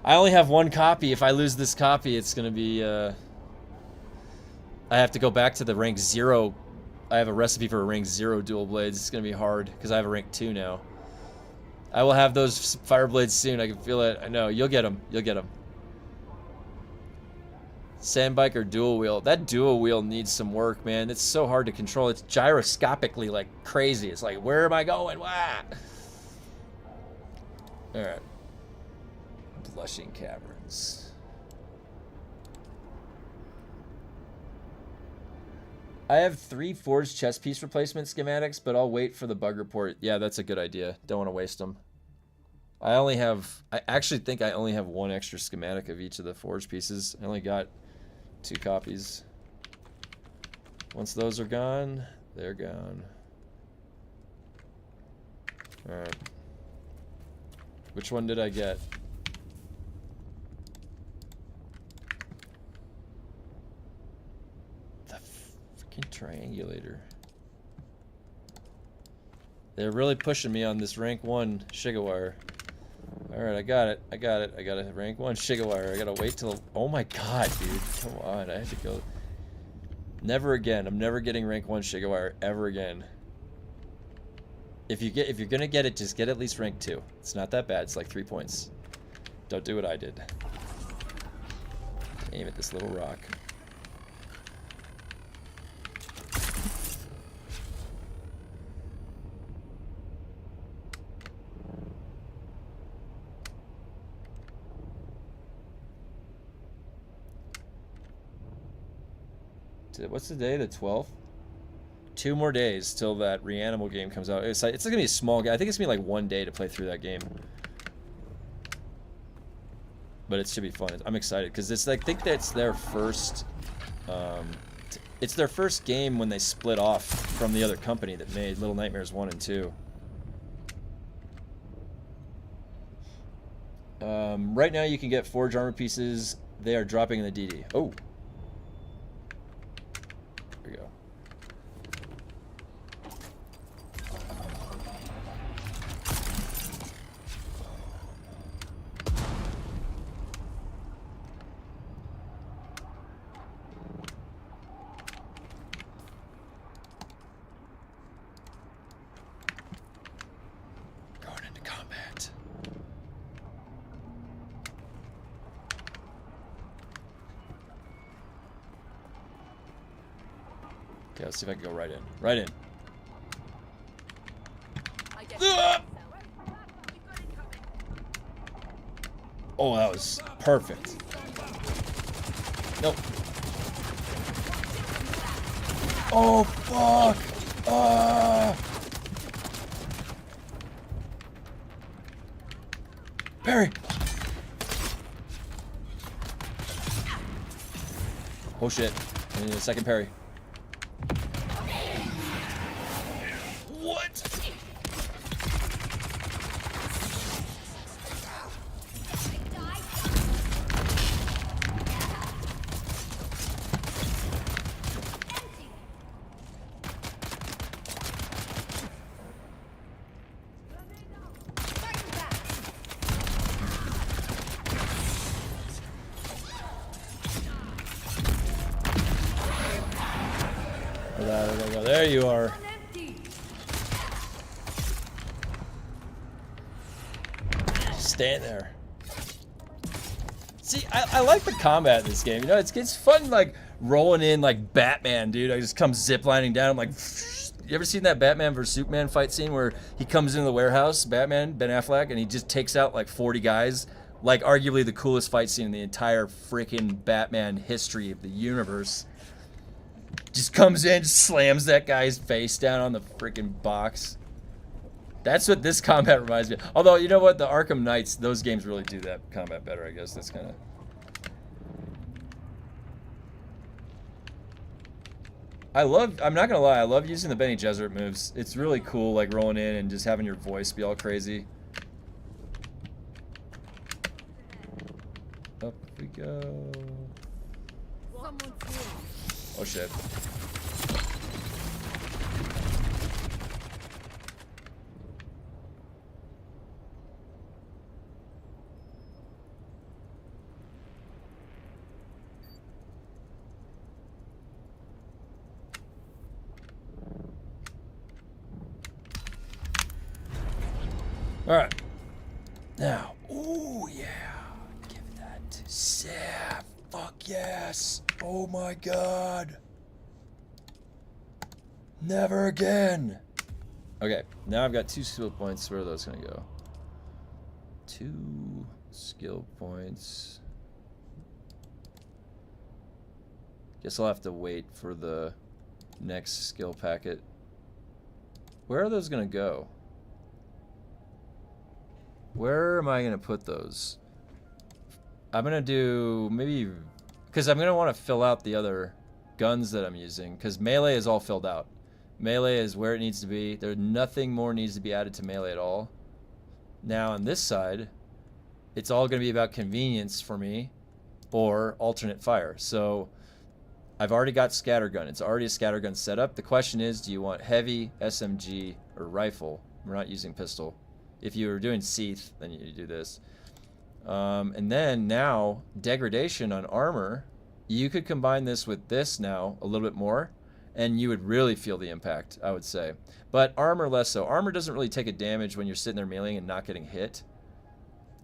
I only have one copy. If I lose this copy, it's going to be... I have to go back to the rank 0. I have a recipe for a rank 0 dual blades. It's going to be hard because I have a rank 2 now. I will have those fire blades soon. I can feel it. I know. You'll get them. You'll get them. Sandbike or dual wheel? That dual wheel needs some work, man. It's so hard to control. It's gyroscopically like crazy. It's like, where am I going? Wah! Alright. Blushing Caverns. I have 3 forged chest piece replacement schematics, but I'll wait for the bug report. Yeah, that's a good idea. Don't want to waste them. I actually think I only have 1 extra schematic of each of the forged pieces. I only got 2 copies. Once those are gone, they're gone. Alright. Which one did I get? Triangulator. They're really pushing me on this rank 1 Shigawire. Alright, I got it. I got a rank 1 Shigawire. I gotta wait till... Oh my god, dude. Come on, I have to go... Never again. I'm never getting rank 1 Shigawire ever again. If you're gonna get it, just get at least rank 2. It's not that bad. It's like 3 points. Don't do what I did. Aim at this little rock. What's the day? The 12th? 2 more days till that Reanimal game comes out. It's gonna be a small game. I think it's gonna be like 1 day to play through that game. But it should be fun. I'm excited because it's like, I think that's their first. It's their first game when they split off from the other company that made Little Nightmares 1 and 2. Right now you can get forged armor pieces. They are dropping in the DD. Oh. Here we go. Going into combat. Okay, let's see if I can go right in. Right in. Oh, that was perfect. Nope. Oh, fuck. Parry. Oh, shit. I need a second parry. What? There you are. Stand there. See, I like the combat in this game. You know, it's fun, like rolling in like Batman, dude. I just come ziplining down. I'm like, you ever seen that Batman vs Superman fight scene where he comes into the warehouse, Batman, Ben Affleck, and he just takes out like 40 guys? Like arguably the coolest fight scene in the entire freaking Batman history of the universe. Just comes in, slams that guy's face down on the freaking box. That's what this combat reminds me of. Although, you know what? The Arkham Knights, those games really do that combat better, I guess. That's kind of... I'm not gonna lie, I love using the Benny Gesserit moves. It's really cool, like rolling in and just having your voice be all crazy. Up we go. Oh shit. All right. Now, oh yeah, give that to Seth. Fuck yes. Oh my god. Never again. Okay, now I've got 2 skill points. Where are those gonna go? 2 skill points. Guess I'll have to wait for the next skill packet. Where are those gonna go? Where am I gonna put those? I'm gonna do maybe, because I'm gonna want to fill out the other guns that I'm using, because melee is all filled out. Melee is where it needs to be. There's nothing more needs to be added to melee at all. Now on this side, it's all gonna be about convenience for me, or alternate fire. So I've already got scattergun. It's already a scattergun setup. The question is, do you want heavy, SMG, or rifle? We're not using pistol. If you were doing Seath, then you do this. And then now, degradation on armor, you could combine this with this now a little bit more, and you would really feel the impact, I would say. But armor less so. Armor doesn't really take a damage when you're sitting there meleeing and not getting hit.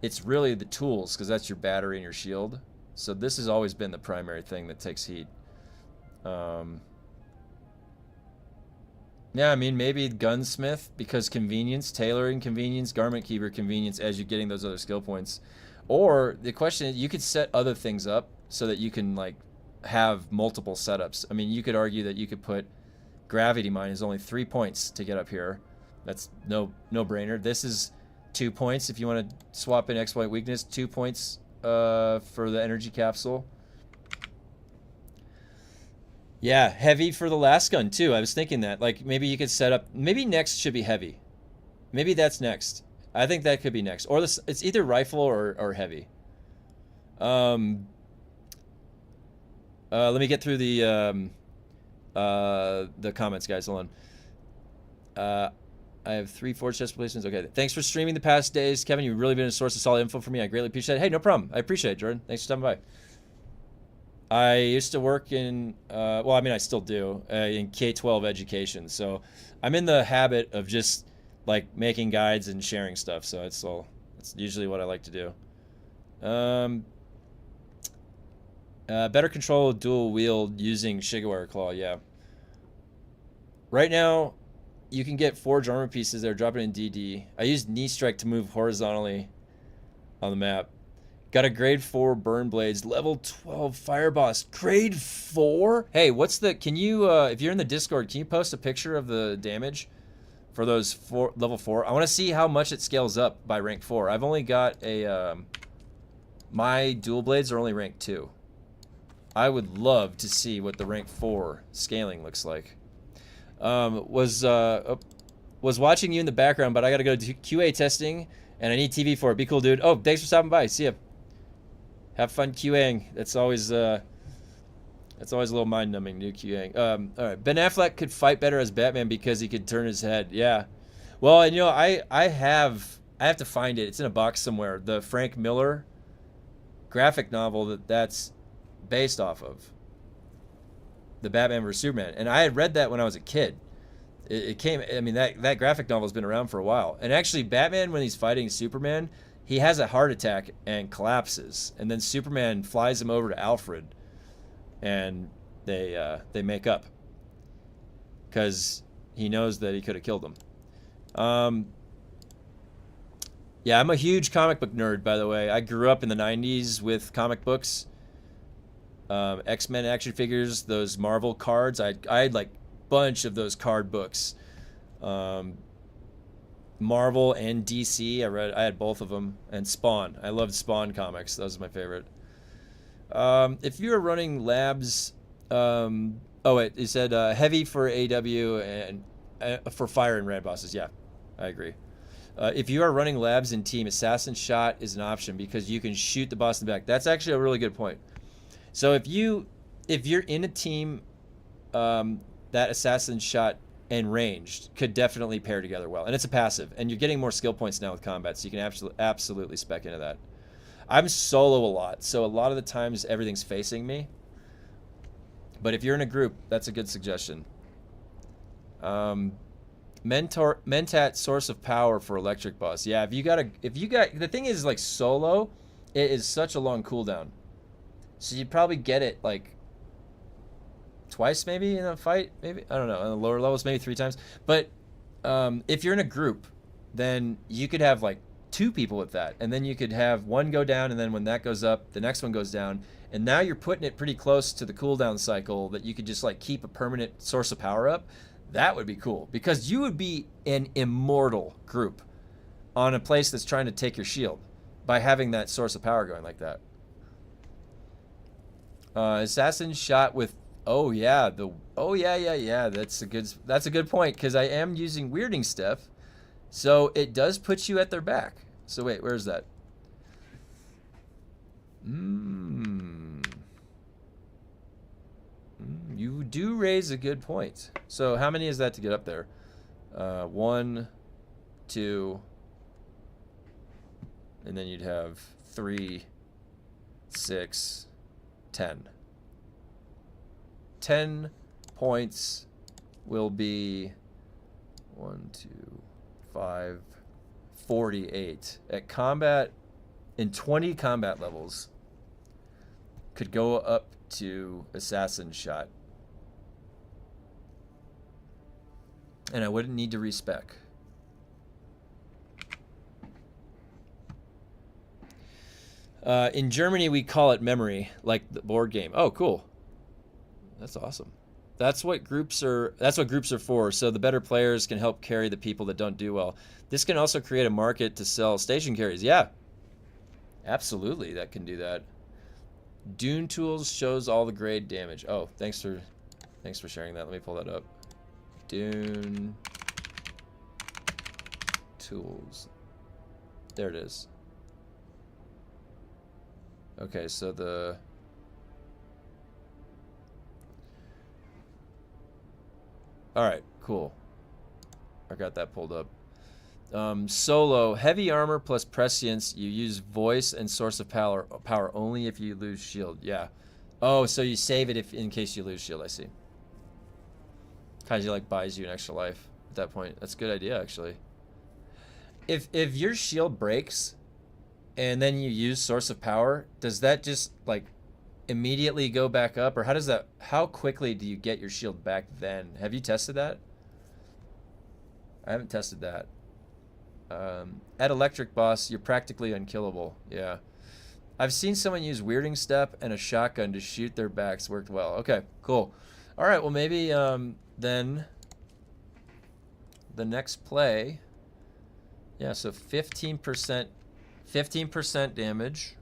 It's really the tools, because that's your battery and your shield. So this has always been the primary thing that takes heat. Yeah, I mean, maybe gunsmith, because convenience, tailoring convenience, garment keeper convenience as you're getting those other skill points. Or the question is, you could set other things up so that you can like have multiple setups. I mean, you could argue that you could put gravity mine is only 3 points to get up here. That's no brainer. This is 2 points if you want to swap in exploit weakness. 2 points for the energy capsule. Yeah, heavy for the last gun too. I was thinking that, like, maybe you could set up, maybe next should be heavy. Maybe that's next. I think that could be next. Or this, it's either rifle or heavy. Let me get through the comments, guys. Hold on. I have 3 forge chest replacements. Okay, thanks for streaming the past days, Kevin. You've really been a source of solid info for me. I greatly appreciate it. Hey, no problem. I appreciate it, Jordan. Thanks for stopping by. I used to work in, well, I mean, I still do, in K-12 education. So I'm in the habit of just, like, making guides and sharing stuff. So it's usually what I like to do. Better control dual wield using Shigewarer Claw, yeah. Right now, you can get forge armor pieces that are dropping in DD. I used knee strike to move horizontally on the map. Got a grade 4 burn blades, level 12 fire boss, grade 4. Hey, what's the? Can you if you're in the Discord, can you post a picture of the damage for those level 4? I want to see how much it scales up by rank 4. I've only got a my dual blades are only rank 2. I would love to see what the rank 4 scaling looks like. Was watching you in the background, but I gotta go to QA testing, and I need TV for it. Be cool, dude. Oh, thanks for stopping by. See ya. Have fun QAing. That's always a little mind-numbing, new QAing. All right. Ben Affleck could fight better as Batman because he could turn his head. Yeah. Well, and you know, I have to find it. It's in a box somewhere. The Frank Miller graphic novel that's based off of the Batman vs Superman, and I had read that when I was a kid. It came. I mean, that graphic novel's been around for a while. And actually, Batman, when he's fighting Superman, he has a heart attack and collapses, and then Superman flies him over to Alfred, and they make up because he knows that he could have killed him. Yeah, I'm a huge comic book nerd, by the way. I grew up in the 90s with comic books. X-Men action figures, those Marvel cards. I had like bunch of those card books. Marvel and DC, I had both of them, and Spawn. I loved Spawn comics. Those are my favorite. If you were running labs, oh wait, it said heavy for AW and for fire and red bosses. Yeah, I agree. If you are running labs in team, assassin shot is an option because you can shoot the boss in the back. That's actually a really good point. So if you're in a team, that assassin shot and ranged could definitely pair together well, and it's a passive, and you're getting more skill points now with combat, so you can absolutely spec into that. I'm solo a lot, so a lot of the times everything's facing me. But if you're in a group, that's a good suggestion. Mentat source of power for electric boss. Yeah, if you got the thing is like solo, it is such a long cooldown. So you'd probably get it like twice maybe in a fight, maybe, I don't know, on the lower levels maybe 3 times. But if you're in a group, then you could have like 2 people with that, and then you could have one go down, and then when that goes up, the next one goes down, and now you're putting it pretty close to the cooldown cycle that you could just like keep a permanent source of power up. That would be cool, because you would be an immortal group on a place that's trying to take your shield by having that source of power going like that. Assassin shot with, oh yeah, that's a good point, because I am using weirding stuff, so it does put you at their back. So wait, where's that? You do raise a good point. So how many is that to get up there? 1, 2, and then you'd have 3, 6, 10. 10 points will be 1, 2, 5, 48. At combat, in 20 combat levels, could go up to assassin shot. And I wouldn't need to respec. In Germany, we call it memory, like the board game. Oh, cool. That's awesome. That's what groups are for. So the better players can help carry the people that don't do well. This can also create a market to sell station carries. Yeah. Absolutely, that can do that. DUNE tools shows all the grade damage. Oh, thanks for sharing that. Let me pull that up. DUNE tools. There it is. Okay, so the all right, cool. I got that pulled up. Solo, heavy armor plus prescience. You use voice and source of power only if you lose shield. Yeah. Oh, so you save it in case you lose shield. I see. Kind of like buys you an extra life at that point. That's a good idea, actually. If your shield breaks and then you use source of power, does that just like immediately go back up, or how quickly do you get your shield back then? Have you tested that? I haven't tested that. At electric boss, you're practically unkillable. Yeah. I've seen someone use weirding step and a shotgun to shoot their backs. Worked well. Okay, cool. All right, well maybe then the next play. Yeah, so 15% damage.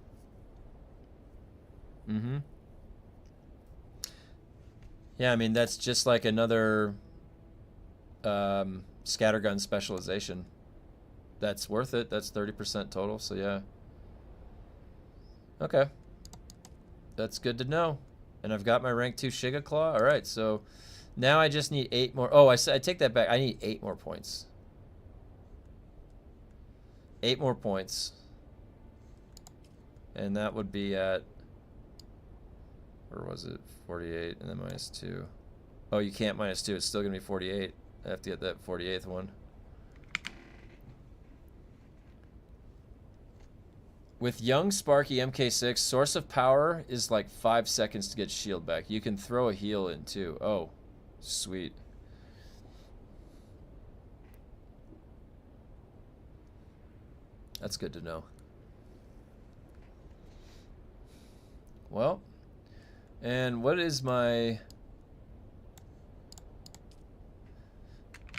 Mm-hmm. Yeah, I mean that's just like another scattergun specialization. That's worth it. That's 30% total, so yeah. Okay. That's good to know. And I've got my rank 2 Shiga Claw. Alright, so now I just need 8 more. Oh, I take that back. I need 8 more points. 8 more points. And that would be at, where was it? 48 and then minus 2. Oh, you can't minus 2. It's still going to be 48. I have to get that 48th one. With young Sparky MK6, source of power is like 5 seconds to get shield back. You can throw a heal in too. Oh, sweet. That's good to know. Well, and what is my...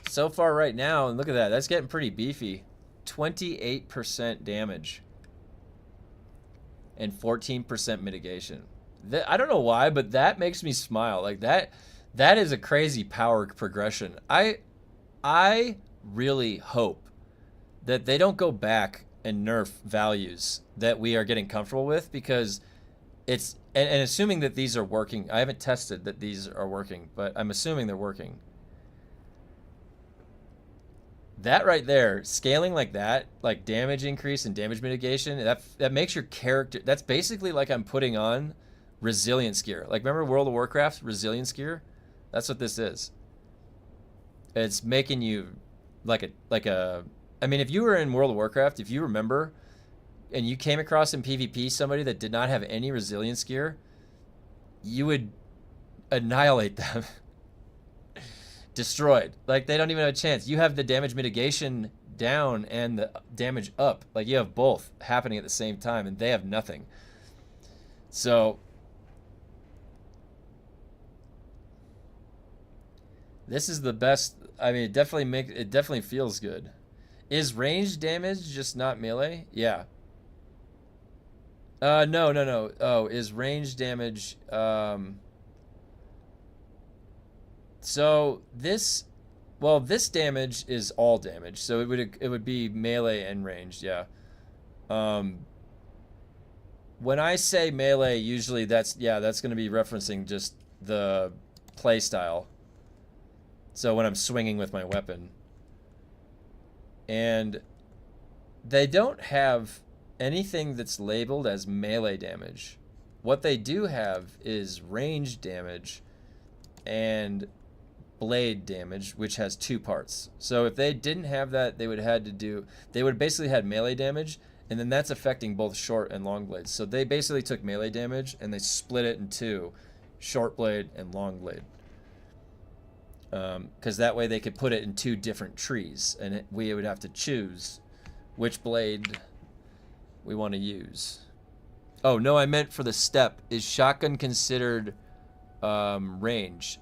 So far right now, and look at that, that's getting pretty beefy. 28% damage. And 14% mitigation. I don't know why, but that makes me smile. Like that is a crazy power progression. I really hope that they don't go back and nerf values that we are getting comfortable with, because it's and assuming that these are working. I haven't tested that these are working, but I'm assuming they're working. That right there, scaling like that, like damage increase and damage mitigation, that makes your character, that's basically like I'm putting on resilience gear. Like remember World of Warcraft resilience gear? That's what this is. It's making you like a I mean, if you were in World of Warcraft, if you remember, and you came across in PvP somebody that did not have any resilience gear, you would annihilate them. Destroyed. Like they don't even have a chance. You have the damage mitigation down and the damage up. Like you have both happening at the same time, and they have nothing. So this is the best. I mean, it definitely feels good. Is ranged damage just not melee? Yeah. No. Oh, is ranged damage so this damage is all damage. So it would be melee and ranged, yeah. When I say melee, usually that's going to be referencing just the play style. So when I'm swinging with my weapon. And they don't have anything that's labeled as melee damage. What they do have is ranged damage and blade damage, which has 2 parts. So if they didn't have that, they would have basically had melee damage, and then that's affecting both short and long blades. So they basically took melee damage and they split it in 2, short blade and long blade. Because that way they could put it in 2 different trees, and we would have to choose which blade we want to use. Oh no, I meant for the step. Is shotgun considered range?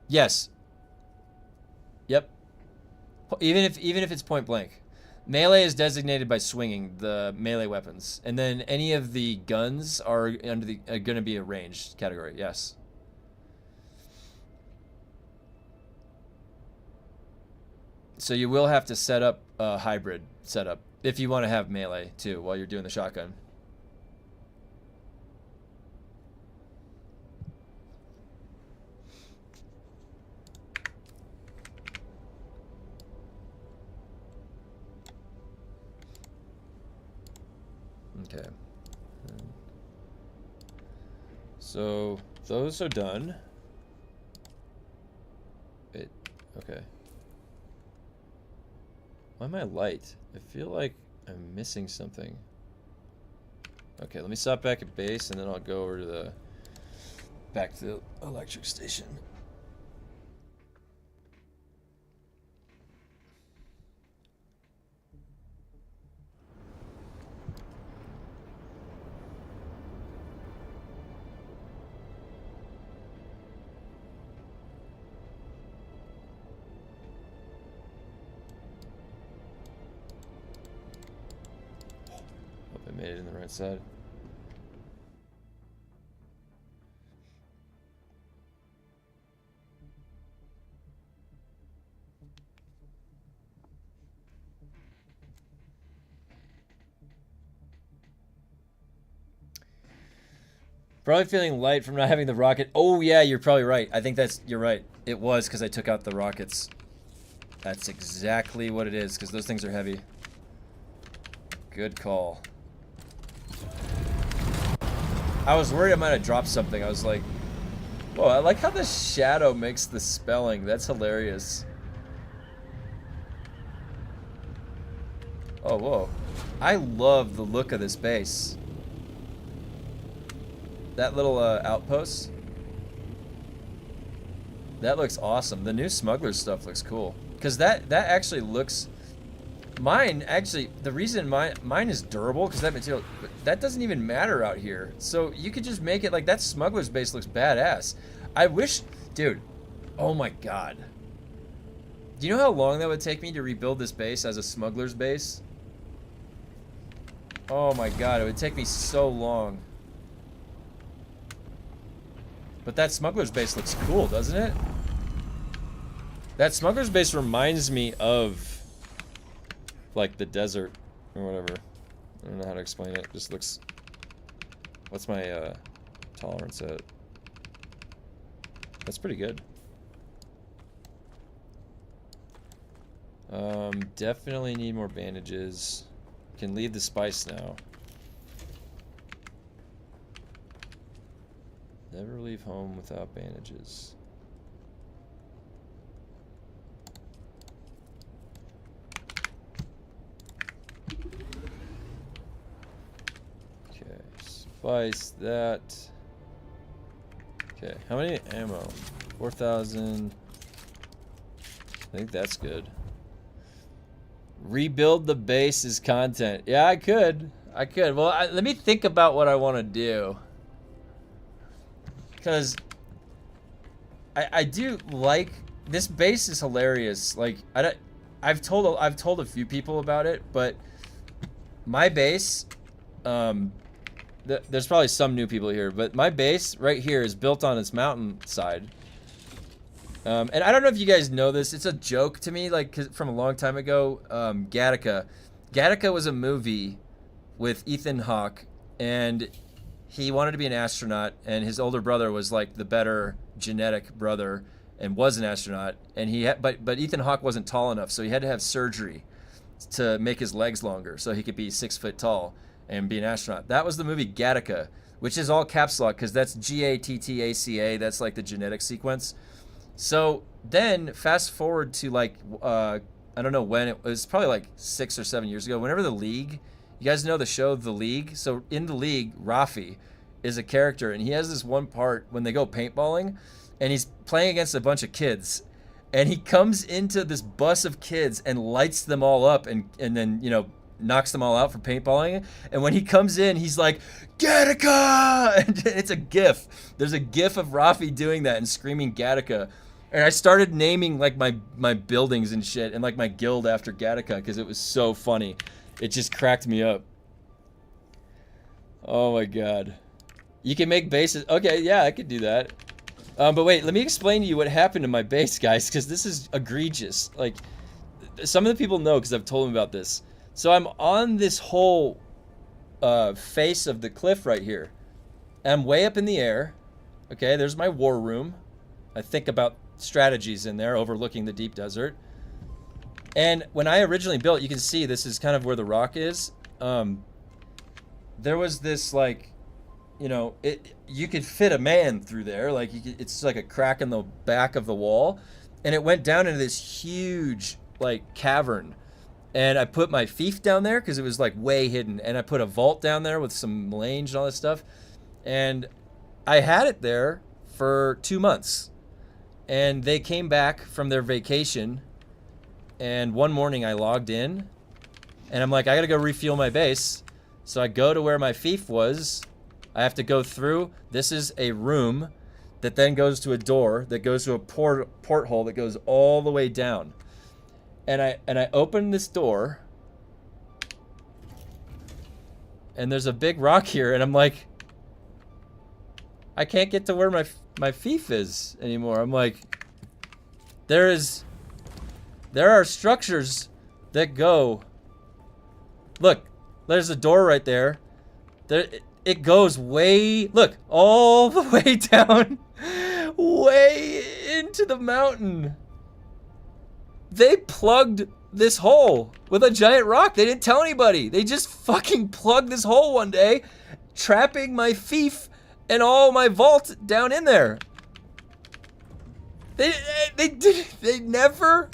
Yes. Yep. Even if it's point blank. Melee is designated by swinging the melee weapons, and then any of the guns are going to be a ranged category. Yes. So you will have to set up a hybrid setup if you want to have melee too while you're doing the shotgun. Okay. So those are done. Wait, okay. Why am I light? I feel like I'm missing something. Okay, let me stop back at base and then I'll go over to back to the electric station. made it in the right side. Probably feeling light from not having the rocket. Oh yeah, you're probably right. I think you're right. It was because I took out the rockets. That's exactly what it is, because those things are heavy. Good call. I was worried I might have dropped something. I was like, whoa, I like how the shadow makes the spelling. That's hilarious. Oh, whoa. I love the look of this base. That little outpost. That looks awesome. The new smuggler stuff looks cool. Because that actually looks... Mine, actually, the reason mine is durable, because that material... That doesn't even matter out here. So you could just make it like... That smuggler's base looks badass. I wish... Dude. Oh my god. Do you know how long that would take me to rebuild this base as a smuggler's base? Oh my god, it would take me so long. But that smuggler's base looks cool, doesn't it? That smuggler's base reminds me of, like, the desert or whatever. I don't know how to explain it. It just looks... What's my tolerance at? That's pretty good. Definitely need more bandages. Can leave the spice now. Never leave home without bandages. Okay, spice that. Okay, how many ammo? 4,000. I think that's good. Rebuild the base is content. Yeah, I could. Well, let me think about what I want to do. Because I do like this base is hilarious. Like I've told a few people about it, but my base, there's probably some new people here, but my base right here is built on its mountainside. And I don't know if you guys know this. It's a joke to me, like 'cause from a long time ago. Gattaca. Gattaca was a movie with Ethan Hawke, and he wanted to be an astronaut, and his older brother was like the better genetic brother and was an astronaut. And but Ethan Hawke wasn't tall enough, so he had to have surgery to make his legs longer so he could be 6 foot tall and be an astronaut. That was the movie Gattaca, which is all caps lock because that's Gattaca. That's like the genetic sequence. So then fast forward to like I don't know when it was, probably like 6 or 7 years ago. Whenever The League. You guys know the show The League? So in The League, Rafi is a character, and he has this one part when they go paintballing, and he's playing against a bunch of kids, and he comes into this bus of kids and lights them all up, and then, you know, knocks them all out for paintballing. And when he comes in, he's like, Gattaca! And it's a GIF. There's a GIF of Rafi doing that and screaming Gattaca. And I started naming like my buildings and shit and like my guild after Gattaca because it was so funny. It just cracked me up. Oh my god. You can make bases. Okay, yeah, I could do that. But wait, let me explain to you what happened to my base, guys, because this is egregious. Like, some of the people know because I've told them about this. So I'm on this whole face of the cliff right here. I'm way up in the air. Okay, there's my war room. I think about strategies in there overlooking the deep desert. And when I originally built, you can see this is kind of where the rock is. There was this, like, you know, you could fit a man through there. Like, it's like a crack in the back of the wall. And it went down into this huge, like, cavern. And I put my fief down there because it was, like, way hidden. And I put a vault down there with some mange and all this stuff. And I had it there for 2 months. And they came back from their vacation. And one morning I logged in, and I'm like, I gotta go refuel my base. So I go to where my fief was. I have to go through. This is a room that then goes to a door that goes to a porthole that goes all the way down. And I open this door, and there's a big rock here, and I'm like, I can't get to where my fief is anymore. I'm like, there are structures that go. Look, there's a door right there. It goes way, look, all the way down, way into the mountain. They plugged this hole with a giant rock. They didn't tell anybody. They just fucking plugged this hole one day, trapping my fief and all my vault down in there. They never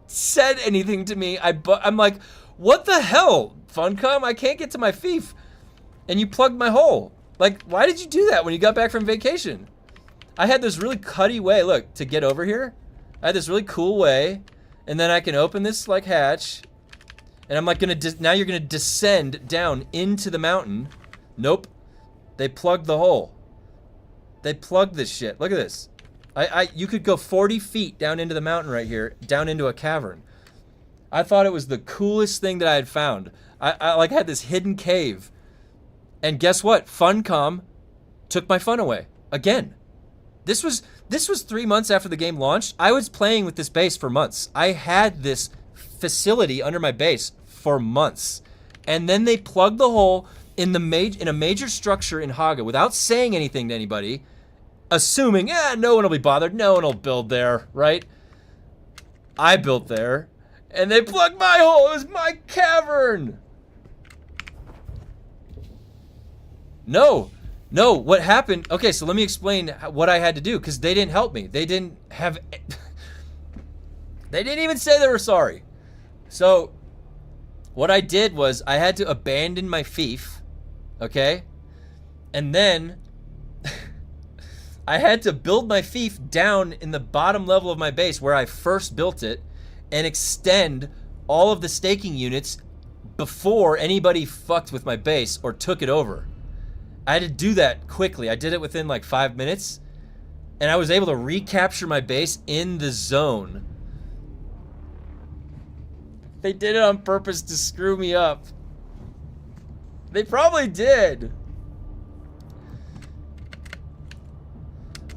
said anything to me. I'm like, what the hell, Funcom? I can't get to my fief. And you plugged my hole. Like, why did you do that when you got back from vacation? I had this really cutty way, look, to get over here. I had this really cool way, and then I can open this like hatch, and I'm like now you're gonna descend down into the mountain. Nope, they plugged the hole. They plugged this shit. Look at this. You could go 40 feet down into the mountain right here, down into a cavern. I thought it was the coolest thing that I had found. I like had this hidden cave. And guess what? Funcom took my fun away again. This was 3 months after the game launched. I was playing with this base for months. I had this facility under my base for months, and then they plugged the hole in a major structure in Haga without saying anything to anybody, assuming no one will be bothered. No one will build there, right? I built there, and they plugged my hole. It was my cavern. No, what happened? Okay, so let me explain what I had to do, because they didn't help me. They didn't even say they were sorry. So what I did was I had to abandon my fief, okay? And then I had to build my fief down in the bottom level of my base where I first built it, and extend all of the staking units before anybody fucked with my base or took it over. I had to do that quickly. I did it within like 5 minutes, and I was able to recapture my base in the zone. They did it on purpose to screw me up. They probably did.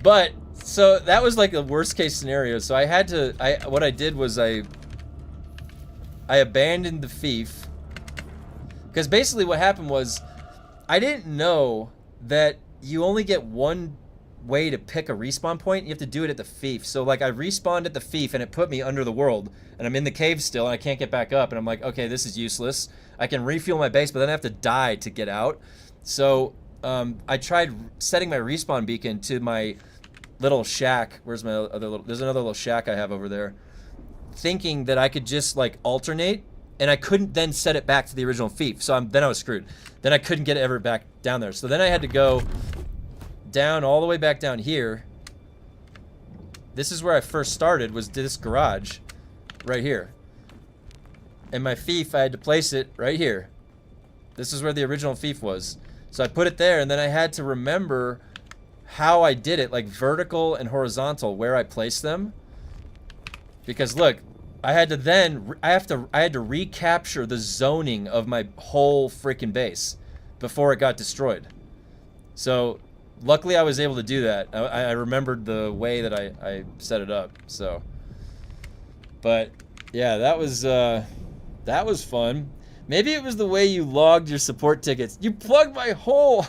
But, so that was like the worst case scenario. So I had to, what I did was I abandoned the fief. Because basically what happened was, I didn't know that you only get one way to pick a respawn point. You have to do it at the fief. So like I respawned at the fief and it put me under the world, and I'm in the cave still and I can't get back up, and I'm like, okay, this is useless. I can refuel my base, but then I have to die to get out. So I tried setting my respawn beacon to my little shack. Where's my other little, there's another little shack I have over there, thinking that I could just like alternate, and I couldn't then set it back to the original fief. So then I was screwed. Then I couldn't get it ever back down there. So then I had to go down all the way back down here. This is where I first started, was this garage right here. And my fief, I had to place it right here. This is where the original fief was. So I put it there, and then I had to remember how I did it, like vertical and horizontal, where I placed them. Because look, I had to recapture the zoning of my whole freaking base before it got destroyed. So luckily I was able to do that. I remembered the way that I set it up. So, but yeah, that was fun. Maybe it was the way you logged your support tickets. You plugged my hole.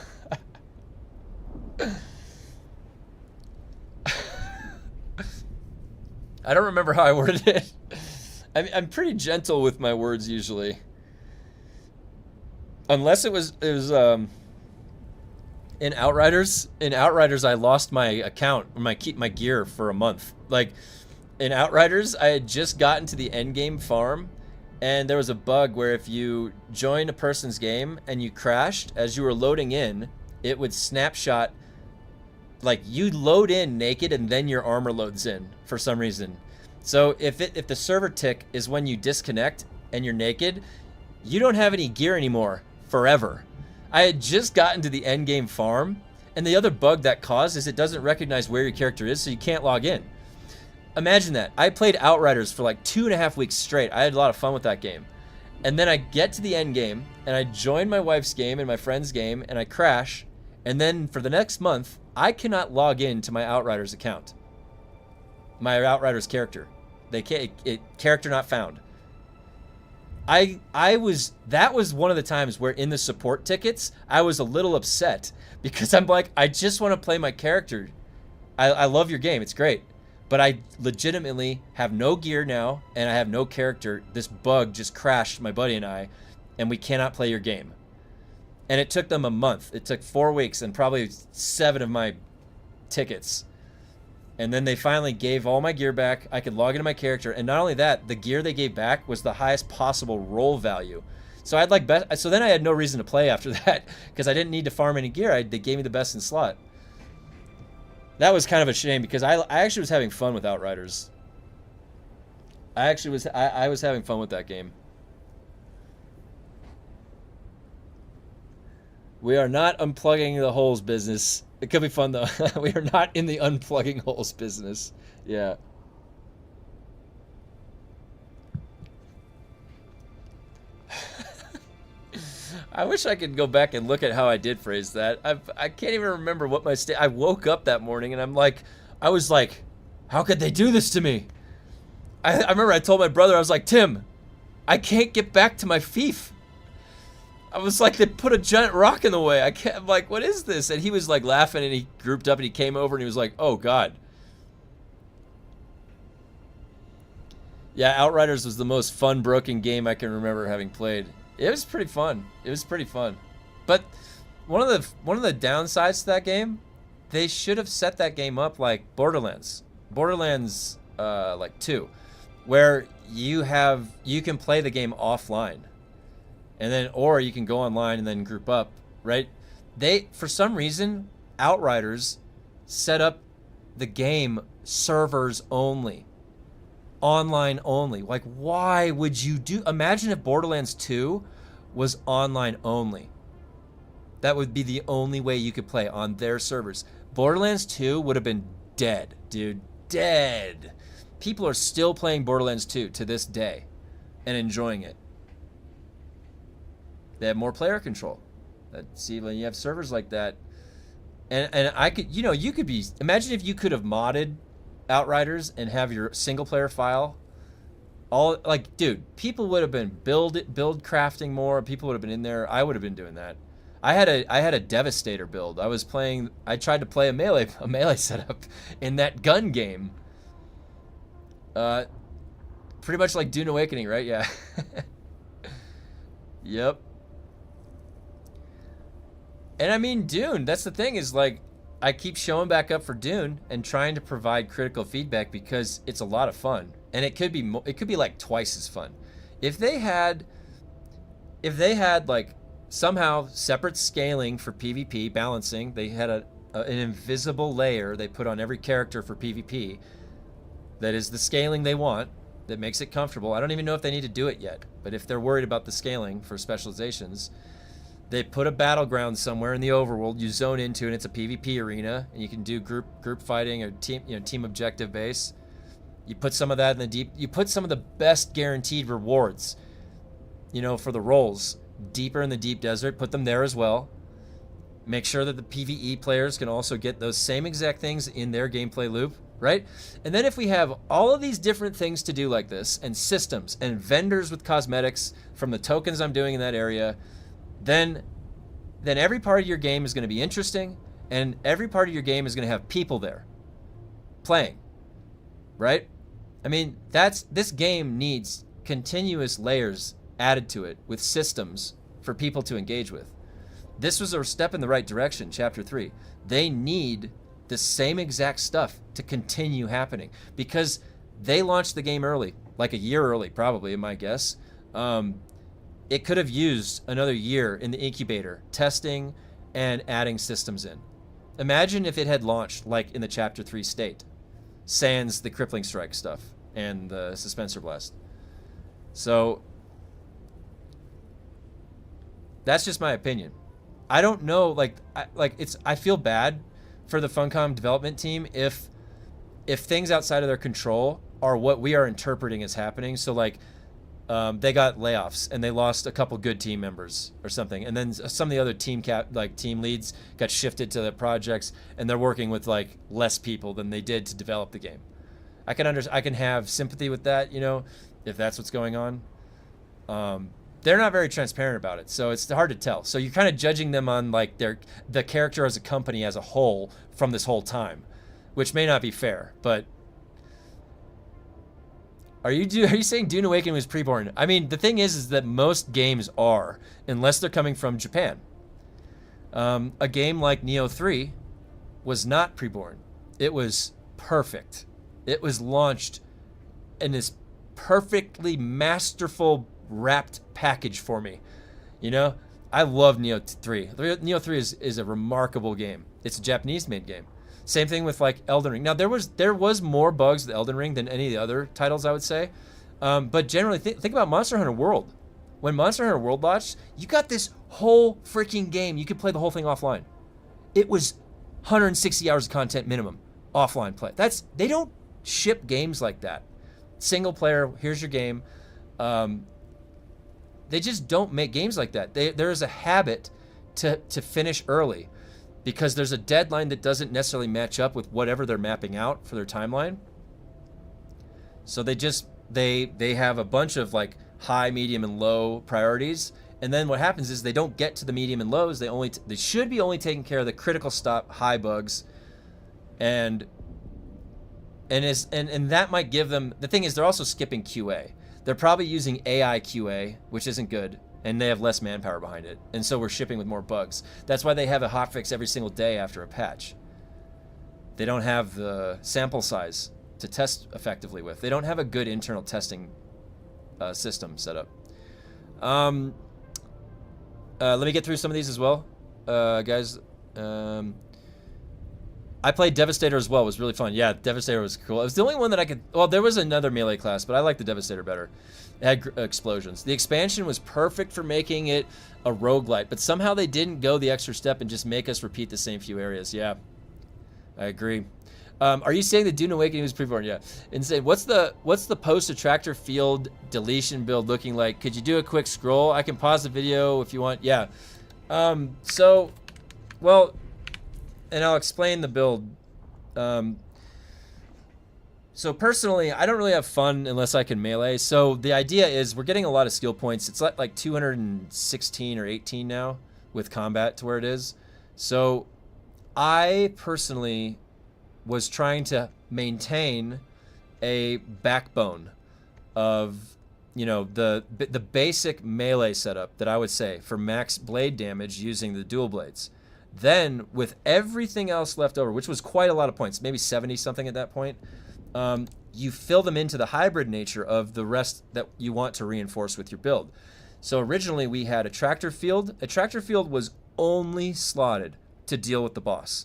I don't remember how I worded it. I'm pretty gentle with my words usually. Unless it was in Outriders. In Outriders, I lost my account, my gear for a month. Like in Outriders, I had just gotten to the Endgame farm, and there was a bug where if you joined a person's game and you crashed, as you were loading in, it would snapshot. Like you load in naked and then your armor loads in for some reason. So if the server tick is when you disconnect and you're naked, you don't have any gear anymore forever. I had just gotten to the endgame farm, and the other bug that caused is it doesn't recognize where your character is, so you can't log in. Imagine that. I played Outriders for like 2.5 weeks straight. I had a lot of fun with that game. And then I get to the end game, and I join my wife's game and my friend's game, and I crash. And then for the next month, I cannot log in to my Outriders account. My Outriders character. They can't, character not found. That was one of the times where in the support tickets, I was a little upset because I'm like, I just want to play my character. I love your game. It's great. But I legitimately have no gear now, and I have no character. This bug just crashed my buddy and we cannot play your game. And it took them a month. It took 4 weeks and probably 7 of my tickets. And then they finally gave all my gear back. I could log into my character. And not only that, the gear they gave back was the highest possible roll value. So so then I had no reason to play after that because I didn't need to farm any gear. They gave me the best in slot. That was kind of a shame because I actually was having fun with Outriders. I was having fun with that game. We are not unplugging the holes business. It could be fun though. We are not in the unplugging holes business. Yeah. I wish I could go back and look at how I did phrase that. I can't even remember what my I woke up that morning and I was like, how could they do this to me? I remember I told my brother, I was like, Tim, I can't get back to my fief. I was like, they put a giant rock in the way. I'm like, what is this? And he was like laughing and he grouped up and he came over and he was like, oh God. Yeah, Outriders was the most fun broken game I can remember having played. It was pretty fun. It was pretty fun. But one of the downsides to that game, they should have set that game up like Borderlands. Borderlands like 2, where you can play the game offline. And then, or you can go online and then group up, right? For some reason, Outriders set up the game servers only. Online only. Like, why would you imagine if Borderlands 2 was online only. That would be the only way you could play on their servers. Borderlands 2 would have been dead, dude. Dead. People are still playing Borderlands 2 to this day and enjoying it. They have more player control. See, when you have servers like that, and I could, you could be, imagine if you could have modded Outriders and have your single player file. All like, dude, people would have been build crafting more. People would have been in there. I would have been doing that. I had a Devastator build. I tried to play a melee setup in that gun game. Pretty much like Dune Awakening, right? Yeah. Yep. And I mean, Dune, that's the thing is like, I keep showing back up for Dune and trying to provide critical feedback because it's a lot of fun. And it could be like twice as fun. If they had like somehow separate scaling for PvP, balancing, they had an invisible layer they put on every character for PvP that is the scaling they want, that makes it comfortable. I don't even know if they need to do it yet, but if they're worried about the scaling for specializations, they put a battleground somewhere in the overworld you zone into, and it's a PvP arena, and you can do group fighting or team objective base. You put some of that in the deep. You put some of the best guaranteed rewards, for the rolls deeper in the deep desert. Put them there as well. Make sure that the PvE players can also get those same exact things in their gameplay loop, right? And then if we have all of these different things to do like this, and systems and vendors with cosmetics from the tokens I'm doing in that area, then every part of your game is going to be interesting, and every part of your game is going to have people there playing, right? I mean, this game needs continuous layers added to it with systems for people to engage with. This was a step in the right direction, Chapter 3. They need the same exact stuff to continue happening because they launched the game early, like a year early, probably, in my guess. It could have used another year in the incubator, testing and adding systems in. Imagine if it had launched like in the Chapter 3 state, sans the crippling strike stuff and the suspensor blast. So that's just my opinion. I don't know, I feel bad for the Funcom development team if things outside of their control are what we are interpreting as happening. So like they got layoffs and they lost a couple good team members or something, and then some of the other team leads got shifted to the projects, and they're working with like less people than they did to develop the game. I can have sympathy with that, you know, if that's what's going on. They're not very transparent about it, so it's hard to tell. So you're kind of judging them on like the character as a company as a whole from this whole time, which may not be fair. But are you saying Dune Awakening was preborn? I mean, the thing is that most games are, unless they're coming from Japan. A game like Neo 3 was not preborn. It was perfect. It was launched in this perfectly masterful wrapped package for me. You know, I love Neo 3. Neo 3 is a remarkable game. It's a Japanese made game. Same thing with like Elden Ring. Now there was more bugs with Elden Ring than any of the other titles, I would say. But generally, think about Monster Hunter World. When Monster Hunter World launched, you got this whole freaking game. You could play the whole thing offline. It was 160 hours of content minimum offline play. They don't ship games like that. Single player, here's your game. They just don't make games like that. There is a habit to finish early because there's a deadline that doesn't necessarily match up with whatever they're mapping out for their timeline. So they have a bunch of like high, medium, and low priorities. And then what happens is they don't get to the medium and lows. They should be only taking care of the critical stop high bugs, and that might give them. The thing is, they're also skipping QA. They're probably using AI QA, which isn't good, and they have less manpower behind it. And so we're shipping with more bugs. That's why they have a hotfix every single day after a patch. They don't have the sample size to test effectively with. They don't have a good internal testing system set up. Let me get through some of these as well, guys. I played Devastator as well. It was really fun. Yeah, Devastator was cool. It was the only one that I could... Well, there was another melee class, but I liked the Devastator better. It had explosions. The expansion was perfect for making it a roguelite, but somehow they didn't go the extra step and just make us repeat the same few areas. Yeah, I agree. Are you saying the Dune Awakening was preborn? Yeah. Insane. What's the post-attractor field deletion build looking like? Could you do a quick scroll? I can pause the video if you want. Yeah. Well... And I'll explain the build. So personally, I don't really have fun unless I can melee. So the idea is we're getting a lot of skill points. It's like 216 or 18 now with combat to where it is. So I personally was trying to maintain a backbone of, you know, the basic melee setup that I would say for max blade damage using the dual blades. Then, with everything else left over, which was quite a lot of points, maybe 70 something at that point, you fill them into the hybrid nature of the rest that you want to reinforce with your build. So originally we had Attractor field. Attractor field was only slotted to deal with the boss.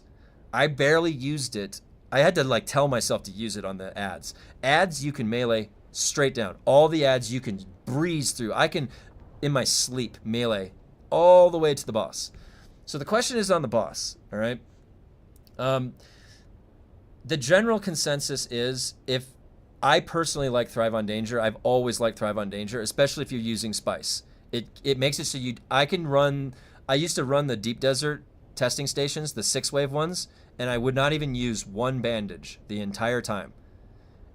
I barely used it. I had to like tell myself to use it on the ads. Ads you can melee straight down. All the ads you can breeze through. I can, in my sleep, melee all the way to the boss. So the question is on the boss, all right? The general consensus is, if I personally like Thrive on Danger, I've always liked Thrive on Danger, especially if you're using Spice. It makes it so I used to run the Deep Desert testing stations, the 6-wave ones, and I would not even use one bandage the entire time.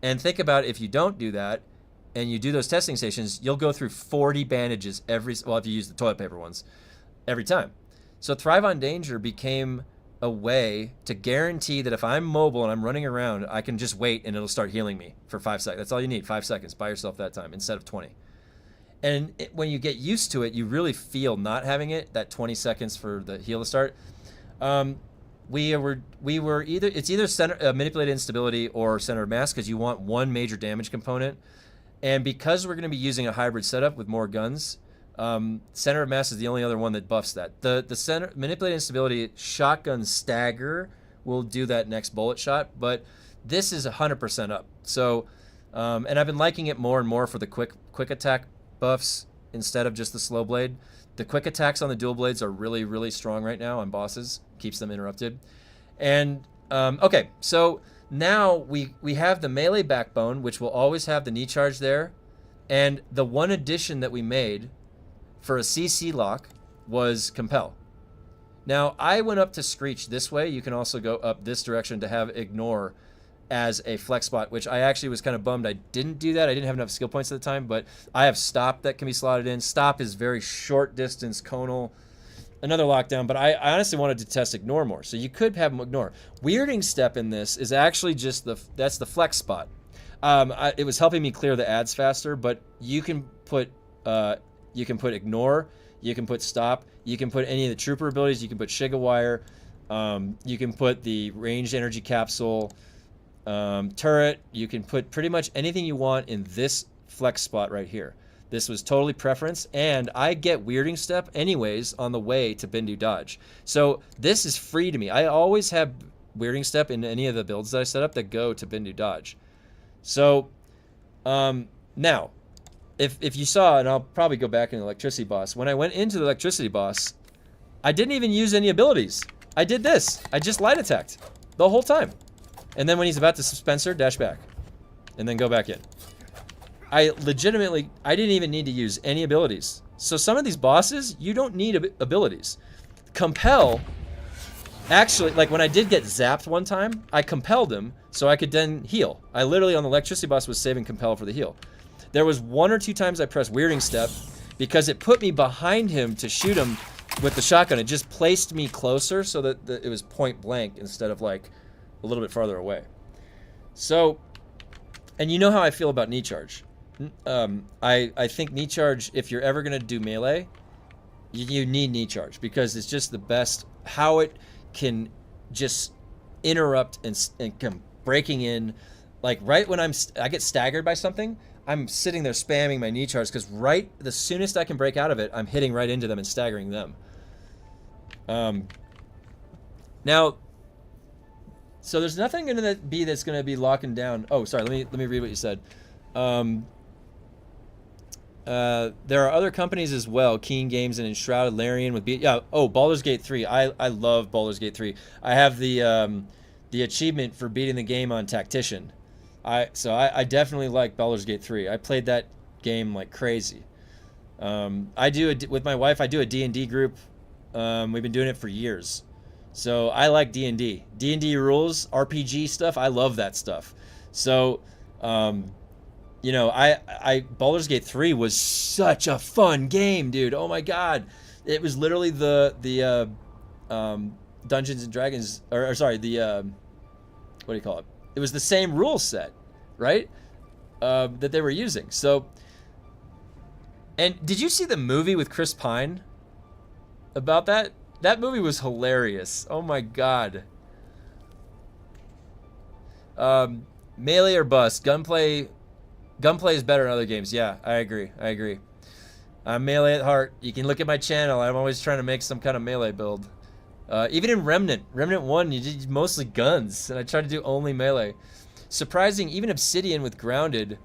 And think about if you don't do that, and you do those testing stations, you'll go through 40 bandages if you use the toilet paper ones, every time. So Thrive on Danger became a way to guarantee that if I'm mobile and I'm running around, I can just wait and it'll start healing me for 5 seconds. That's all you need, 5 seconds by yourself that time instead of 20. And when you get used to it, you really feel not having it, that 20 seconds for the heal to start. We were either center manipulated instability or center of mass, because you want one major damage component. And because we're going to be using a hybrid setup with more guns, center of mass is the only other one that buffs that. The center manipulated instability shotgun stagger will do that next bullet shot, but this is 100% up. So, and I've been liking it more and more for the quick attack buffs instead of just the slow blade. The quick attacks on the dual blades are really, really strong right now on bosses. Keeps them interrupted. And okay, so now we have the melee backbone, which will always have the knee charge there, And the one addition that we made for a CC lock was compel. Now, I went up to Screech this way. You can also go up this direction to have ignore as a flex spot, which I actually was kind of bummed I didn't do that. I didn't have enough skill points at the time, but I have stop that can be slotted in. Stop is very short distance, conal, another lockdown, but I honestly wanted to test ignore more. So you could have them ignore. Weirding step in this is actually just that's the flex spot. It was helping me clear the ads faster, but you can put ignore, you can put stop, you can put any of the trooper abilities, you can put Shiga Wire, you can put the ranged energy capsule, turret, you can put pretty much anything you want in this flex spot right here. This was totally preference, and I get weirding step anyways on the way to Bindu dodge. So this is free to me. I always have weirding step in any of the builds that I set up that go to Bindu dodge. So now, if you saw, and I'll probably go back in the electricity boss, when I went into the electricity boss, I didn't even use any abilities. I did this. I just light attacked the whole time. And then when he's about to Spencer, dash back. And then go back in. I didn't even need to use any abilities. So some of these bosses, you don't need abilities. Compel, actually, like when I did get zapped one time, I compelled him so I could then heal. I literally on the electricity boss was saving compel for the heal. There was 1 or 2 times I pressed weirding step because it put me behind him to shoot him with the shotgun. It just placed me closer so that it was point blank instead of like a little bit farther away. So, and you know how I feel about knee charge. I think knee charge, if you're ever going to do melee, you need knee charge because it's just the best, how it can just interrupt and come breaking in. Like right when I get staggered by something, I'm sitting there spamming my knee charge because right the soonest I can break out of it, I'm hitting right into them and staggering them. Now, so there's nothing that's going to be locking down. Oh, sorry. Let me read what you said. There are other companies as well. Keen Games and Enshrouded Larian with Baldur's Gate 3. I love Baldur's Gate 3. I have the achievement for beating the game on Tactician. I definitely like Baldur's Gate 3. I played that game like crazy. With my wife. I do a D&D group. We've been doing it for years. So I like D&D. D&D rules, RPG stuff. I love that stuff. So, you know, Baldur's Gate 3 was such a fun game, dude. Oh my god, it was literally the Dungeons and Dragons, or sorry, the what do you call it? It was the same rule set, right? That they were using. So, and did you see the movie with Chris Pine about that? That movie was hilarious. Oh my god. Melee or bust. Gunplay is better in other games. Yeah, I agree. I'm melee at heart. You can look at my channel. I'm always trying to make some kind of melee build. Even in Remnant 1, you did mostly guns, and I tried to do only melee. Surprising, even Obsidian with Grounded.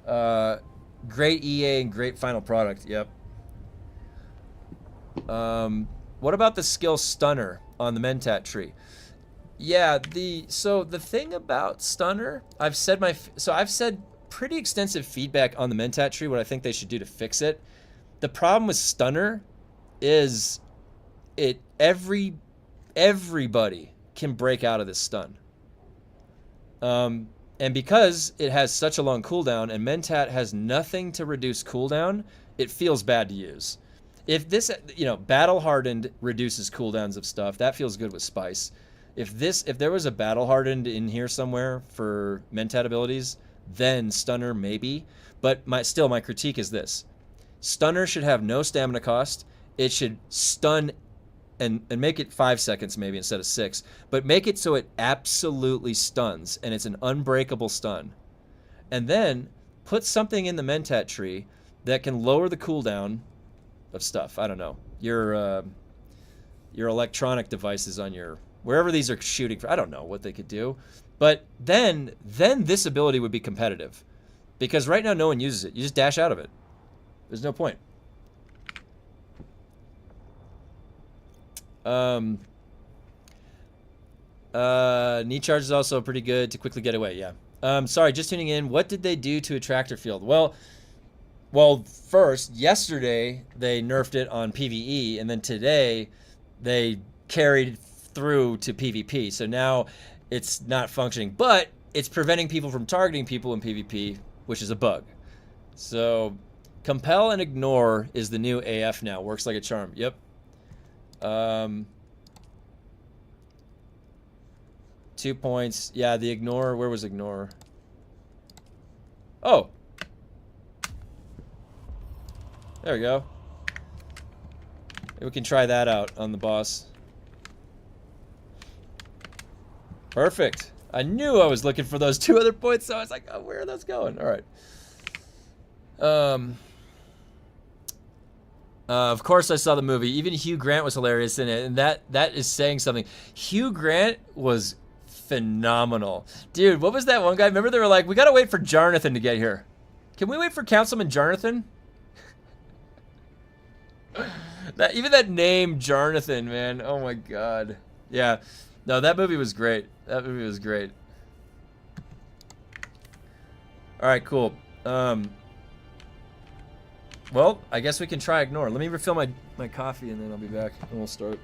Great EA and great final product. Yep. What about the skill Stunner on the Mentat tree? Yeah, so the thing about Stunner, I've said pretty extensive feedback on the Mentat tree, what I think they should do to fix it. The problem with Stunner is everybody can break out of this stun. And because it has such a long cooldown and Mentat has nothing to reduce cooldown, it feels bad to use. If this, battle hardened reduces cooldowns of stuff, that feels good with Spice. If there was a battle hardened in here somewhere for Mentat abilities, then Stunner maybe. But my critique is this: Stunner should have no stamina cost. It should stun and make it 5 seconds maybe instead of 6, but make it so it absolutely stuns and it's an unbreakable stun. And then put something in the Mentat tree that can lower the cooldown of stuff. I don't know. Your electronic devices on wherever these are shooting for. I don't know what they could do. But then this ability would be competitive. Because right now no one uses it. You just dash out of it. There's no point. Knee charge is also pretty good to quickly get away, yeah. Sorry, just tuning in. What did they do to Attractor field? Well, Well, first, yesterday they nerfed it on PvE, and then today they carried through to PvP. So now it's not functioning, but it's preventing people from targeting people in PvP, which is a bug. So compel and ignore is the new AF now. Works like a charm. Yep. 2 points. Yeah, the ignore. Where was ignore? Oh. There we go. Maybe we can try that out on the boss. Perfect. I knew I was looking for those 2 other points, so I was like, oh, where are those going? All right. Of course I saw the movie. Even Hugh Grant was hilarious in it, and that is saying something. Hugh Grant was phenomenal. Dude, what was that one guy? Remember they were like, we gotta wait for Jarnathan to get here. Can we wait for Councilman Jarnathan? Even that name, Jarnathan, man. Oh my god. Yeah. No, that movie was great. That movie was great. Alright, cool. Well, I guess we can try ignore. Let me refill my coffee and then I'll be back and we'll start.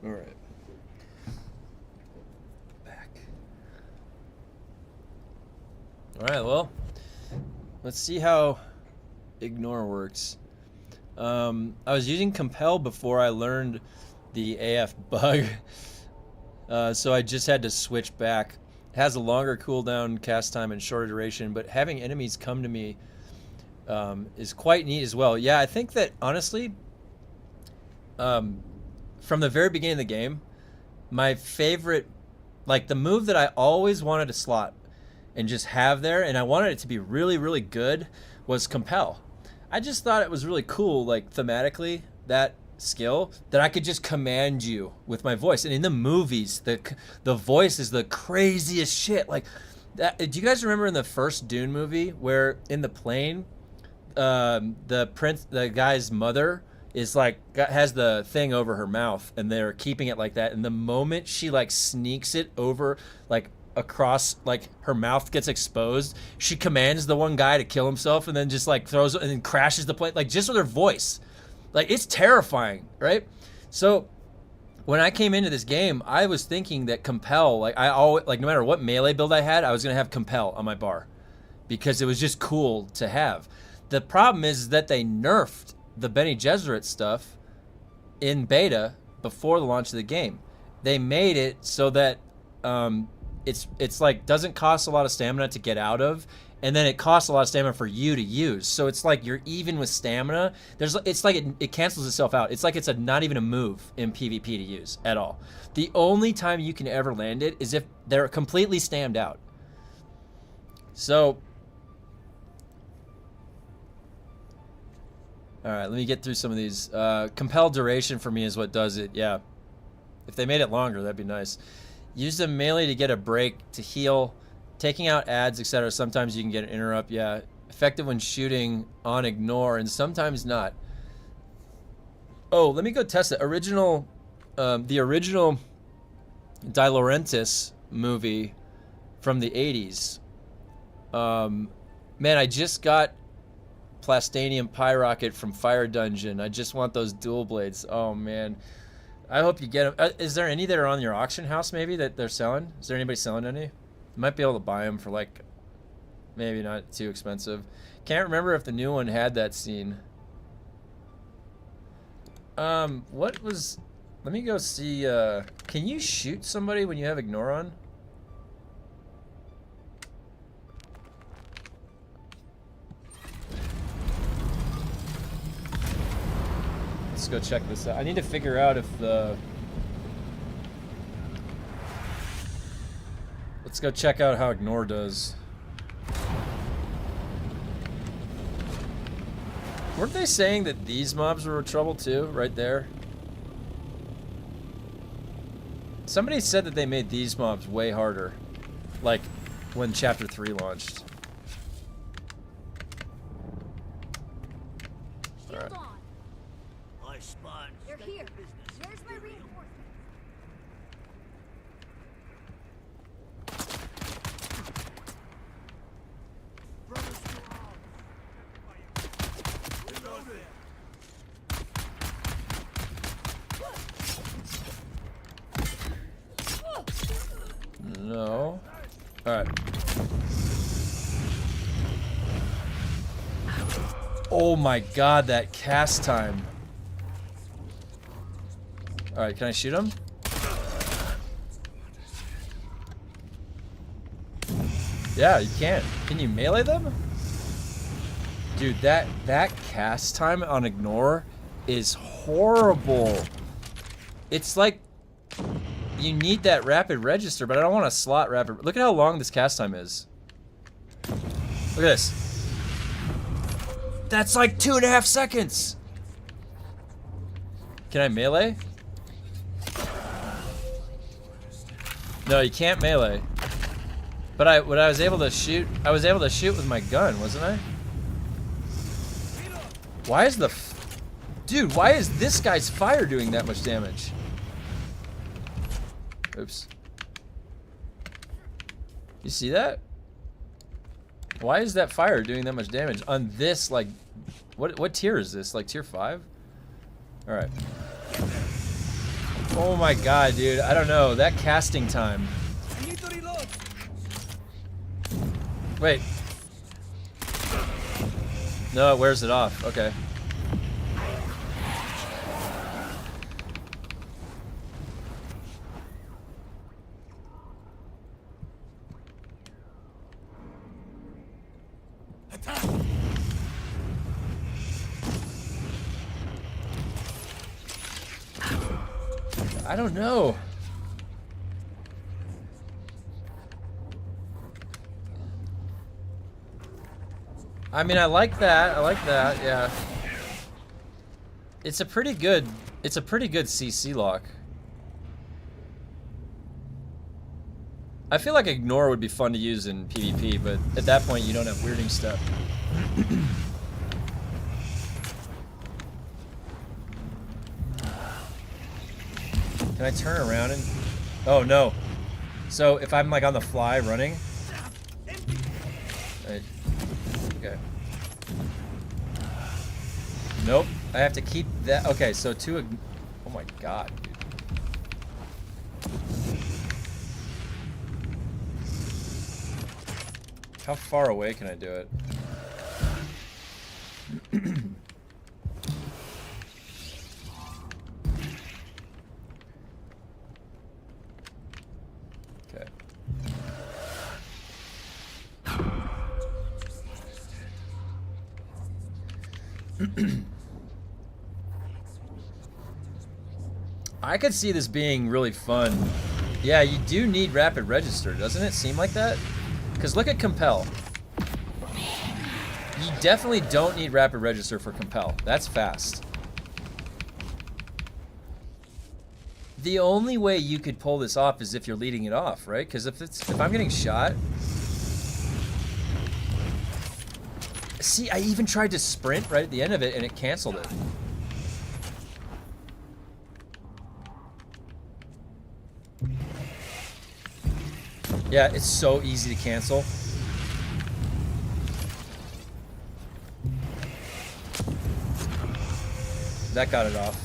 All right. Back. All right, well, let's see how ignore works. I was using compel before I learned the AF bug, so I just had to switch back. It has a longer cooldown, cast time, and shorter duration, but having enemies come to me is quite neat as well. Yeah, I think that, honestly, from the very beginning of the game, my favorite, like the move that I always wanted to slot and just have there, and I wanted it to be really, really good, was compel. I just thought it was really cool, like thematically, that skill, that I could just command you with my voice. And in the movies, the voice is the craziest shit. Like, that, do you guys remember in the first Dune movie where in the plane, the guy's mother is like has the thing over her mouth, and they're keeping it like that. And the moment she like sneaks it over, like across, like her mouth gets exposed, she commands the one guy to kill himself, and then just like throws it and then crashes the plane, like just with her voice. Like, it's terrifying, right? So when I came into this game, I was thinking that compel, like I always, like no matter what melee build I had, I was gonna have compel on my bar because it was just cool to have. The problem is that they nerfed the Bene Gesserit stuff in beta before the launch of the game. They made it so that it's like doesn't cost a lot of stamina to get out of, and then it costs a lot of stamina for you to use. So it's like you're even with stamina. It's like it cancels itself out. It's like it's not even a move in PvP to use at all. The only time you can ever land it is if they're completely stammed out. So, all right, let me get through some of these. Compel duration for me is what does it. Yeah, if they made it longer, that'd be nice. Use the melee to get a break, to heal. Taking out ads, etc. Sometimes you can get an interrupt. Yeah, effective when shooting on ignore, and sometimes not. Oh, let me go test it. The original De Laurentiis movie from the 80s. Man, I just got Plastanium Pyrocket from Fire Dungeon. I just want those dual blades. Oh man, I hope you get them. Is there any that are on your auction house maybe that they're selling? Is there anybody selling any? Might be able to buy them for like maybe not too expensive. Can't remember if the new one had that scene. What was? Let me go see. Can you shoot somebody when you have ignore on? Let's go check this out. I need to figure out if the. Let's go check out how ignore does. Weren't they saying that these mobs were trouble too, right there? Somebody said that they made these mobs way harder, like when Chapter 3 launched. Shield Alright. on. I spot. They're here. Where's my reinforcement? No. Alright. Oh my god, that cast time. Alright, can I shoot him? Yeah, you can. Can you melee them? Dude, that cast time on ignore is horrible. It's like you need that rapid register, but I don't want to slot rapid. Look at how long this cast time is. Look at this. That's like 2.5 seconds. Can I melee? No, you can't melee. But I was able to shoot. I was able to shoot with my gun, wasn't I? Why is dude? Why is this guy's fire doing that much damage? Oops. You see that? Why is that fire doing that much damage on this? Like, what tier is this? Like tier 5? All right. Oh my god, dude. I don't know. That casting time. I need to reload. Wait. No, it wears it off. Okay. Attack. I don't know. I mean, I like that. I like that. Yeah. It's a pretty good CC lock. I feel like ignore would be fun to use in PvP, but at that point you don't have weirding stuff. Can I turn around and... Oh, no. So, if I'm, like, on the fly running... Okay. Nope. I have to keep that... Okay, so to... Oh, my God, dude. How far away can I do it? Okay. I could see this being really fun. Yeah, you do need rapid register, doesn't it seem like that? Because look at Compel. You definitely don't need rapid register for Compel. That's fast. The only way you could pull this off is if you're leading it off, right? Because if I'm getting shot... See, I even tried to sprint right at the end of it and it canceled it. Yeah, it's so easy to cancel. That got it off.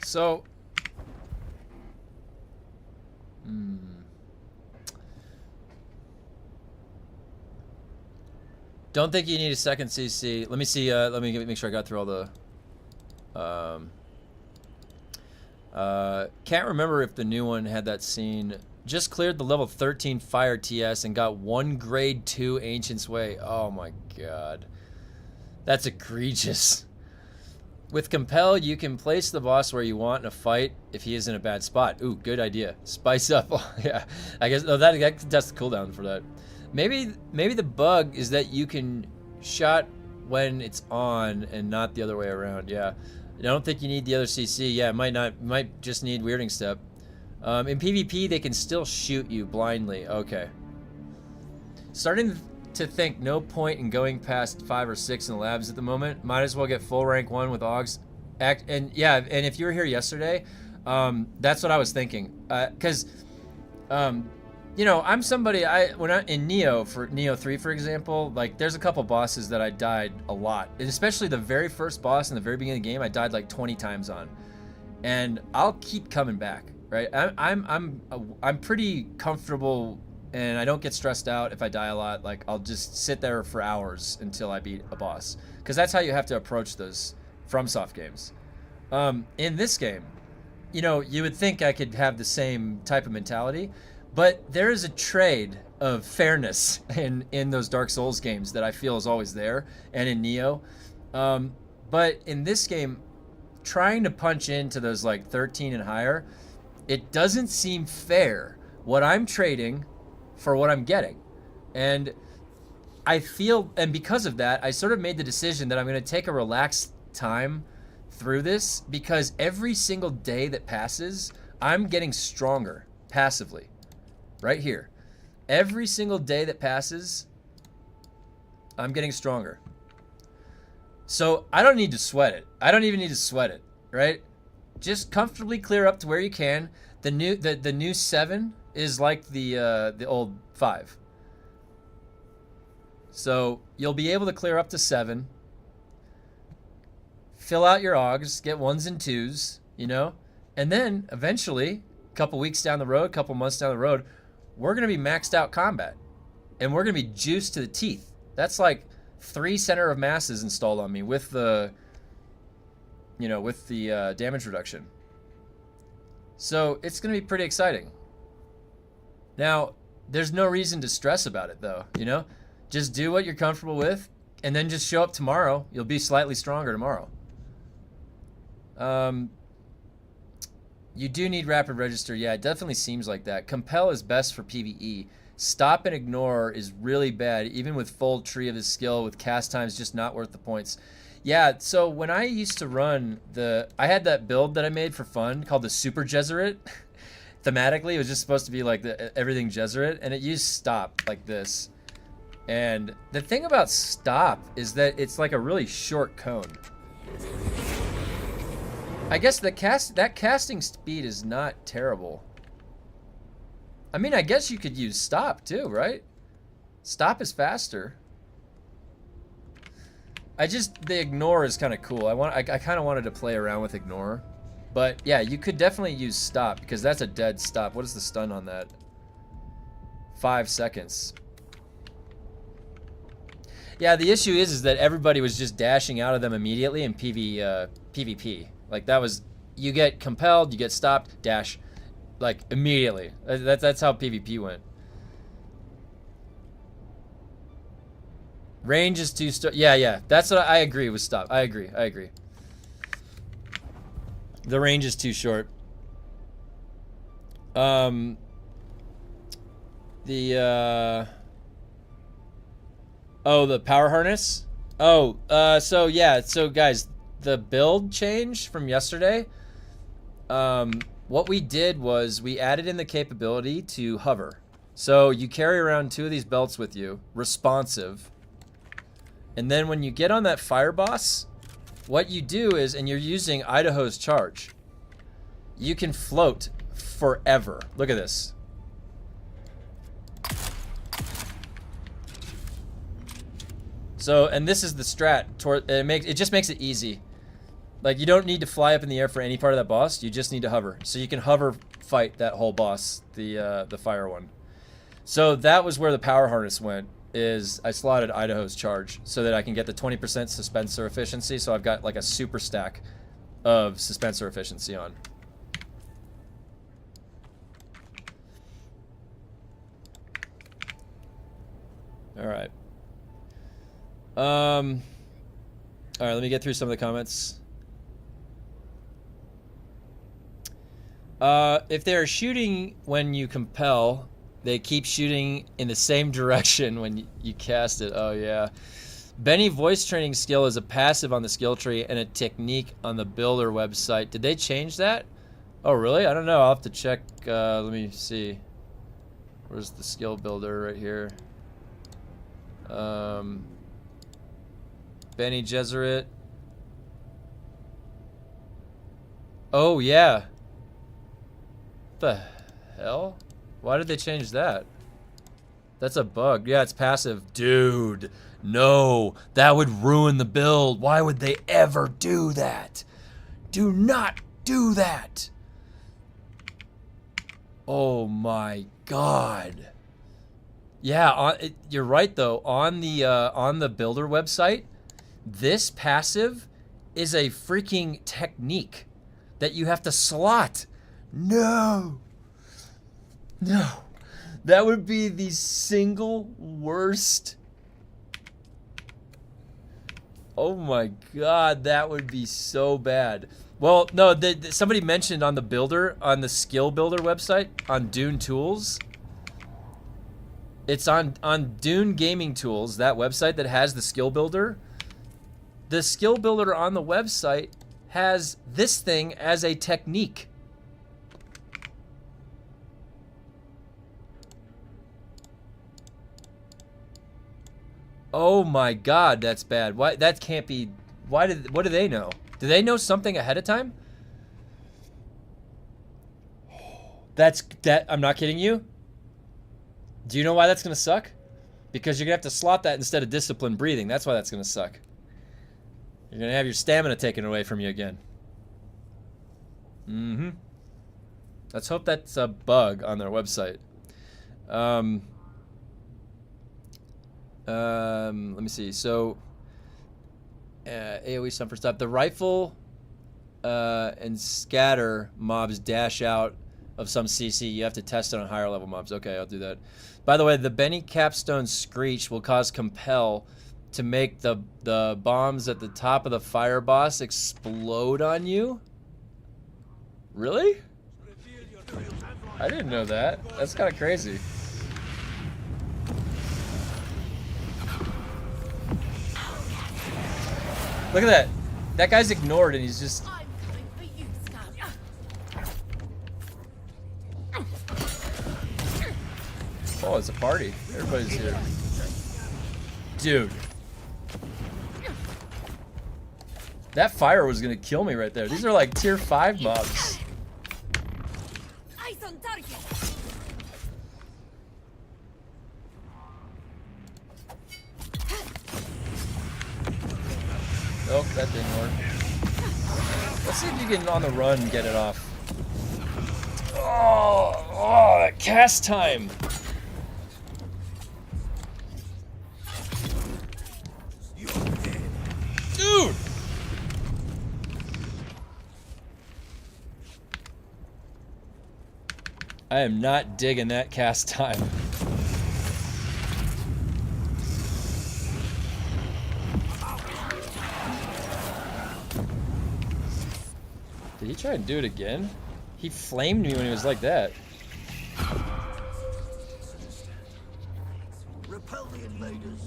So... Don't think you need a second CC. Let me see, let me make sure I got through all the... can't remember if the new one had that scene. Just cleared the level 13 Fire TS and got 1 grade 2 Ancient's Way. Oh my god. That's egregious. With Compel, you can place the boss where you want in a fight if he is in a bad spot. Ooh, good idea. Spice up. Yeah, I guess that that's the cooldown for that. Maybe the bug is that you can shot when it's on and not the other way around. Yeah, I don't think you need the other CC. Yeah, might just need weirding step. In PvP, they can still shoot you blindly. Okay. Starting to think no point in going past 5 or 6 in the labs at the moment. Might as well get full rank 1 with Augs. And if you were here yesterday, that's what I was thinking. You know, I'm somebody, when I in Neo 3, for example, like there's a couple bosses that I died a lot, and especially the very first boss in the very beginning of the game, I died like 20 times on, and I'll keep coming back, right? I'm pretty comfortable, and I don't get stressed out if I die a lot. Like I'll just sit there for hours until I beat a boss, because that's how you have to approach those FromSoft games. In this game, you know, you would think I could have the same type of mentality. But there is a trade of fairness in those Dark Souls games that I feel is always there, and in Neo. But in this game, trying to punch into those like 13 and higher, it doesn't seem fair what I'm trading for what I'm getting. And I feel, and because of that, I sort of made the decision that I'm going to take a relaxed time through this, because every single day that passes, I'm getting stronger passively. Right here. Every single day that passes, I'm getting stronger. So I don't need to sweat it. I don't even need to sweat it, right? Just comfortably clear up to where you can. The new 7 is like the old 5. So you'll be able to clear up to 7. Fill out your augs, get 1s and 2s, you know? And then eventually, a couple weeks down the road, a couple months down the road, we're going to be maxed out combat. And we're going to be juiced to the teeth. That's like 3 center of masses installed on me with the, you know, with the damage reduction. So it's going to be pretty exciting. Now, there's no reason to stress about it though, you know? Just do what you're comfortable with and then just show up tomorrow. You'll be slightly stronger tomorrow. You do need rapid register. Yeah, it definitely seems like that. Compel is best for PvE. Stop and ignore is really bad, even with full tree of his skill with cast times just not worth the points. Yeah, so when I used to run I had that build that I made for fun called the Super Jesuit. Thematically, it was just supposed to be like everything Jesuit, and it used stop like this. And the thing about stop is that it's like a really short cone. I guess that casting speed is not terrible. I mean, I guess you could use stop too, right? Stop is faster. The ignore is kind of cool. I kind of wanted to play around with ignore. But yeah, you could definitely use stop because that's a dead stop. What is the stun on that? 5 seconds. Yeah, the issue is that everybody was just dashing out of them immediately in PvP. Like that was, you get compelled, you get stopped, dash, like immediately. That's how PvP went. Range is too yeah. That's what I agree with stop. I agree. The range is too short. Oh, the power harness? Oh, so yeah, so guys, the build change from yesterday, what we did was we added in the capability to hover. So you carry around 2 of these belts with you, responsive. And then when you get on that fire boss, what you do is, and you're using Idaho's charge, you can float forever. Look at this. So, and this is the strat. It just makes it easy. Like, you don't need to fly up in the air for any part of that boss. You just need to hover. So you can hover fight that whole boss, the fire one. So that was where the power harness went, is I slotted Idaho's charge so that I can get the 20% suspensor efficiency. So I've got like a super stack of suspensor efficiency on. All right. All right, let me get through some of the comments. If they're shooting when you compel, they keep shooting in the same direction when you cast it. Oh, yeah. Benny voice training skill is a passive on the skill tree and a technique on the builder website. Did they change that? Oh, really? I don't know. I'll have to check. Let me see. Where's the skill builder right here? Benny Jesuit. Oh, yeah. What the hell? Why did they change that? That's a bug. Yeah, it's passive. Dude, no. That would ruin the build. Why would they ever do that? Do not do that. Oh my god. Yeah, you're right though. On the builder website, this passive is a freaking technique that you have to slot. No. No. That would be the single worst. Oh my god, that would be so bad. Well, no, somebody mentioned on the builder, on the skill builder website, on DUNE Tools. It's on DUNE Gaming Tools, that website that has the skill builder. The skill builder on the website has this thing as a technique. Oh my god, that's bad. Why that can't be. What do they know? Do they know something ahead of time? I'm not kidding you. Do you know why that's gonna suck? Because you're gonna have to slot that instead of disciplined breathing. That's why that's gonna suck. You're gonna have your stamina taken away from you again. Mm-hmm. Let's hope that's a bug on their website. Let me see. So, AoE stun for stop. The rifle and scatter mobs dash out of some CC. You have to test it on higher level mobs. Okay, I'll do that. By the way, the Benny Capstone Screech will cause Compel to make the bombs at the top of the fire boss explode on you. Really? I didn't know that. That's kind of crazy. Look at that. That guy's ignored and he's just... I'm coming for you, Scum. Oh, it's a party. Everybody's here. Dude. That fire was gonna kill me right there. These are like tier 5 mobs. Eyes on target. Nope, that didn't work. Let's see if you can, on the run, get it off. Oh, that cast time. Dude! I am not digging that cast time. Did he try and do it again? He flamed me when he was like that. Repel the invaders.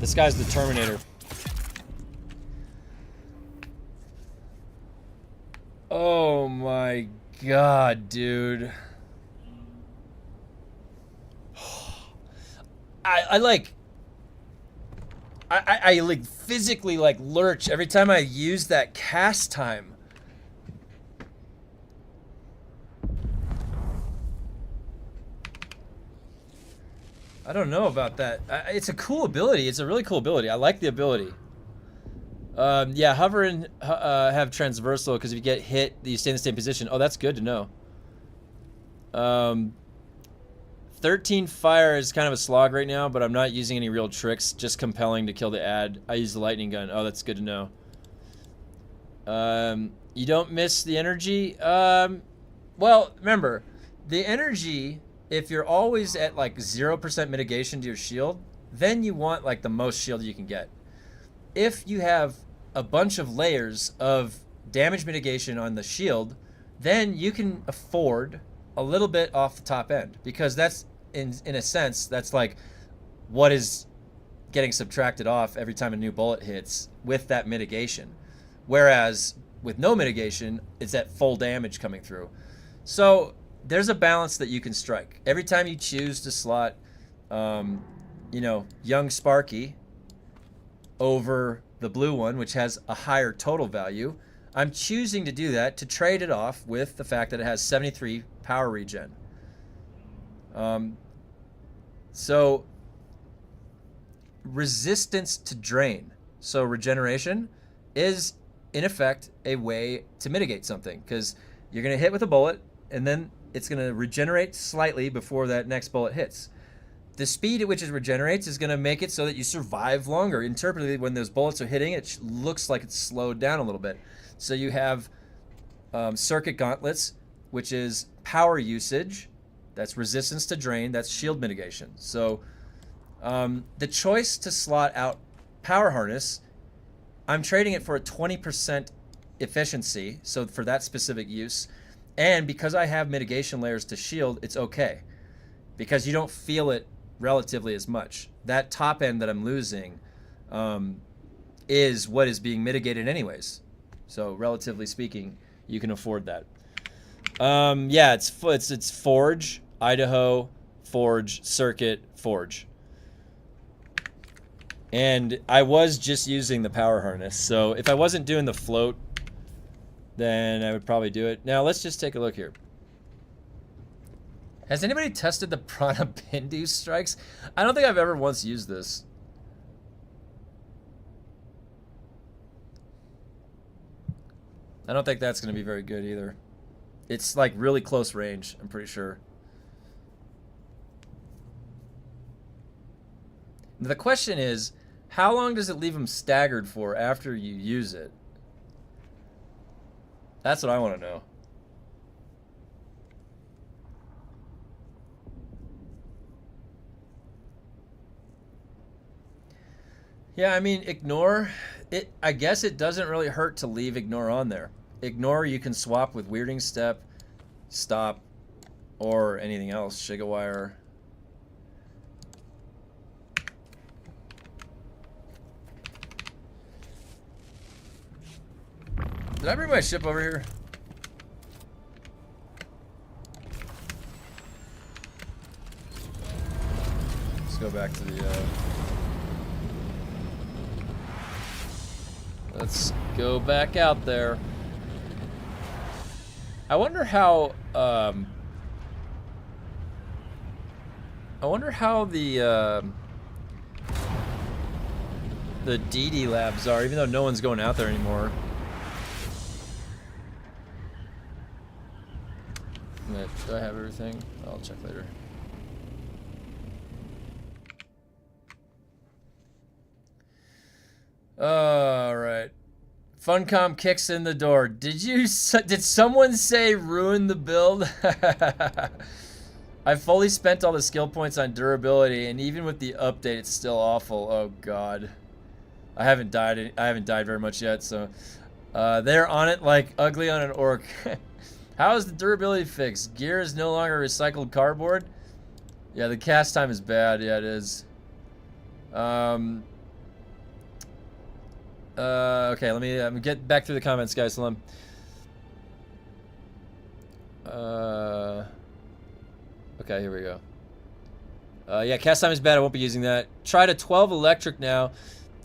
This guy's the Terminator. Oh my god, dude. I like physically like lurch every time I use that cast time. I don't know about that. It's a cool ability. It's a really cool ability. I like the ability. Yeah, hover and have transversal because if you get hit, you stay in the same position. Oh, that's good to know. 13 fire is kind of a slog right now, but I'm not using any real tricks. Just compelling to kill the ad. I use the lightning gun. Oh, that's good to know. You don't miss the energy. Well, remember, the energy, if you're always at like 0% mitigation to your shield, then you want like the most shield you can get. If you have a bunch of layers of damage mitigation on the shield, then you can afford a little bit off the top end, because that's in a sense that's like what is getting subtracted off every time a new bullet hits with that mitigation, whereas with no mitigation it's at full damage coming through. So there's a balance that you can strike every time you choose to slot you know, young Sparky over the blue one, which has a higher total value. I'm choosing to do that to trade it off with the fact that it has 73 power regen. So resistance to drain, so regeneration, is in effect a way to mitigate something, because you're going to hit with a bullet and then it's going to regenerate slightly before that next bullet hits. The speed at which it regenerates is going to make it so that you survive longer. Interpreted, when those bullets are hitting, it looks like it's slowed down a little bit. So you have circuit gauntlets, which is power usage. That's resistance to drain. That's shield mitigation. So the choice to slot out power harness, I'm trading it for a 20% efficiency. So for that specific use. And because I have mitigation layers to shield, it's okay. Because you don't feel it relatively as much. That top end that I'm losing is what is being mitigated anyways. So relatively speaking, you can afford that. Yeah, it's Forge, Idaho, forge, circuit, forge. And I was just using the power harness, so if I wasn't doing the float, then I would probably do it. Now let's just take a look here. Has anybody tested the Prana Bindu strikes? I don't think I've ever once used this. I don't think that's going to be very good either. It's like really close range, I'm pretty sure. The question is, how long does it leave them staggered for after you use it? That's what I want to know. Yeah, I mean, ignore it. I guess it doesn't really hurt to leave ignore on there. Ignore you can swap with weirding step, stop, or anything else. Shigawire. Did I bring my ship over here? Let's go back to the let's go back out there. I wonder how the DD labs are, even though no one's going out there anymore. Do I have everything? I'll check later. All right. Funcom kicks in the door. Did someone say ruin the build? I fully spent all the skill points on durability, and even with the update, it's still awful. Oh God. I haven't died very much yet, so they're on it like ugly on an orc. How is the durability fixed? Gear is no longer recycled cardboard? Yeah, the cast time is bad. Yeah, it is. Okay, let me get back through the comments, guys. Hold on. Okay, here we go. Yeah, cast time is bad. I won't be using that. Tried a 12 electric now.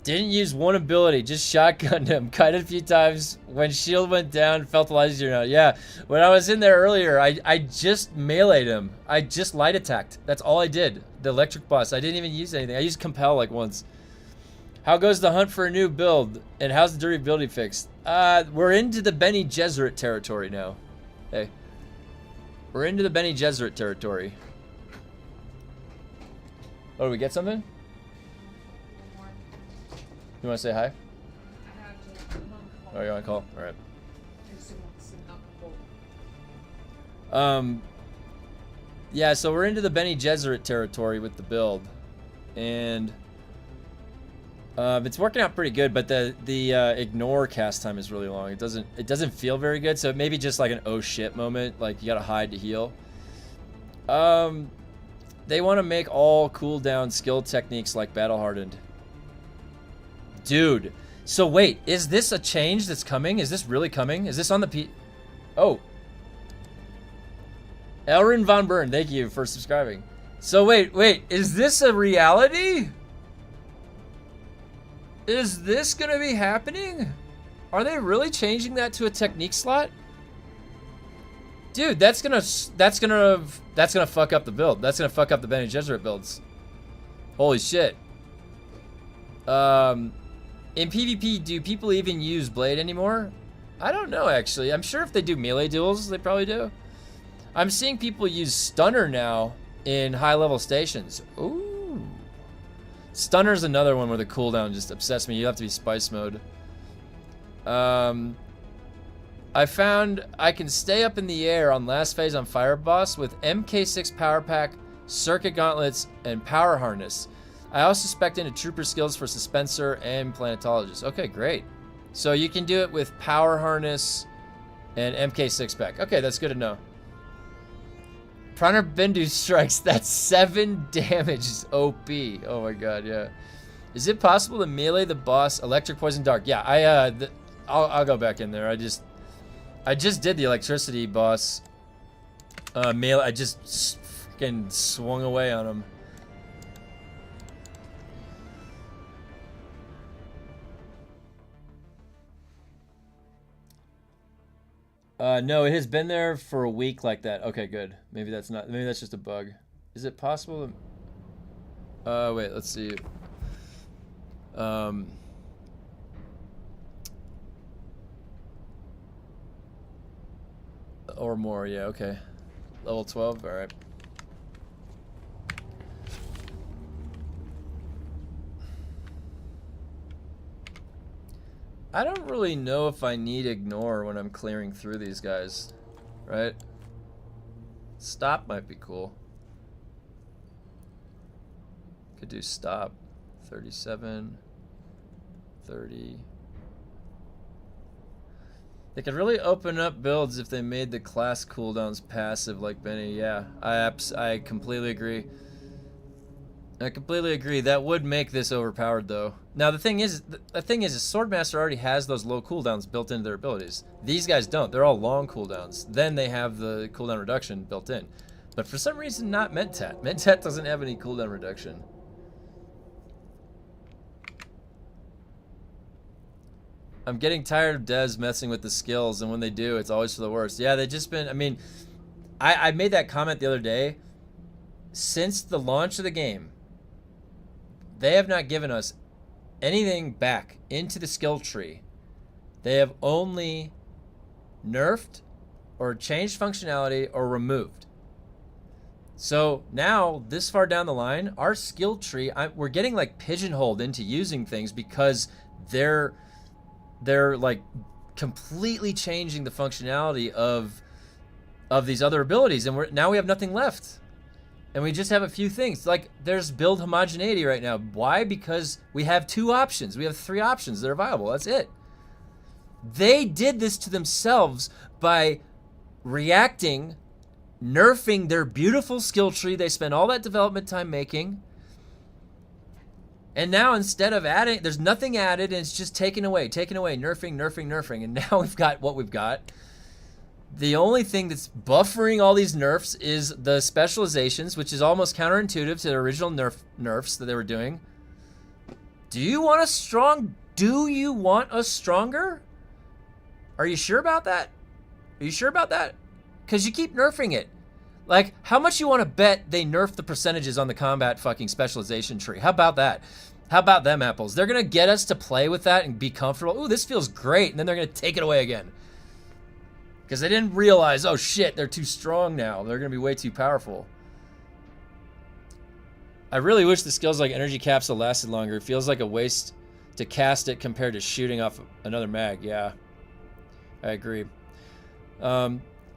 Didn't use one ability, just shotgunned him. Kited a few times. When shield went down, felt a lot easier now. Yeah, when I was in there earlier, I just meleeed him. I just light attacked. That's all I did. The electric boss. I didn't even use anything. I used compel like once. How goes the hunt for a new build? And how's the durability fixed? We're into the Bene Gesserit territory now. Hey. We're into the Bene Gesserit territory. Oh, did we get something? You want to say hi? Oh, you're on call? Alright. Yeah, so we're into the Bene Gesserit territory with the build. And it's working out pretty good, but the ignore cast time is really long. It doesn't feel very good, so maybe just like an oh shit moment, like you gotta hide to heal. They want to make all cooldown skill techniques like battle hardened. Dude, so wait, is this a change that's coming? Is this really coming? Is this on the Oh. Elrin Von Bern, thank you for subscribing. So wait, is this a reality? Is this gonna be happening? Are they really changing that to a technique slot? Dude, that's gonna fuck up the build. That's gonna fuck up the Bene Gesserit builds. Holy shit. In PvP, do people even use Blade anymore? I don't know, actually. I'm sure if they do melee duels, they probably do. I'm seeing people use Stunner now in high-level stations. Ooh. Stunner's another one where the cooldown just upsets me. You have to be Spice mode. I found I can stay up in the air on last phase on Fire Boss with MK6 Power Pack, Circuit Gauntlets, and Power Harness. I also spec'd into Trooper skills for Suspenser and Planetologist. Okay, great. So you can do it with Power Harness and MK6 Pack. Okay, that's good to know. Prana Bindu strikes. That's 7 damage. OP. Oh my god, yeah. Is it possible to melee the boss Electric, Poison, Dark? Yeah, I'll go back in there. I just did the electricity boss. Melee. I just Getting swung away on him. No, it has been there for a week like that. Okay, good. Maybe that's not. Maybe that's just a bug. Is it possible? Wait. Let's see. Or more. Yeah. Okay. Level 12. All right. I don't really know if I need ignore when I'm clearing through these guys, right? Stop might be cool. Could do stop. 37, 30. They could really open up builds if they made the class cooldowns passive like Benny. Yeah, I completely agree. I completely agree. That would make this overpowered, though. Now the thing is, Swordmaster already has those low cooldowns built into their abilities. These guys don't. They're all long cooldowns. Then they have the cooldown reduction built in. But for some reason, not Mentat. Mentat doesn't have any cooldown reduction. I'm getting tired of devs messing with the skills, and when they do, it's always for the worst. Yeah, they've just been. I mean, I made that comment the other day. Since the launch of the game, they have not given us anything back into the skill tree. They have only nerfed or changed functionality or removed. So now, this far down the line, our skill tree, we're getting like pigeonholed into using things because they're like completely changing the functionality of these other abilities, and now we have nothing left. And we just have a few things. Like, there's build homogeneity right now. Why? Because we have 2 options. We have 3 options that are viable. That's it. They did this to themselves by reacting, nerfing their beautiful skill tree they spent all that development time making. And now instead of adding, there's nothing added, and it's just taken away, nerfing. And now we've got what we've got. The only thing that's buffering all these nerfs is the specializations, which is almost counterintuitive to the original nerfs that they were doing. Do you want a stronger? Are you sure about that? Because you keep nerfing it. Like, how much you want to bet they nerf the percentages on the combat fucking specialization tree? How about that? How about them apples? They're going to get us to play with that and be comfortable. Ooh, this feels great. And then they're going to take it away again. Because they didn't realize, oh shit, they're too strong now. They're going to be way too powerful. I really wish the skills like Energy Capsule lasted longer. It feels like a waste to cast it compared to shooting off another mag. Yeah, I agree.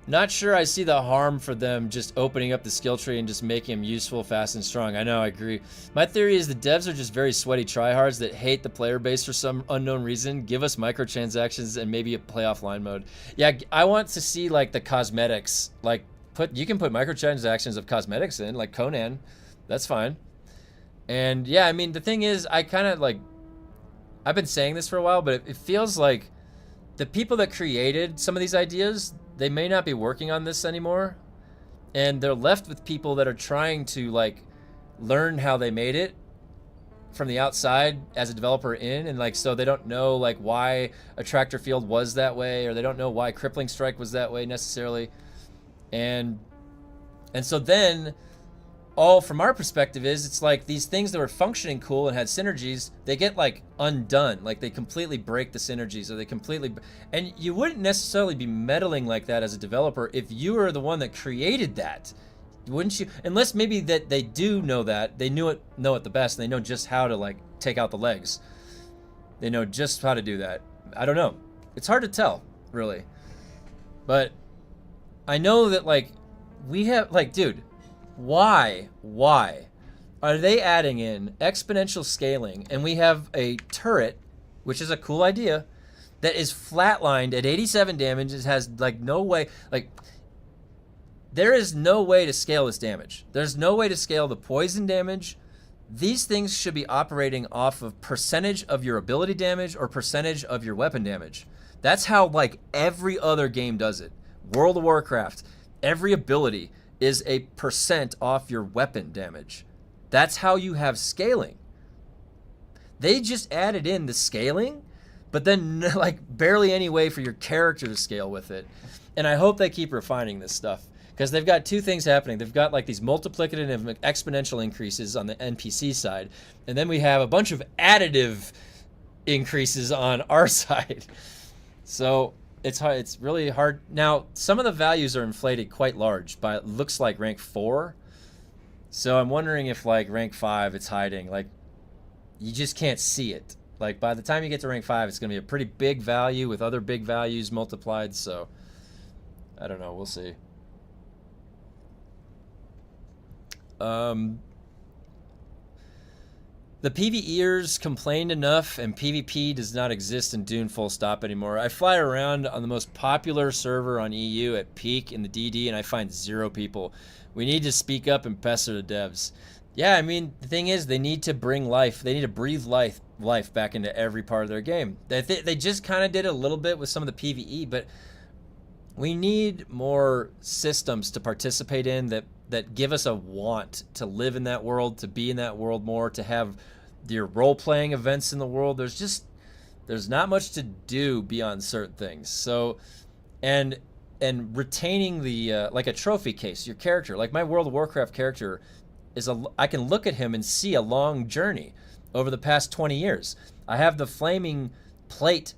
Not sure I see the harm for them just opening up the skill tree and just making them useful, fast, and strong. I know, I agree. My theory is the devs are just very sweaty tryhards that hate the player base for some unknown reason. Give us microtransactions and maybe a play offline mode. Yeah, I want to see like the cosmetics. Like, you can put microtransactions of cosmetics in, like Conan. That's fine. And yeah, I mean, the thing is, I kind of like, I've been saying this for a while, but it feels like the people that created some of these ideas, they may not be working on this anymore, and they're left with people that are trying to like learn how they made it from the outside as a developer in, and like, so they don't know like why Attractor field was that way, or they don't know why Crippling Strike was that way necessarily, and so then all from our perspective is it's like these things that were functioning cool and had synergies, they get like undone, like they completely break the synergies, or they completely, and you wouldn't necessarily be meddling like that as a developer if you were the one that created that, wouldn't you? Unless maybe that they do know that, they know it the best, and they know just how to like take out the legs, they know just how to do that. I don't know, it's hard to tell really, but I know that like we have like, dude, why are they adding in exponential scaling, and we have a turret, which is a cool idea, that is flatlined at 87 damage. It has like no way, like there is no way to scale this damage. There's no way to scale the poison damage. These things should be operating off of percentage of your ability damage or percentage of your weapon damage. That's how like every other game does it. World of Warcraft, every ability is a percent off your weapon damage. That's how you have scaling. They just added in the scaling, but then like barely any way for your character to scale with it. And I hope they keep refining this stuff, because they've got two things happening. They've got like these multiplicative and exponential increases on the NPC side, and then we have a bunch of additive increases on our side. So it's hard, it's really hard. Now, some of the values are inflated quite large by, it looks like rank 4. So I'm wondering if like rank 5 it's hiding. Like, you just can't see it. Like, by the time you get to rank 5, it's going to be a pretty big value with other big values multiplied. So I don't know. We'll see. The PvEers complained enough, and PvP does not exist in Dune full stop anymore. I fly around on the most popular server on EU at peak in the DD, and I find 0 people. We need to speak up and pester the devs. Yeah, I mean, the thing is, they need to bring life. They need to breathe life back into every part of their game. They just kind of did a little bit with some of the PvE, but we need more systems to participate in that give us a want to live in that world, to be in that world more, to have your role-playing events in the world. There's not much to do beyond certain things. So, and retaining the like a trophy case, your character, like my World of Warcraft character I can look at him and see a long journey over the past 20 years. I have the flaming plate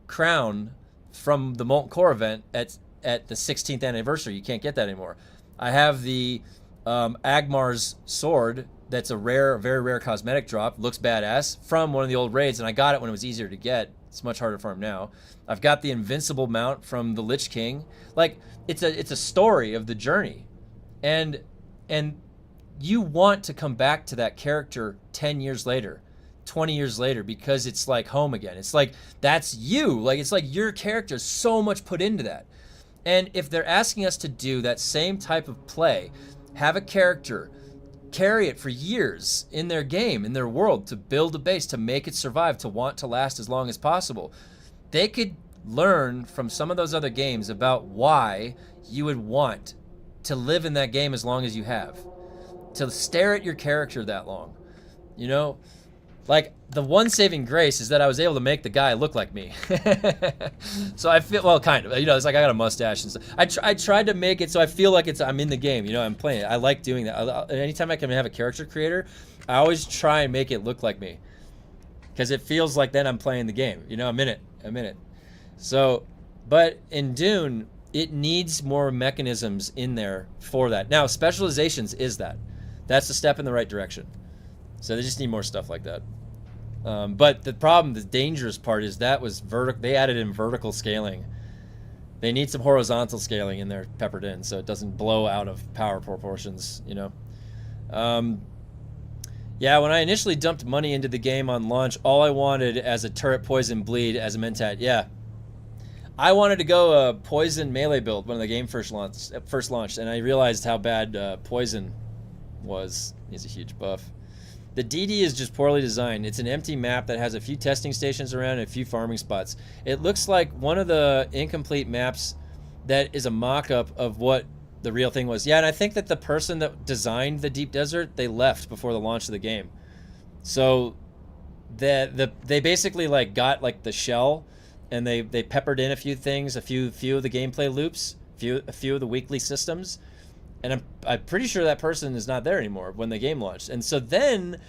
crown from the Molten Core event at the 16th anniversary. You can't get that anymore. I have the Agmar's sword that's a rare, very rare cosmetic drop. Looks badass from one of the old raids, and I got it when it was easier to get. It's much harder to farm now. I've got the invincible mount from the Lich King. Like, it's a story of the journey, and you want to come back to that character 10 years later, 20 years later, because it's like home again. It's like, that's you. Like, it's like your character, so much put into that. And if they're asking us to do that same type of play, have a character, carry it for years in their game, in their world, to build a base, to make it survive, to want to last as long as possible, they could learn from some of those other games about why you would want to live in that game as long as you have. To stare at your character that long. You know? Like, the one saving grace is that I was able to make the guy look like me. So I feel, well, kind of. You know, it's like I got a mustache and stuff. I tried to make it so I feel like I'm in the game. You know, I'm playing it. I like doing that. Anytime I can have a character creator, I always try and make it look like me. Because it feels like then I'm playing the game. You know, I'm in it. So, but in Dune, it needs more mechanisms in there for that. Now, specializations is that. That's a step in the right direction. So they just need more stuff like that. But the problem, the dangerous part is that was they added in vertical scaling. They need some horizontal scaling in there peppered in so it doesn't blow out of power proportions, you know. Yeah, when I initially dumped money into the game on launch, all I wanted as a turret poison bleed as a mentat. Yeah. I wanted to go a poison melee build when the game first launched, and I realized how bad poison was. He's a huge buff. The DD is just poorly designed. It's an empty map that has a few testing stations around and a few farming spots. It looks like one of the incomplete maps that is a mock-up of what the real thing was. Yeah, and I think that the person that designed the Deep Desert, they left before the launch of the game. So they basically like got like the shell, and they peppered in a few things, a few of the gameplay loops, a few of the weekly systems. And I'm pretty sure that person is not there anymore when the game launched. And so then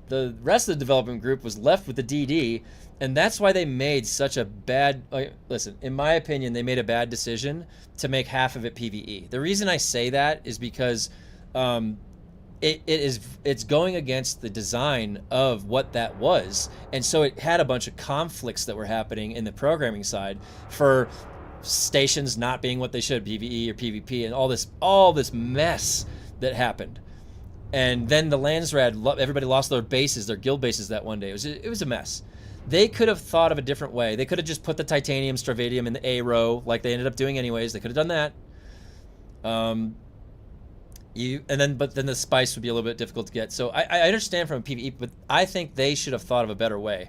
the rest of the development group was left with the DD, and that's why they made such a bad... listen, in my opinion, they made a bad decision to make half of it PvE. The reason I say that is because it's going against the design of what that was. And so it had a bunch of conflicts that were happening in the programming side for stations not being what they should, PvE or PvP, and all this mess that happened. And then the Landsrad, everybody lost their bases, their guild bases that one day. It was a mess. They could have thought of a different way. They could have just put the titanium stravadium in the A row like they ended up doing anyways. They could have done that. But then the spice would be a little bit difficult to get. So I understand from a PvE, but I think they should have thought of a better way.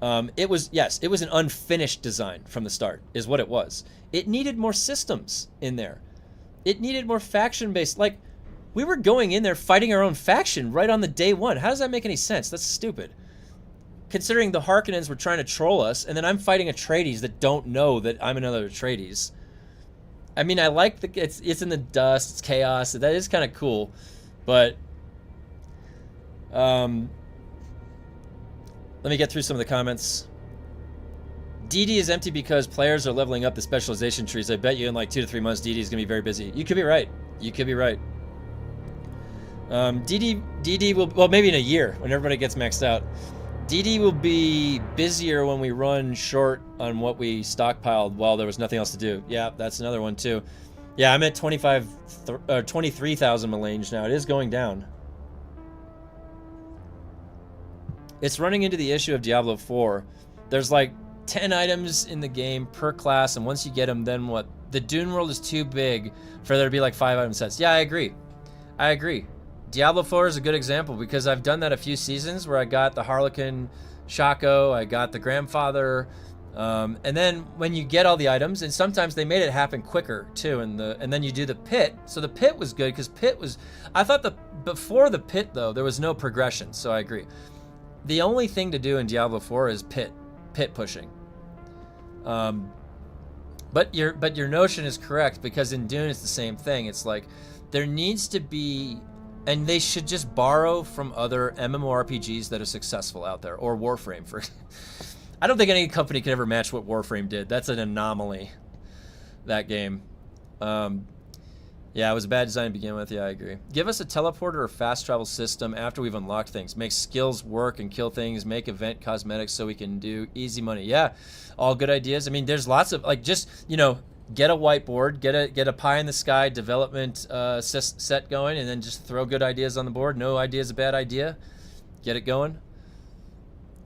It was an unfinished design from the start, is what it was. It needed more systems in there. It needed more faction-based. Like, we were going in there fighting our own faction right on the day one. How does that make any sense? That's stupid. Considering the Harkonnens were trying to troll us, and then I'm fighting Atreides that don't know that I'm another Atreides. I mean, I like the it's in the dust, it's chaos. That is kind of cool, but let me get through some of the comments. DD is empty because players are leveling up the specialization trees. I bet you in like 2 to 3 months, DD is gonna be very busy. You could be right. You could be right. DD will, well, maybe in a year when everybody gets maxed out. DD will be busier when we run short on what we stockpiled while there was nothing else to do. Yeah, that's another one too. Yeah, I'm at 23,000 melange now. It is going down. It's running into the issue of Diablo 4. There's like 10 items in the game per class, and once you get them, then what? The Dune world is too big for there to be like 5 item sets. Yeah, I agree. I agree. Diablo 4 is a good example because I've done that a few seasons where I got the Harlequin Shaco, I got the Grandfather, and then when you get all the items, and sometimes they made it happen quicker too, and then you do the pit. So the pit was good because pit was, I thought before the pit though there was no progression. So I agree. The only thing to do in Diablo 4 is pit pushing. But your notion is correct because in Dune it's the same thing. It's like there needs to be. And they should just borrow from other MMORPGs that are successful out there, or Warframe. I don't think any company can ever match what Warframe did. That's an anomaly, that game. Yeah, it was a bad design to begin with. Yeah, I agree. Give us a teleporter or fast travel system after we've unlocked things. Make skills work and kill things. Make event cosmetics so we can do easy money. Yeah, all good ideas. I mean, there's lots of, like, just, you know, get a whiteboard, get a pie in the sky development set going, and then just throw good ideas on the board. No idea is a bad idea. Get it going.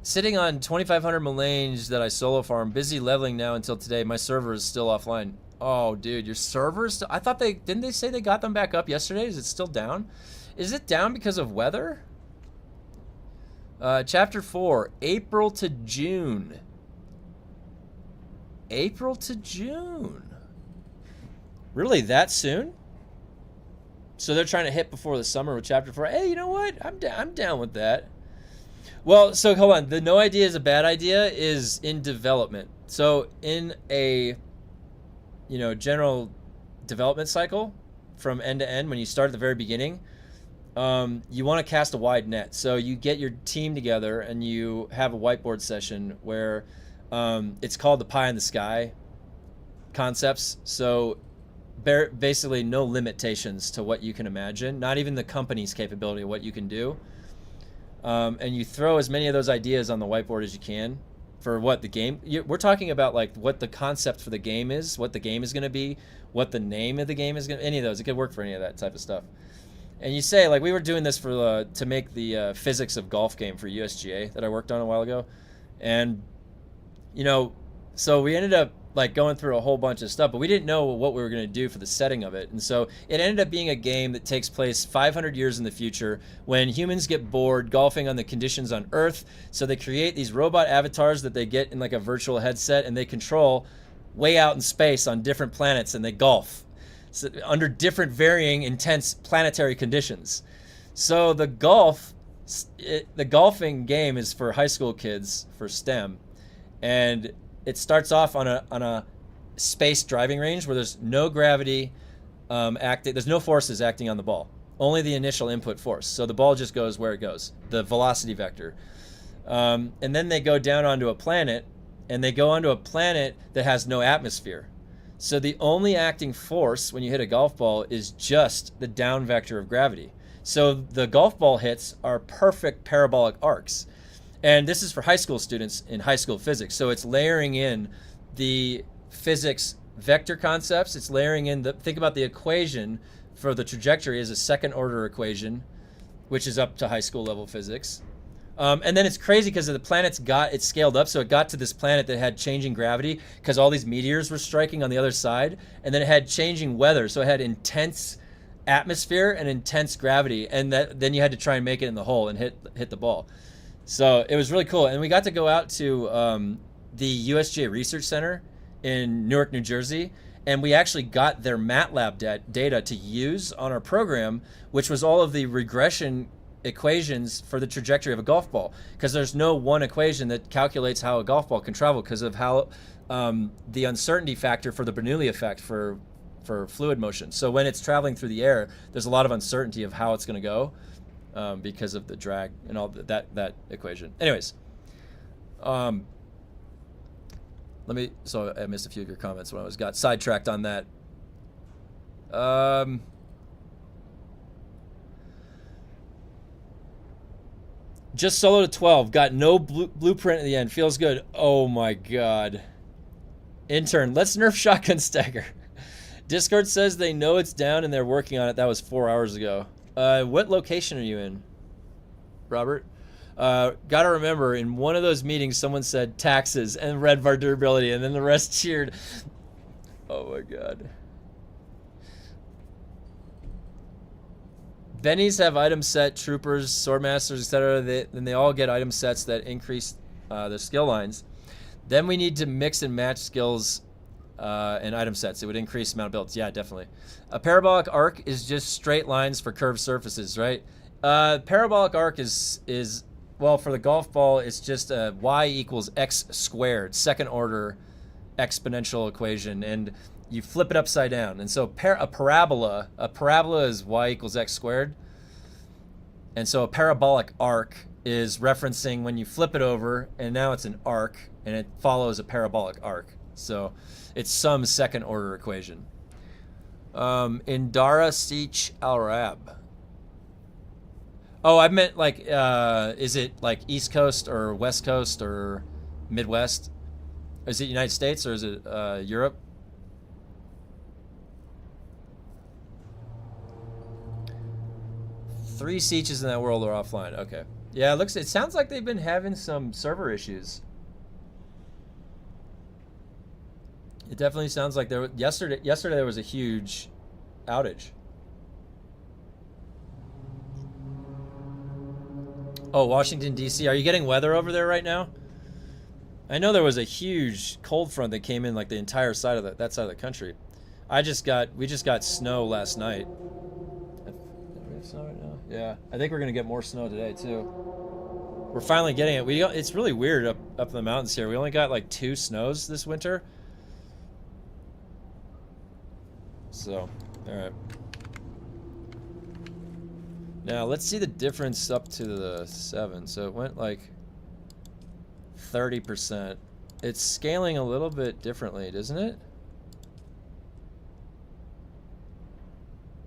Sitting on 2,500 melange that I solo farm, busy leveling now until today. My server is still offline. Oh, dude, your server's I thought didn't they say they got them back up yesterday? Is it still down? Is it down because of weather? Chapter 4, April to June. April to June. Really, that soon? So they're trying to hit before the summer with Chapter 4. Hey, you know what? I'm down with that. Well, so hold on. The no idea is a bad idea is in development. So in a, you know, general development cycle from end to end, when you start at the very beginning, you want to cast a wide net. So you get your team together and you have a whiteboard session where it's called the pie in the sky concepts. So basically no limitations to what you can imagine, not even the company's capability of what you can do. And you throw as many of those ideas on the whiteboard as you can for what the game, we're talking about like what the concept for the game is, what the game is going to be, what the name of the game is going to, any of those. It could work for any of that type of stuff. And you say, like, we were doing this for to make the physics of golf game for USGA that I worked on a while ago. And, you know, so we ended up like going through a whole bunch of stuff, but we didn't know what we were going to do for the setting of it. And so it ended up being a game that takes place 500 years in the future when humans get bored golfing on the conditions on Earth. So they create these robot avatars that they get in like a virtual headset, and they control way out in space on different planets, and they golf so under different varying intense planetary conditions. So the golfing game is for high school kids for STEM, and it starts off on a space driving range where there's no gravity acting. There's no forces acting on the ball. Only the initial input force. So the ball just goes where it goes, the velocity vector. And then they go down onto a planet, and they go onto a planet that has no atmosphere. So the only acting force when you hit a golf ball is just the down vector of gravity. So the golf ball hits are perfect parabolic arcs. And this is for high school students in high school physics. So it's layering in the physics vector concepts. It's layering in think about the equation for the trajectory as a second order equation, which is up to high school level physics. And then it's crazy because the planets it scaled up. So it got to this planet that had changing gravity because all these meteors were striking on the other side. And then it had changing weather. So it had intense atmosphere and intense gravity. And then you had to try and make it in the hole and hit the ball. So it was really cool. And we got to go out to the USGA Research Center in Newark, New Jersey. and we actually got their MATLAB data to use on our program, which was all of the regression equations for the trajectory of a golf ball, because there's no one equation that calculates how a golf ball can travel because of how the uncertainty factor for the Bernoulli effect for fluid motion. So when it's traveling through the air, there's a lot of uncertainty of how it's going to go because of the drag and all that equation. Anyways, so I missed a few of your comments when I got sidetracked on that. Just solo to 12. Got no blueprint at the end. Feels good. Oh my god. Intern, let's nerf shotgun stagger. Discord says they know it's down and they're working on it. That was 4 hours ago. What location are you in, Robert? Gotta remember, in one of those meetings, someone said taxes and red bar durability, and then the rest cheered. Oh my god. Bennies have item set, troopers, swordmasters, etc. Then they all get item sets that increase their skill lines. Then we need to mix and match skills and item sets. It would increase the amount of builds. Yeah, definitely. A parabolic arc is just straight lines for curved surfaces, right? Parabolic arc is well, for the golf ball, it's just y equals x squared, second order exponential equation, and you flip it upside down. And so a parabola is y equals x squared. And so a parabolic arc is referencing when you flip it over, and now it's an arc, and it follows a parabolic arc. So it's some second order equation. Indara Sich Al-Rab. Oh, I meant like, is it like East Coast or West Coast or Midwest? Is it United States or is it Europe? Three sieges in that world are offline. Okay. Yeah, it sounds like they've been having some server issues. It definitely sounds like yesterday there was a huge outage. Oh, Washington D.C. Are you getting weather over there right now? I know there was a huge cold front that came in like the entire side of that side of the country. We just got snow last night. Do we have snow right now? Yeah, I think we're gonna get more snow today too. We're finally getting it. It's really weird up in the mountains here. We only got like 2 snows this winter. So, all right. Now let's see the difference up to the 7. So it went like 30%. It's scaling a little bit differently, doesn't it?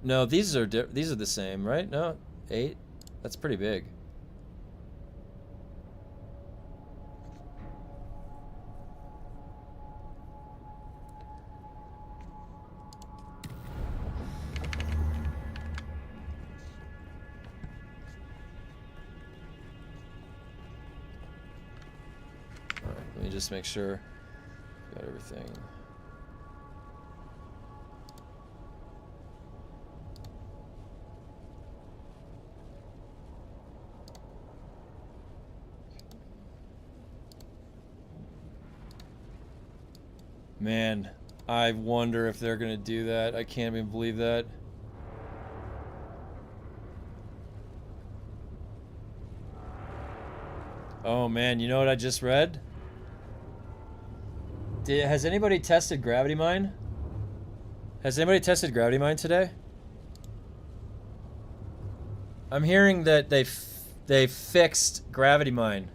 No, these are the same, right? No, 8. That's pretty big. Let me just make sure got everything. Man, I wonder if they're gonna do that. I can't even believe that. Oh man, you know what I just read? Has anybody tested Gravity Mine? Has anybody tested Gravity Mine today? I'm hearing that they fixed Gravity Mine.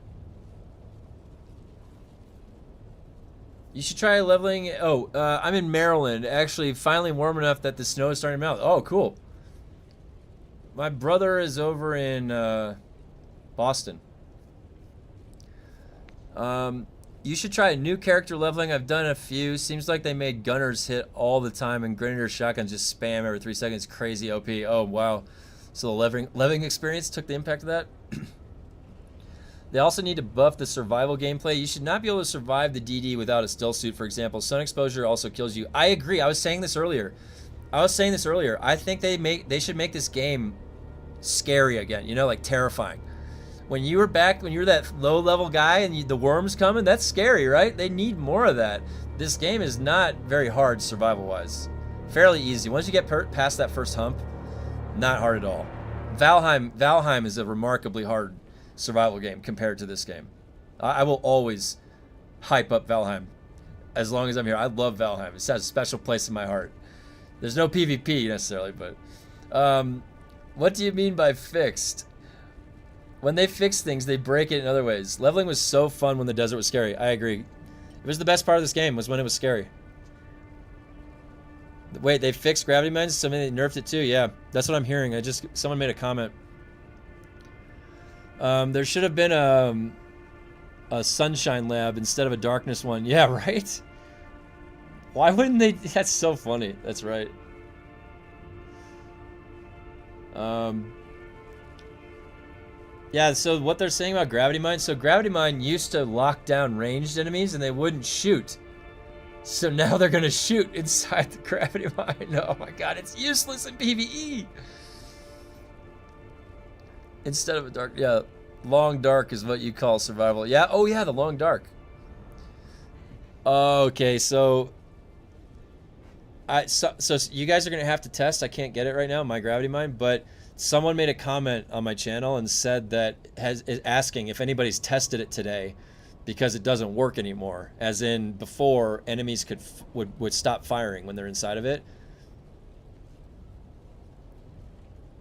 You should try leveling. Oh, I'm in Maryland. Actually, finally warm enough that the snow is starting to melt. Oh, cool. My brother is over in Boston. You should try a new character leveling. I've done a few. Seems like they made gunners hit all the time and grenadier shotguns just spam every 3 seconds. Crazy OP. Oh, wow. So the leveling experience took the impact of that. They also need to buff the survival gameplay. You should not be able to survive the DD without a still suit, for example. Sun exposure also kills you. I agree. I was saying this earlier. I think they should make this game scary again. You know, like terrifying. When you were that low level guy and the worms coming, that's scary, right? They need more of that. this game is not very hard survival-wise. Fairly easy. Once you get past that first hump, not hard at all. Valheim is a remarkably hard survival game compared to this game. I will always hype up Valheim as long as I'm here. I love Valheim. It has a special place in my heart. There's no PvP necessarily, but what do you mean by fixed? When they fix things, they break it in other ways. Leveling was so fun when the desert was scary. I agree. It was the best part of this game was when it was scary. Wait, they fixed gravity mines? Somebody nerfed it too? Yeah, that's what I'm hearing. Someone made a comment. There should have been a sunshine lab instead of a darkness one. Yeah, right? Why wouldn't they? That's so funny. That's right. Yeah, so what they're saying about gravity mine, so gravity mine used to lock down ranged enemies and they wouldn't shoot. So now they're gonna shoot inside the gravity mine. Oh my god, it's useless in PvE. Instead of a dark, yeah, long dark is what you call survival. Yeah, oh yeah, the long dark. Okay, so so you guys are gonna have to test. I can't get it right now, my gravity mine, but someone made a comment on my channel and said that is asking if anybody's tested it today because it doesn't work anymore. As in before, enemies would stop firing when they're inside of it.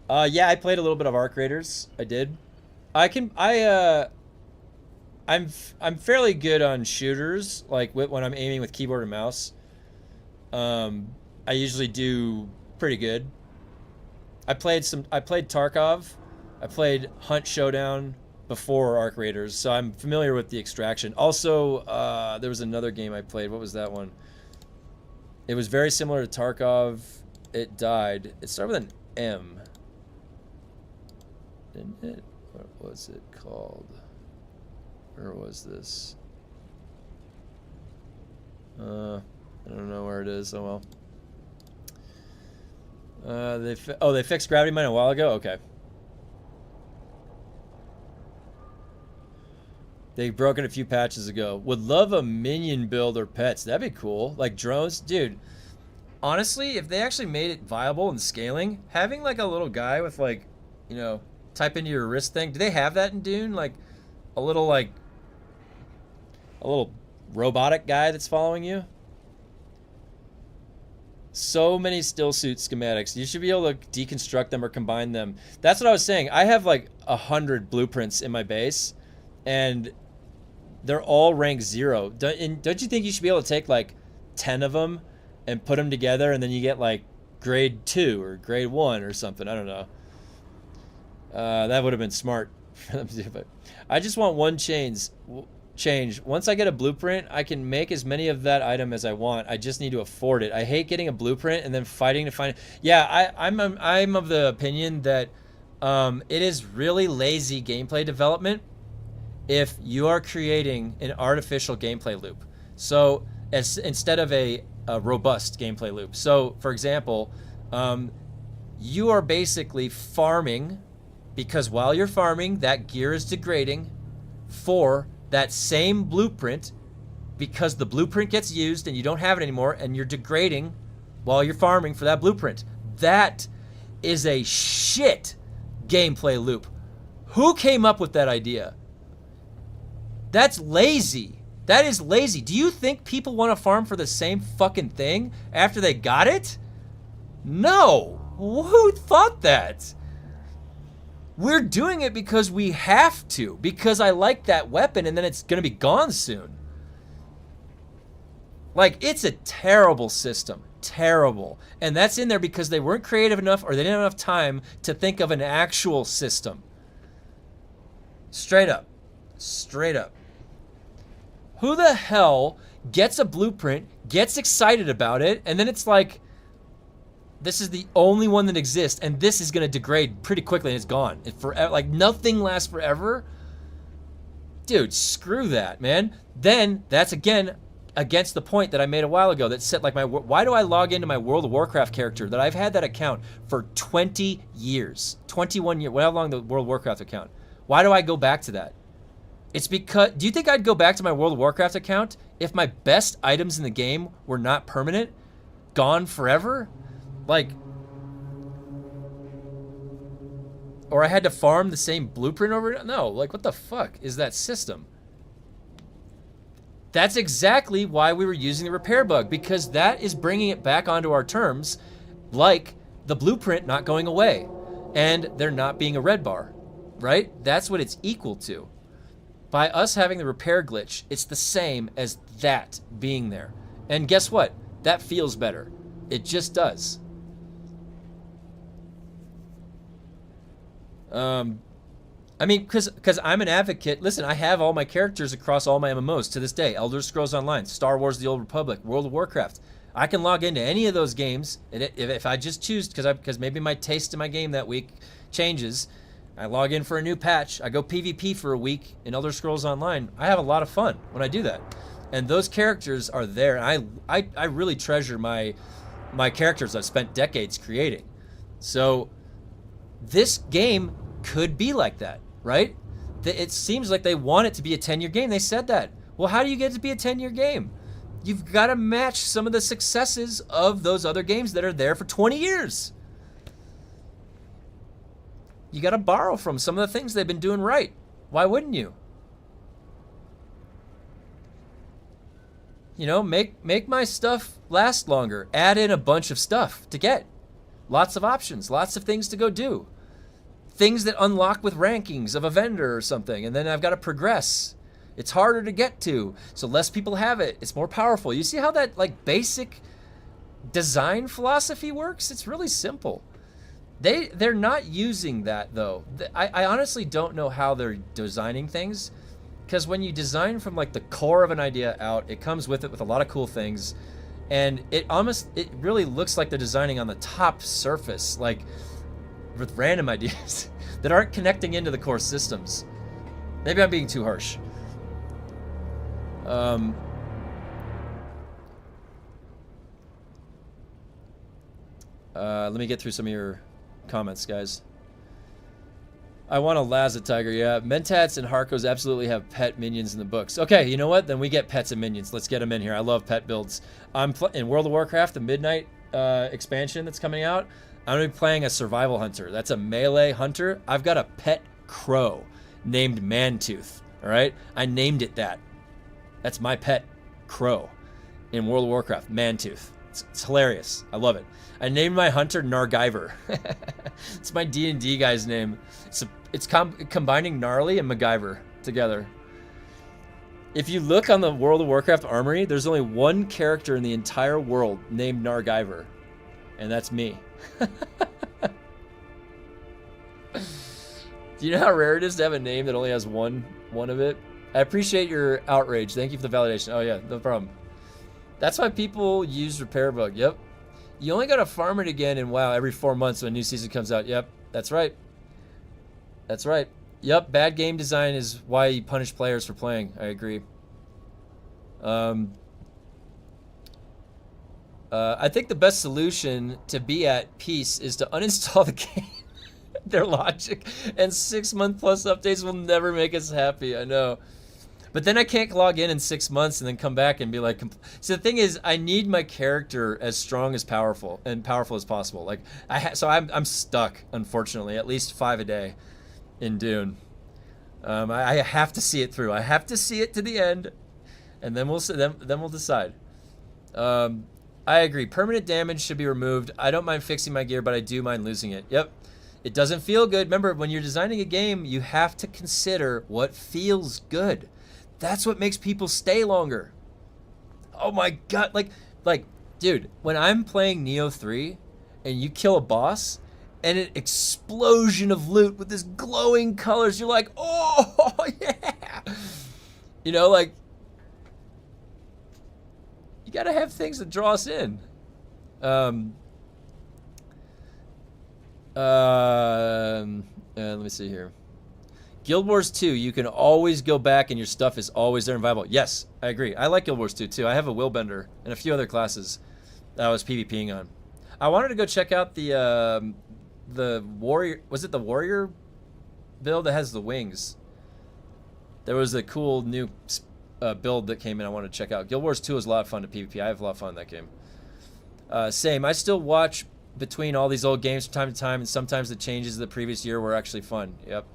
Yeah, I played a little bit of Arc Raiders. I did. I'm fairly good on shooters, like when I'm aiming with keyboard and mouse. I usually do pretty good. I played Tarkov. I played Hunt Showdown before Arc Raiders, so I'm familiar with the Extraction. Also, there was another game I played. What was that one? It was very similar to Tarkov. It died. It started with an M. Didn't it? What was it called? Where was this? I don't know where it is. Oh well. They fixed gravity mine a while ago. Okay. They broke it a few patches ago. Would love a minion build or pets. That'd be cool. Like drones, dude. Honestly, if they actually made it viable and scaling, having like a little guy with like, you know, type into your wrist thing. Do they have that in Dune? Like a little robotic guy that's following you. So many still suit schematics. You should be able to deconstruct them or combine them. That's what I was saying. I have like 100 blueprints in my base, and they're all rank 0. Don't you think you should be able to take like 10 of them and put them together, and then you get like grade 2 or grade 1 or something? I don't know. That would have been smart for them to do, but I just want one change. Once I get a blueprint, I can make as many of that item as I want. I just need to afford it. I hate getting a blueprint and then fighting to find it. Yeah, I'm of the opinion that it is really lazy gameplay development if you are creating an artificial gameplay loop. So instead of a robust gameplay loop. So for example, you are basically farming, because while you're farming, that gear is degrading for that same blueprint, because the blueprint gets used and you don't have it anymore, and you're degrading while you're farming for that blueprint. That is a shit gameplay loop. Who came up with that idea? That's lazy. That is lazy. Do you think people want to farm for the same fucking thing after they got it? No. Who thought that? We're doing it because we have to, because I like that weapon and then it's going to be gone soon. Like, it's a terrible system. Terrible. And that's in there because they weren't creative enough, or they didn't have enough time to think of an actual system. Straight up. Straight up. Who the hell gets a blueprint, gets excited about it, and then it's like, this is the only one that exists, and this is going to degrade pretty quickly, and it's gone. Like, nothing lasts forever. Dude, screw that, man. Then, that's again against the point that I made a while ago that said, like, why do I log into my World of Warcraft character that I've had that account for 20 years? 21 years. How long the World of Warcraft account? Why do I go back to that? It's because, do you think I'd go back to my World of Warcraft account if my best items in the game were not permanent, gone forever, like, or I had to farm the same blueprint over, no, like, what the fuck is that system? That's exactly why we were using the repair bug, because that is bringing it back onto our terms, like the blueprint not going away and there not being a red bar, right? That's what it's equal to. By us having the repair glitch, it's the same as that being there. And guess what? That feels better. It just does. I mean, because I'm an advocate. Listen, I have all my characters across all my MMOs to this day. Elder Scrolls Online, Star Wars The Old Republic, World of Warcraft. I can log into any of those games if I just choose, because maybe my taste in my game that week changes. I log in for a new patch. I go PvP for a week in Elder Scrolls Online. I have a lot of fun when I do that. And those characters are there. I really treasure my characters I've spent decades creating. So this game could be like that, right? It seems like they want it to be a 10-year game. They said that. Well, how do you get it to be a 10-year game? You've got to match some of the successes of those other games that are there for 20 years. You got to borrow from some of the things they've been doing right. Why wouldn't you? You know, make my stuff last longer. Add in a bunch of stuff to get. Lots of options, lots of things to go do. Things that unlock with rankings of a vendor or something, and then I've got to progress. It's harder to get to, so less people have it. It's more powerful. You see how that like basic design philosophy works? It's really simple. They're not using that though. I honestly don't know how they're designing things, because when you design from like the core of an idea out, it comes with it with a lot of cool things, and it really looks like they're designing on the top surface, like with random ideas that aren't connecting into the core systems. Maybe I'm being too harsh. Let me get through some of your comments, guys. I want a Lazza Tiger, yeah. Mentats and Harkos absolutely have pet minions in the books. Okay, you know what? Then we get pets and minions. Let's get them in here. I love pet builds. In World of Warcraft, the Midnight expansion that's coming out, I'm going to be playing a survival hunter. That's a melee hunter. I've got a pet crow named Mantooth, all right? I named it that. That's my pet crow in World of Warcraft, Mantooth. It's hilarious. I love it. I named my hunter Nargiver. It's my D&D guy's name. It's combining Gnarly and MacGyver together. If you look on the World of Warcraft armory, there's only one character in the entire world named Nargiver, and that's me. Do you know how rare it is to have a name that only has one of it? I appreciate your outrage. Thank you for the validation. Oh yeah, no problem. That's why people use repair bug. Yep. You only gotta farm it again in WoW every 4 months when a new season comes out. Yep, that's right. That's right. Yep, bad game design is why you punish players for playing. I agree. I think the best solution to be at peace is to uninstall the game. Their logic and 6-month plus updates will never make us happy. I know. But then I can't log in 6 months and then come back and be like, so the thing is, I need my character as strong as powerful as possible. Like so I'm stuck, unfortunately, at least 5 a day in Dune. I have to see it through. I have to see it to the end, and then we'll decide. I agree. Permanent damage should be removed. I don't mind fixing my gear, but I do mind losing it. Yep. It doesn't feel good. Remember, when you're designing a game, you have to consider what feels good. That's what makes people stay longer. Oh my god, like, dude, when I'm playing Neo 3 and you kill a boss and an explosion of loot with this glowing colors, you're like, oh yeah. You know, like, you gotta have things that draw us in. Let me see here. Guild Wars 2, you can always go back and your stuff is always there and viable. Yes, I agree. I like Guild Wars 2 too. I have a Willbender and a few other classes that I was PvPing on. I wanted to go check out the warrior. Was it the warrior build that has the wings? There was a cool new build that came in I want to check out. Guild Wars 2 is a lot of fun to PvP. I have a lot of fun in that game. Same. I still watch between all these old games from time to time, and sometimes the changes of the previous year were actually fun. Yep.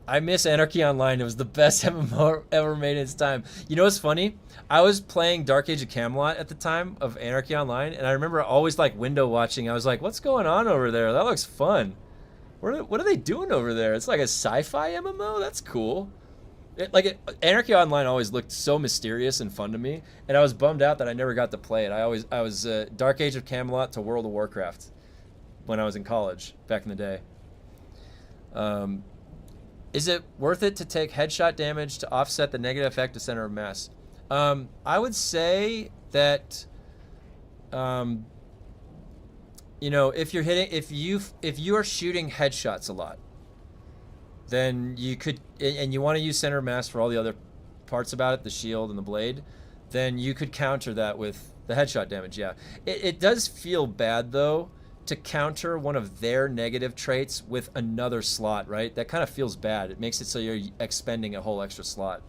I miss Anarchy Online. It was the best MMO ever made in its time. You know what's funny? I was playing Dark Age of Camelot at the time of Anarchy Online, and I remember always like window watching. I was like, what's going on over there? That looks fun. What are they doing over there? It's like a sci-fi MMO? That's cool. Anarchy Online always looked so mysterious and fun to me, and I was bummed out that I never got to play it. I was Dark Age of Camelot to World of Warcraft when I was in college back in the day. Is it worth it to take headshot damage to offset the negative effect of center of mass? I would say that, you know, if you are shooting headshots a lot, then you could, and you want to use center of mass for all the other parts about it, the shield and the blade, then you could counter that with the headshot damage. Yeah, it does feel bad though to counter one of their negative traits with another slot, right? That kind of feels bad. It makes it so you're expending a whole extra slot.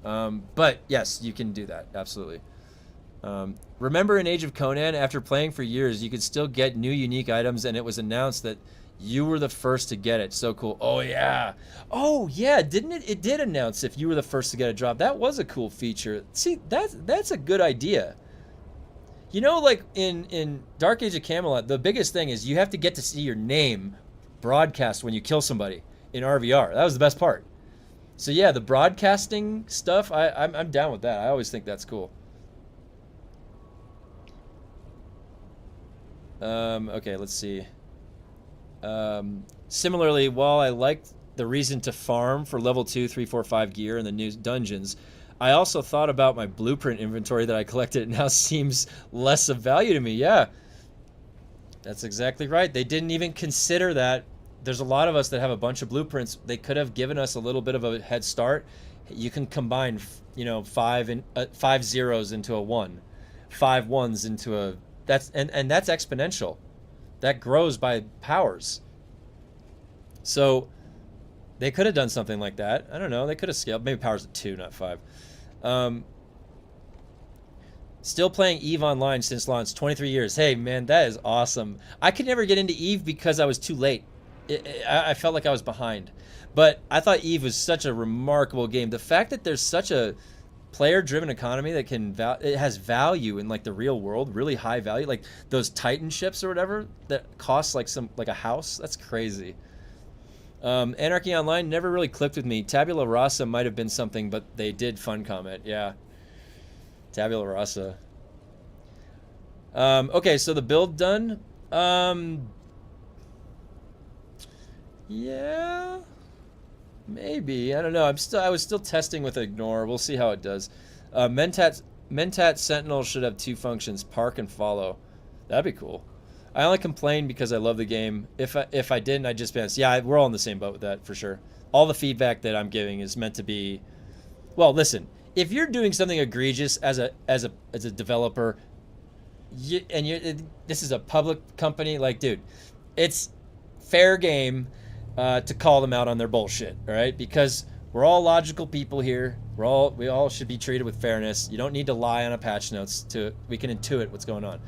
But yes, you can do that, absolutely. Remember in Age of Conan, after playing for years, you could still get new unique items, and it was announced that you were the first to get it. So cool. Oh yeah, didn't it? It did announce if you were the first to get a drop. That was a cool feature. See, that's a good idea. You know, like in Dark Age of Camelot, the biggest thing is you have to get to see your name broadcast when you kill somebody in RVR. That was the best part. So yeah, the broadcasting stuff, I'm down with that. I always think that's cool. Okay, let's see. Similarly, while I liked the reason to farm for level 2, 3, 4, 5 gear in the new dungeons, I also thought about my blueprint inventory that I collected. It now seems less of value to me. Yeah, that's exactly right. They didn't even consider that. There's a lot of us that have a bunch of blueprints. They could have given us a little bit of a head start. You can combine, you know, 5 zeros into a 1, 5 ones into a, that's exponential. That grows by powers. So they could have done something like that. I don't know. They could have scaled. Maybe powers at 2, not 5. Still playing EVE Online since launch, 23 years. Hey, man, that is awesome. I could never get into EVE because I was too late. I felt like I was behind. But I thought EVE was such a remarkable game. The fact that there's such a player-driven economy that it has value in like the real world, really high value, like those Titan ships or whatever that cost like a house. That's crazy. Anarchy Online never really clicked with me. Tabula Rasa might have been something, but they did fun comment. Yeah, Tabula Rasa. Okay, so the build done. Yeah, maybe. I don't know. I was still testing with Ignore. We'll see how it does. Mentat Sentinel should have 2 functions: park and follow. That'd be cool. I only complain because I love the game. If I didn't, I'd just be honest. Yeah, we're all in the same boat with that for sure. All the feedback that I'm giving is meant to be. Well, listen. If you're doing something egregious as a developer, this is a public company, like, dude, it's fair game to call them out on their bullshit, all right? Because we're all logical people here. We all should be treated with fairness. You don't need to lie on a patch notes we can intuit what's going on.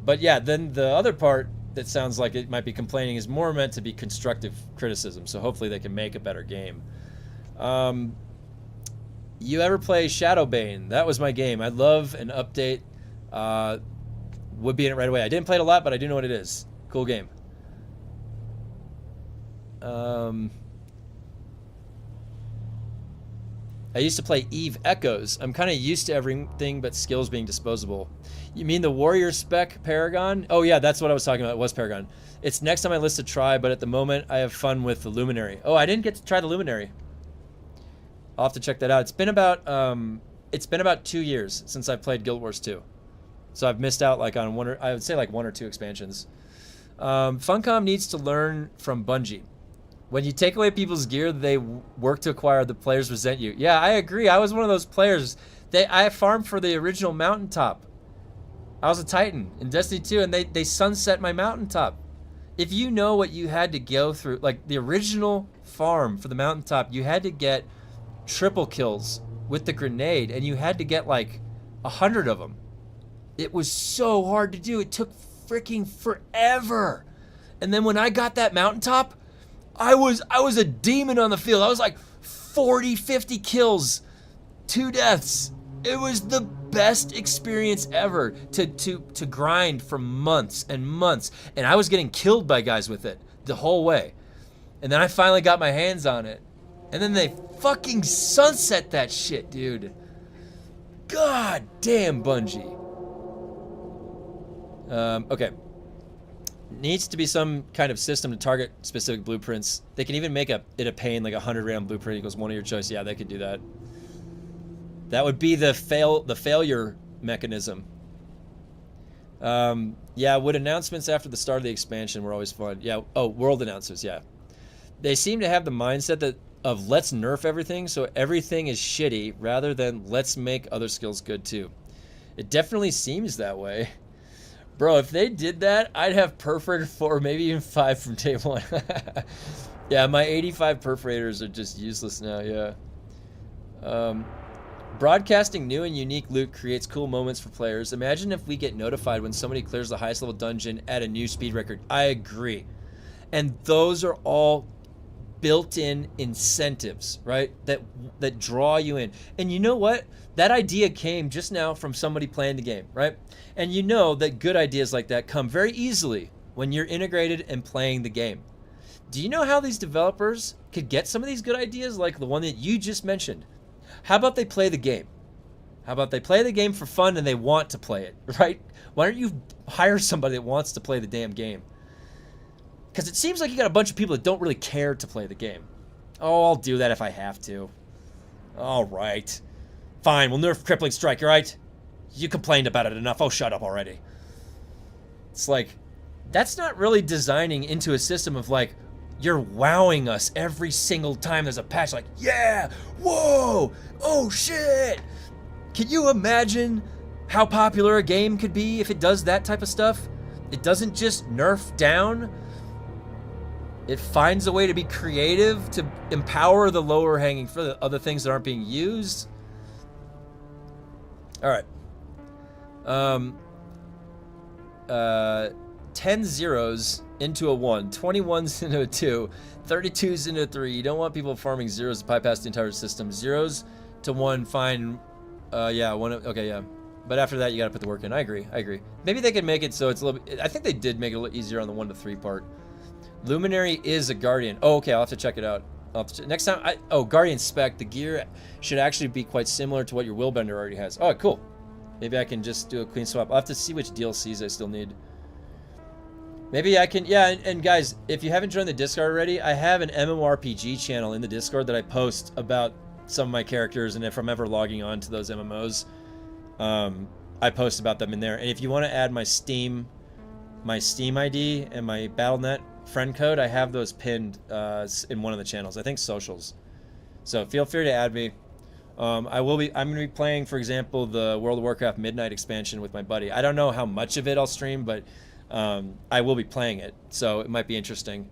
But yeah, then the other part that sounds like it might be complaining is more meant to be constructive criticism. So hopefully they can make a better game. You ever play Shadowbane? That was my game. I'd love an update. Would be in it right away. I didn't play it a lot, but I do know what it is. Cool game. I used to play Eve Echoes. I'm kind of used to everything but skills being disposable. You mean the Warrior Spec Paragon? Oh yeah, that's what I was talking about. It was Paragon. It's next on my list to try, but at the moment I have fun with the Luminary. Oh, I didn't get to try the Luminary. I'll have to check that out. It's been about 2 years since I played Guild Wars 2. So I've missed out like on I would say like 1 or 2 expansions. Funcom needs to learn from Bungie. When you take away people's gear, they work to acquire. The players resent you. Yeah, I agree. I was one of those players. I farmed for the original mountaintop. I was a Titan in Destiny 2, and they sunset my mountaintop. if you know what you had to go through, like the original farm for the mountaintop, you had to get triple kills with the grenade, and you had to get like 100 of them. It was so hard to do. It took freaking forever. And then when I got that mountaintop, I was a demon on the field. I was like 40, 50 kills, 2 deaths. It was the best experience ever to grind for months and months. And I was getting killed by guys with it the whole way. And then I finally got my hands on it. And then they fucking sunset that shit, dude. God damn, Bungie. Okay. Needs to be some kind of system to target specific blueprints. They can even make it a pane, like a 100 round blueprint equals one of your choice. Yeah, they could do that. That would be the failure mechanism. Yeah, would announcements after the start of the expansion were always fun. Yeah. Oh, world announcements. Yeah. They seem to have the mindset of let's nerf everything so everything is shitty rather than let's make other skills good too. It definitely seems that way. Bro, if they did that, I'd have perforator 4, maybe even 5 from day 1. Yeah, my 85 perforators are just useless now, yeah. Broadcasting new and unique loot creates cool moments for players. Imagine if we get notified when somebody clears the highest level dungeon at a new speed record. I agree. And those are all built-in incentives, right? That draw you in. And you know what? That idea came just now from somebody playing the game, right? And you know that good ideas like that come very easily when you're integrated and playing the game. Do you know how these developers could get some of these good ideas like the one that you just mentioned? How about they play the game? How about they play the game for fun and they want to play it, right? Why don't you hire somebody that wants to play the damn game? Because it seems like you got a bunch of people that don't really care to play the game. Oh, I'll do that if I have to. All right. Fine, we'll nerf Crippling Strike, all right? You complained about it enough. Oh, shut up already. It's like, that's not really designing into a system of like, you're wowing us every single time there's a patch. Like, yeah, whoa, oh shit. Can you imagine how popular a game could be if it does that type of stuff? It doesn't just nerf down. It finds a way to be creative, to empower the lower hanging for the other things that aren't being used. All right. 10 zeros into a 1, 21s into a 2, 32s into a 3. You don't want people farming zeros to bypass the entire system. Zeros to 1, fine. Yeah, one. Okay, yeah. But after that, you gotta put the work in. I agree. Maybe they could make it so it's a little bit, I think they did make it a little easier on the 1 to 3 part. Luminary is a Guardian. Oh, okay, I'll have to check it out. Next time, Guardian spec, the gear should actually be quite similar to what your Willbender already has. Oh, cool. Maybe I can just do a clean swap. I'll have to see which DLCs I still need. Maybe I can, yeah, and guys, if you haven't joined the Discord already, I have an MMORPG channel in the Discord that I post about some of my characters, and if I'm ever logging on to those MMOs, I post about them in there. And if you want to add my Steam ID and my Battle.net friend code, I have those pinned in one of the channels. I think socials. So feel free to add me. I'm going to be playing, for example, the World of Warcraft Midnight expansion with my buddy. I don't know how much of it I'll stream, but I will be playing it, so it might be interesting.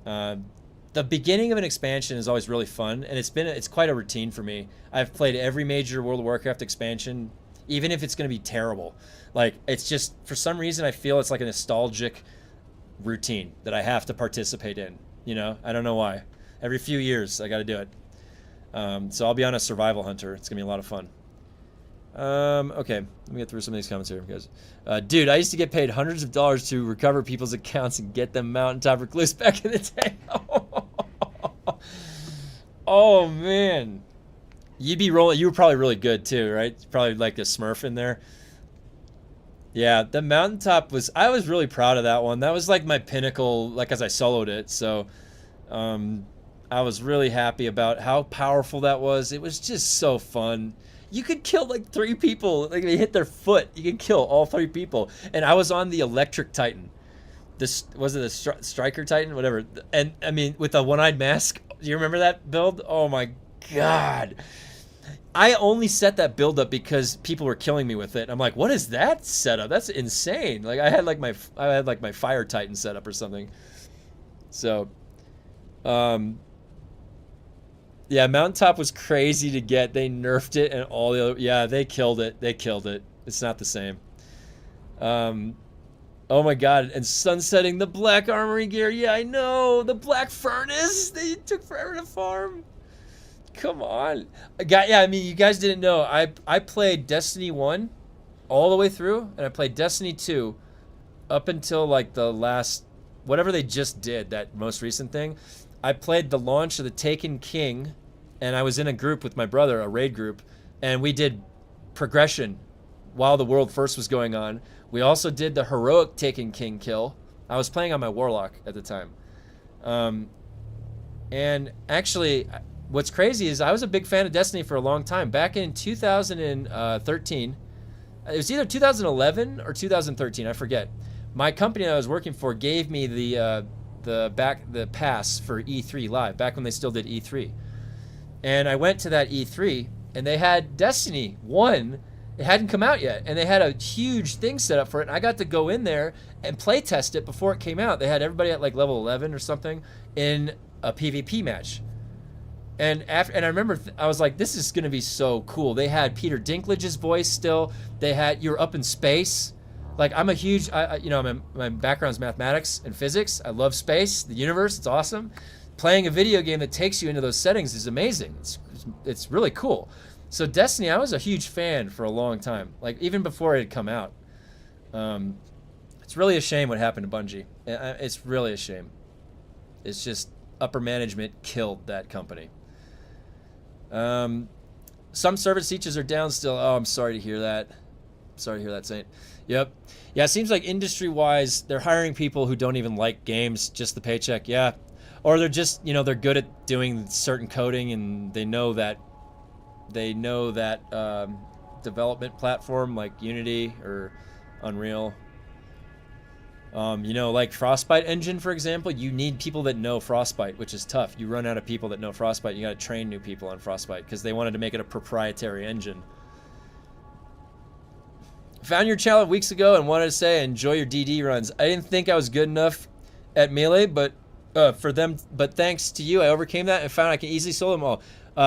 The beginning of an expansion is always really fun, and it's quite a routine for me. I've played every major World of Warcraft expansion, even if it's going to be terrible. Like, it's just, for some reason, I feel it's like a nostalgic routine that I have to participate in. You know, I don't know why. Every few years, I got to do it. So I'll be on a survival hunter. It's gonna be a lot of fun. Okay, let me get through some of these comments here, guys. Dude, I used to get paid hundreds of dollars to recover people's accounts and get them mountaintop recluse back in the day. Oh man, you'd be rolling. You were probably really good too, right? Probably like a Smurf in there. Yeah, the mountaintop was. I was really proud of that one. That was like my pinnacle, like as I soloed it. So, I was really happy about how powerful that was. It was just so fun. You could kill like 3 people. Like they hit their foot, you could kill all 3 people. And I was on the Electric Titan. This was it, the Striker Titan, whatever. And I mean, with a one-eyed mask. Do you remember that build? Oh my god! I only set that build up because people were killing me with it. I'm like, what is that setup? That's insane. Like I had like my Fire Titan setup or something. So, yeah, Mountaintop was crazy to get. They nerfed it and all the other. Yeah, they killed it. They killed it. It's not the same. Oh my god, and sunsetting the black armory gear. Yeah, I know. The black furnace. They took forever to farm. Come on. Yeah, I mean, you guys didn't know. I played Destiny 1 all the way through, and I played Destiny 2 up until like the last, whatever they just did, that most recent thing. I played the launch of the Taken King, and I was in a group with my brother, a raid group, and we did progression while the world first was going on. We also did the heroic Taken King kill. I was playing on my Warlock at the time. And actually, what's crazy is I was a big fan of Destiny for a long time. Back in 2013, it was either 2011 or 2013, I forget. My company I was working for gave me the pass for E3 Live, back when they still did E3. And I went to that E3, and they had Destiny 1. It hadn't come out yet, and they had a huge thing set up for it, and I got to go in there and play test it before it came out. They had everybody at like level 11 or something in a PvP match. And I remember I was like, this is going to be so cool. They had Peter Dinklage's voice still. They had, you're up in space. Like, I'm a huge, my background's mathematics and physics. I love space, the universe. It's awesome. Playing a video game that takes you into those settings is amazing. It's really cool. So Destiny, I was a huge fan for a long time. Like, even before it had come out. It's really a shame what happened to Bungie. It's really a shame. It's just upper management killed that company. Some service features are down still. Oh, I'm sorry to hear that. Sorry to hear that, Saint. Yep. Yeah, it seems like industry-wise, they're hiring people who don't even like games, just the paycheck. Yeah. Or they're just, they're good at doing certain coding, and they know that development platform like Unity or Unreal. Like Frostbite engine, for example, you need people that know Frostbite, which is tough. You run out of people that know Frostbite. You got to train new people on Frostbite because they wanted to make it a proprietary engine. Found your channel weeks ago and wanted to say enjoy your DD runs. I didn't think I was good enough at Melee, but thanks to you, I overcame that and found I can easily solo them all.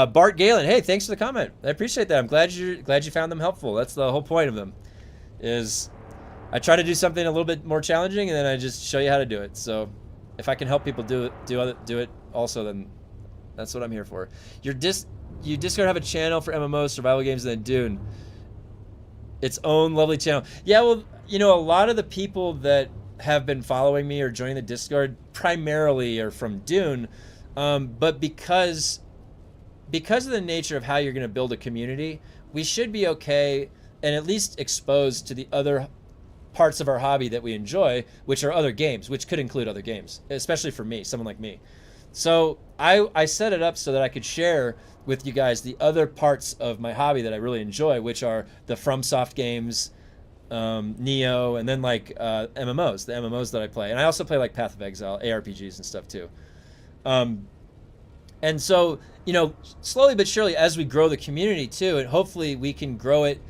Bart Galen, hey, thanks for the comment. I appreciate that. I'm glad you found them helpful. That's the whole point of them. Is I try to do something a little bit more challenging, and then I just show you how to do it. So if I can help people do it also, then that's what I'm here for. You Discord have a channel for MMOs, survival games, and then Dune. Its own lovely channel. Yeah, well, a lot of the people that have been following me or joining the Discord primarily are from Dune, but because of the nature of how you're going to build a community, we should be okay and at least exposed to the other parts of our hobby that we enjoy, which are other games, which could include other games, especially for me, someone like me. So I set it up so that I could share with you guys the other parts of my hobby that I really enjoy, which are the FromSoft games, Neo, and then like MMOs, the MMOs that I play. And I also play like Path of Exile, ARPGs and stuff too. And so, slowly but surely as we grow the community too, and hopefully we can grow it,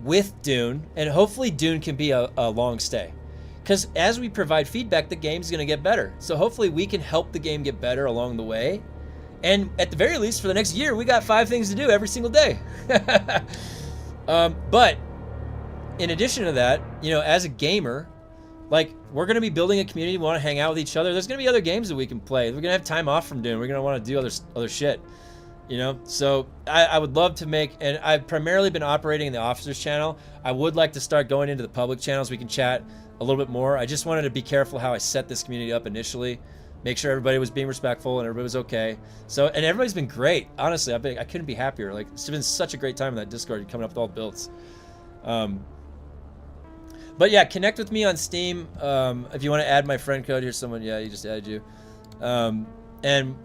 with Dune, and hopefully Dune can be a long stay. Because as we provide feedback, the game's going to get better. So hopefully we can help the game get better along the way. And at the very least, for the next year, we got 5 things to do every single day. But in addition to that, as a gamer, like, we're going to be building a community. We want to hang out with each other. There's going to be other games that we can play. We're going to have time off from Dune. We're going to want to do other shit. So I would love to make, and I've primarily been operating in the officers channel. I would like to start going into the public channels. We can chat a little bit more. I just wanted to be careful how I set this community up initially, make sure everybody was being respectful and everybody was okay. So, and everybody's been great. Honestly, I couldn't be happier. Like, it's been such a great time in that Discord coming up with all the builds. But yeah, connect with me on Steam. If you want to add my friend code, here's someone. Yeah, he just added you. And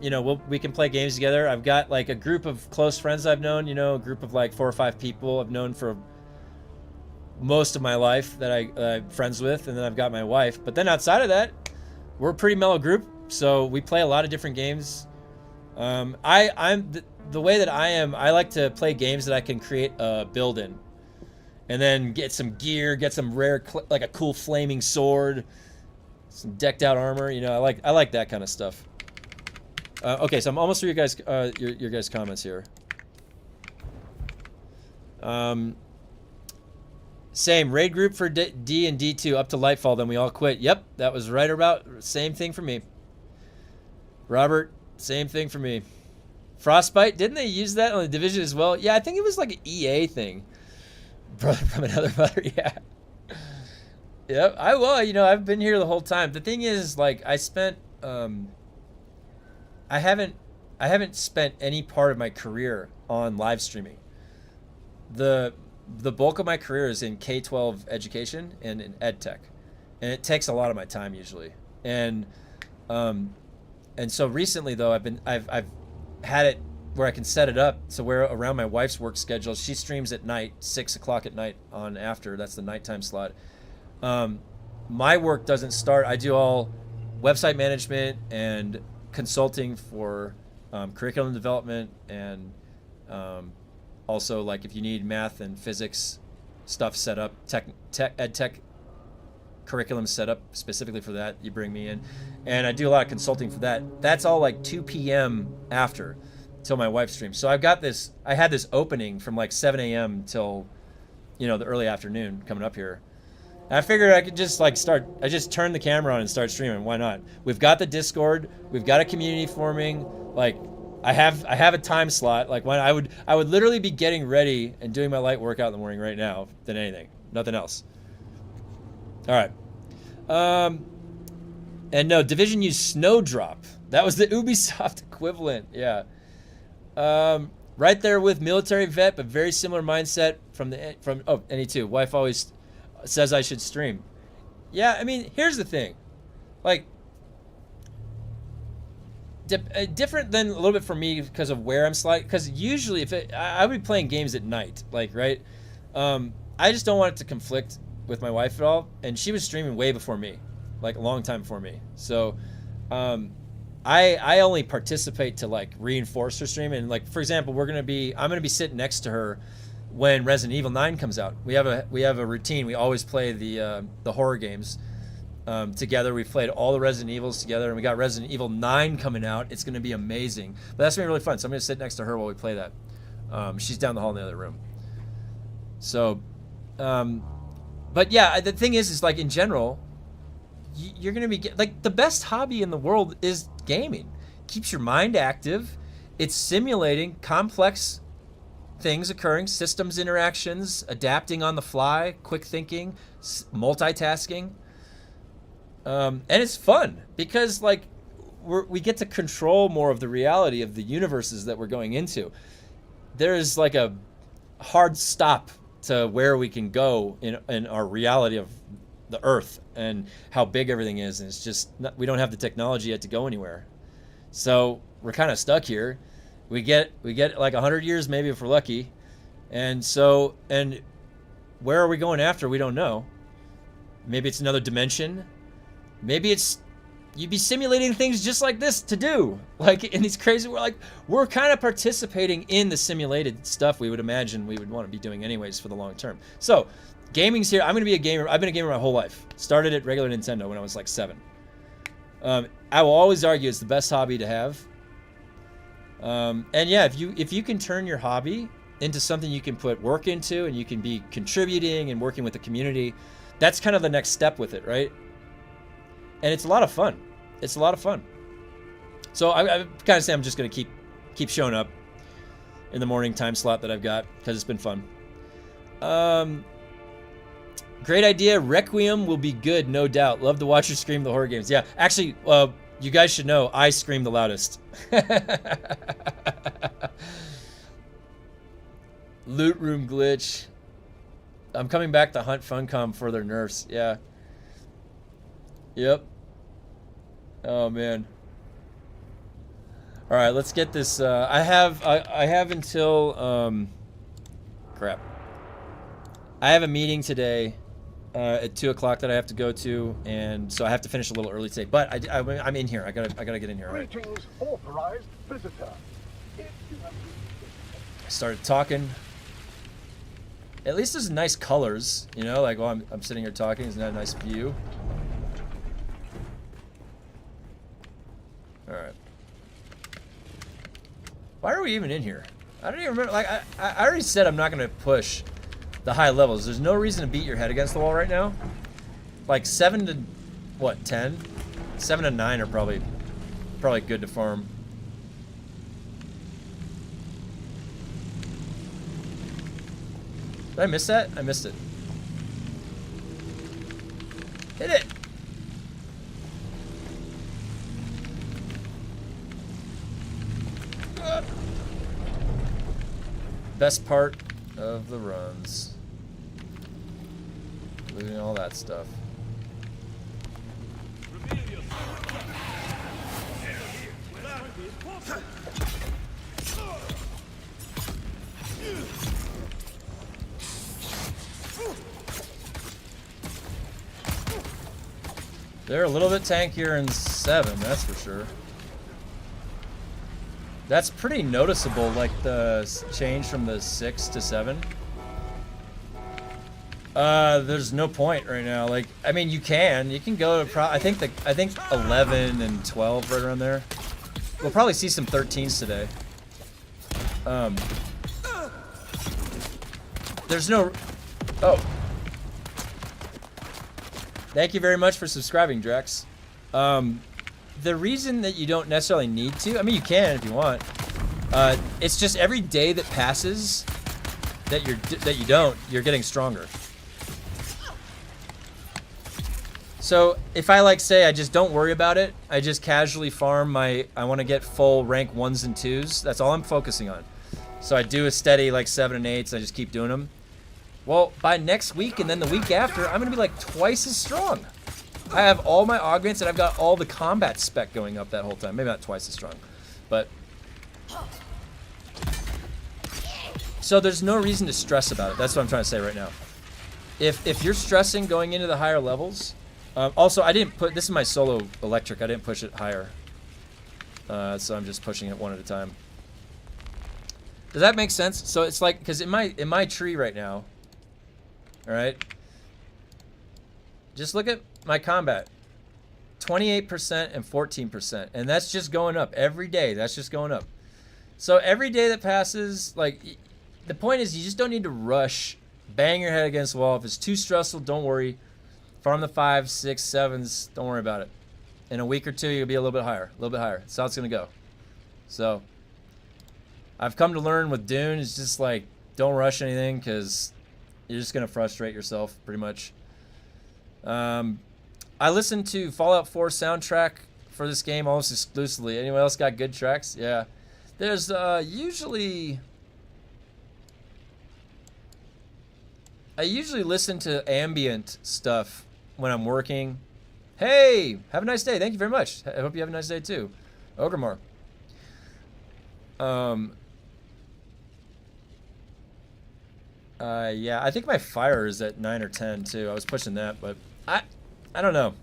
we can play games together. I've got like a group of close friends I've known, a group of like 4 or 5 people I've known for most of my life that I'm friends with, and then I've got my wife. But then outside of that, we're a pretty mellow group, so we play a lot of different games. the way that I am, I like to play games that I can create a build in, and then get some gear, get some rare, like a cool flaming sword, some decked out armor. You know, I like that kind of stuff. Okay, so I'm almost through your guys' comments here. Same raid group for D and D2 up to Lightfall, then we all quit. Yep, that was right about same thing for me. Robert, same thing for me. Frostbite, didn't they use that on the Division as well? Yeah, I think it was like an EA thing. Brother from another mother, yeah. Yep, I've been here the whole time. The thing is, like, I haven't spent any part of my career on live streaming. The bulk of my career is in K-12 education and in ed tech, and it takes a lot of my time usually. And so recently though, I've had it where I can set it up so where around my wife's work schedule. She streams at night, 6 o'clock at night on After. That's the nighttime slot. My work doesn't start. I do all website management and consulting for curriculum development, and also, like, if you need math and physics stuff set up, ed tech curriculum set up specifically for that, you bring me in. And I do a lot of consulting for that. That's all like 2 p.m. after, till my wife streams. So I had this opening from like 7 a.m. till, the early afternoon coming up here. And I figured I could just I just turn the camera on and start streaming. Why not? We've got the Discord. We've got a community forming. Like, I have a time slot. Like, when I would literally be getting ready and doing my light workout in the morning right now than anything. Nothing else. All right. And no, Division used Snowdrop. That was the Ubisoft equivalent. Yeah. Right there with military vet, but very similar mindset from NE2. Wife always says I should stream. Yeah, I mean, here's the thing. Like, different than a little bit for me because of where I'm sliding. Because usually, I would be playing games at night, like, right? I just don't want it to conflict with my wife at all, and she was streaming way before me, like a long time before me. So, I only participate to like reinforce her stream. And like, for example, I'm gonna be sitting next to her when Resident Evil 9 comes out. We have a routine. We always play the horror games together. We've played all the Resident Evils together, and we got Resident Evil 9 coming out. It's gonna be amazing. But that's gonna be really fun. So I'm gonna sit next to her while we play that. She's down the hall in the other room. So, but yeah, the thing is like, in general, you're gonna be like, the best hobby in the world is gaming. Keeps your mind active. It's simulating complex things occurring, systems interactions, adapting on the fly, quick thinking, multitasking. And it's fun because like we get to control more of the reality of the universes that we're going into. There's like a hard stop to where we can go in our reality of the Earth and how big everything is, and it's just we don't have the technology yet to go anywhere. So we're kind of stuck here. We get like 100 years maybe if we're lucky, and where are we going after? We don't know. Maybe it's another dimension. Maybe it's you'd be simulating things just like this to do, like in these crazy. We're kind of participating in the simulated stuff we would imagine we would want to be doing anyways for the long term. So gaming's here. I'm gonna be a gamer. I've been a gamer my whole life. Started at regular Nintendo when I was like 7. I will always argue it's the best hobby to have. And yeah, if you can turn your hobby into something you can put work into, and you can be contributing and working with the community, that's kind of the next step with it, right? And it's a lot of fun. It's a lot of fun. So I kind of say I'm just gonna keep showing up in the morning time slot that I've got because it's been fun. Great idea. Requiem will be good, no doubt. Love to watch you scream the horror games. Yeah, actually, you guys should know I scream the loudest. Loot room glitch. I'm coming back to hunt Funcom for their nerfs. Yeah. Yep. Oh man. All right, let's get this. I have until crap. I have a meeting today at 2 o'clock that I have to go to, and so I have to finish a little early today. But I'm in here. I gotta get in here. All right. Greetings, authorized visitor. If you have I started talking. At least there's nice colors, you know, like while I'm sitting here talking, isn't that a nice view? Alright. Why are we even in here? I don't even remember, like, I already said I'm not going to push the high levels. There's no reason to beat your head against the wall right now. Like 7 to, what, 10? 7 to 9 are probably good to farm. Did I miss that? I missed it. Hit it! Best part of the runs. Looting all that stuff. They're a little bit tankier in 7, that's for sure. That's pretty noticeable, like the change from the 6 to 7. There's no point right now. Like, I mean, you can go to I think 11 and 12 right around there. We'll probably see some 13s today. There's no. Oh. Thank you very much for subscribing, Drex. The reason that you don't necessarily need to, I mean, you can if you want. It's just every day that passes that you're getting stronger. So if I like say I just don't worry about it, I just casually farm I want to get full rank 1s and 2s. That's all I'm focusing on. So I do a steady like 7 and 8s. I just keep doing them. Well, by next week and then the week after, I'm gonna be like twice as strong. I have all my augments and I've got all the combat spec going up that whole time. Maybe not twice as strong, but. So there's no reason to stress about it. That's what I'm trying to say right now. If you're stressing going into the higher levels, also I didn't put, this is my solo electric, I didn't push it higher. So I'm just pushing it one at a time. Does that make sense? So it's like, because in my tree right now, all right, just look at my combat, 28% and 14%, and that's just going up every day. That's just going up. So every day that passes, like, the point is you just don't need to rush, bang your head against the wall. If it's too stressful, don't worry. Farm the 5s, 6s, 7s. Don't worry about it. In a week or two, you'll be a little bit higher. A little bit higher. That's how it's gonna go. So I've come to learn with DUNE, it's just like, don't rush anything because you're just gonna frustrate yourself pretty much. I listened to Fallout 4 soundtrack for this game almost exclusively. Anyone else got good tracks? Yeah. There's usually... I usually listen to ambient stuff when I'm working. Hey! Have a nice day. Thank you very much. I hope you have a nice day too. Ogremar. Yeah, I think my fire is at 9 or 10 too. I was pushing that, but I don't know.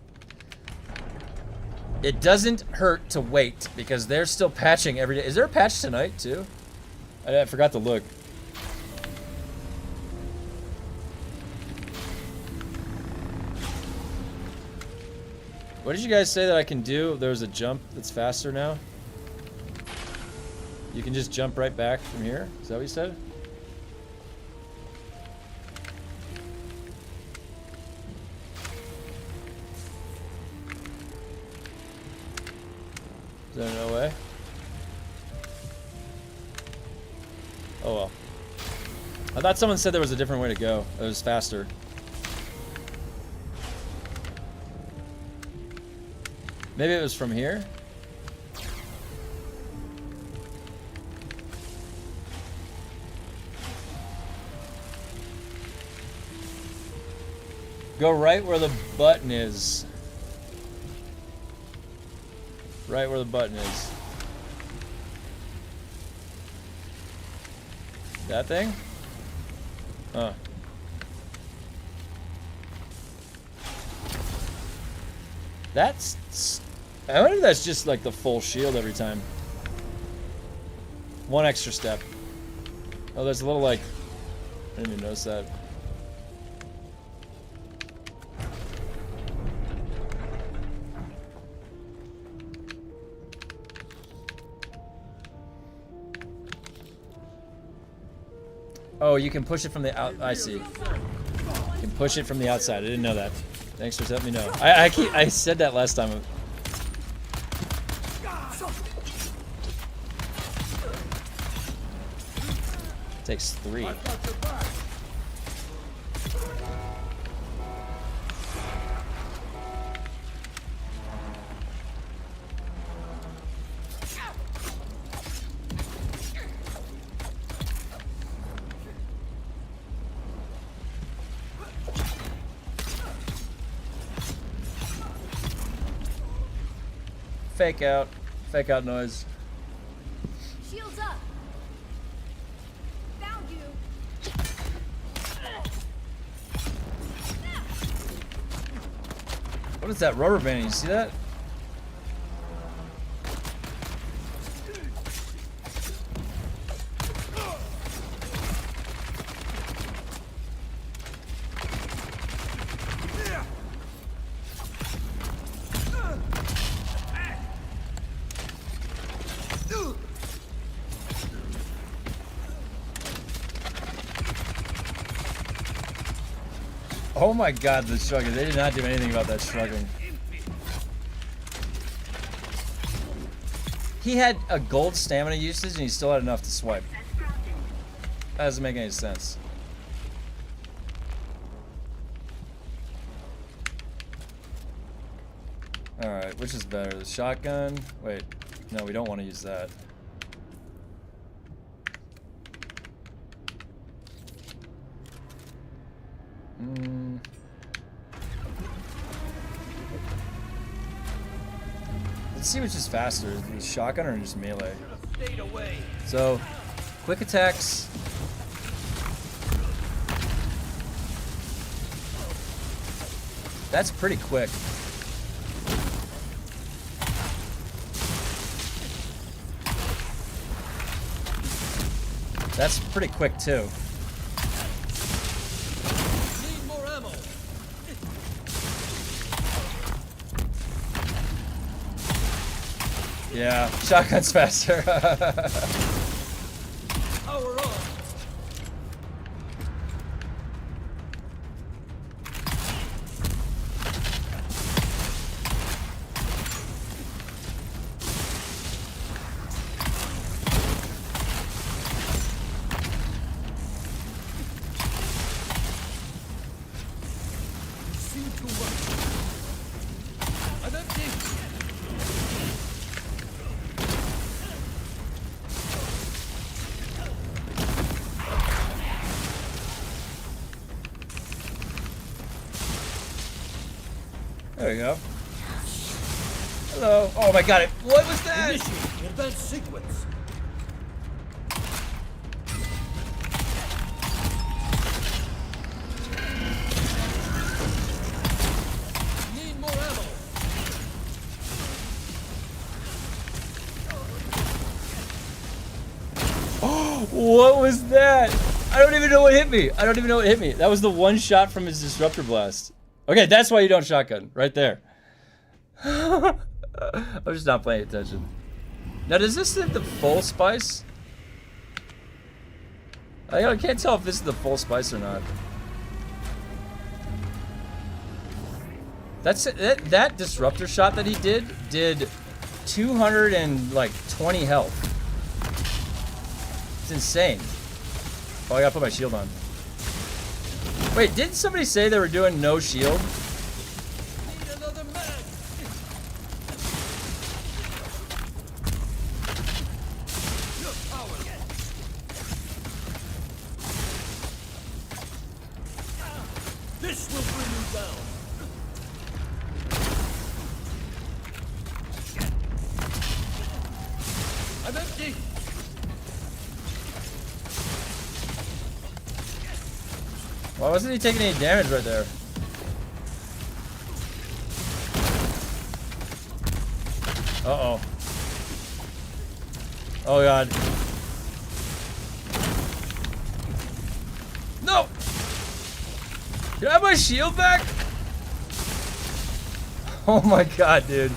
It doesn't hurt to wait because they're still patching every day. Is there a patch tonight too? I forgot to look. What did you guys say that I can do? There's a jump that's faster now. You can just jump right back from here. Is that what you said? Is there no way? Oh well. I thought someone said there was a different way to go. It was faster. Maybe it was from here? Go right where the button is. Right where the button is. That thing? Huh. That's... I wonder if that's just like the full shield every time. One extra step. Oh, there's a little like. I didn't even notice that. Oh, you can push it from the out. I see. You can push it from the outside. I didn't know that. Thanks for letting me know. I said that last time. Takes 3. Fake out noise. Shields up. Found you. What is that rubber banding? You see that? Oh my god, the shrugging. They did not do anything about that shrugging. He had a gold stamina usage and he still had enough to swipe. That doesn't make any sense. Alright, which is better? The shotgun? Wait, no, we don't want to use that. Let's see which is faster, the shotgun or just melee. So, quick attacks. That's pretty quick. That's pretty quick too. Yeah, shotgun's faster. Power on. You see too much. I'm empty. There we go. Hello. Oh my god, what was that? Initiate advanced sequence. Need more ammo. What was that? I don't even know what hit me. I don't even know what hit me. That was the one shot from his disruptor blast. Okay, that's why you don't shotgun. Right there. I'm just not paying attention. Now, does this hit the full spice? I can't tell if this is the full spice or not. That disruptor shot that he did 220 health. It's insane. Oh, I gotta put my shield on. Wait, didn't somebody say they were doing no shield? Need another mag. Your power. This will bring you down. I'm empty. Why wasn't he taking any damage right there? Uh-oh. Oh god. No! Can I have my shield back? Oh my god, dude.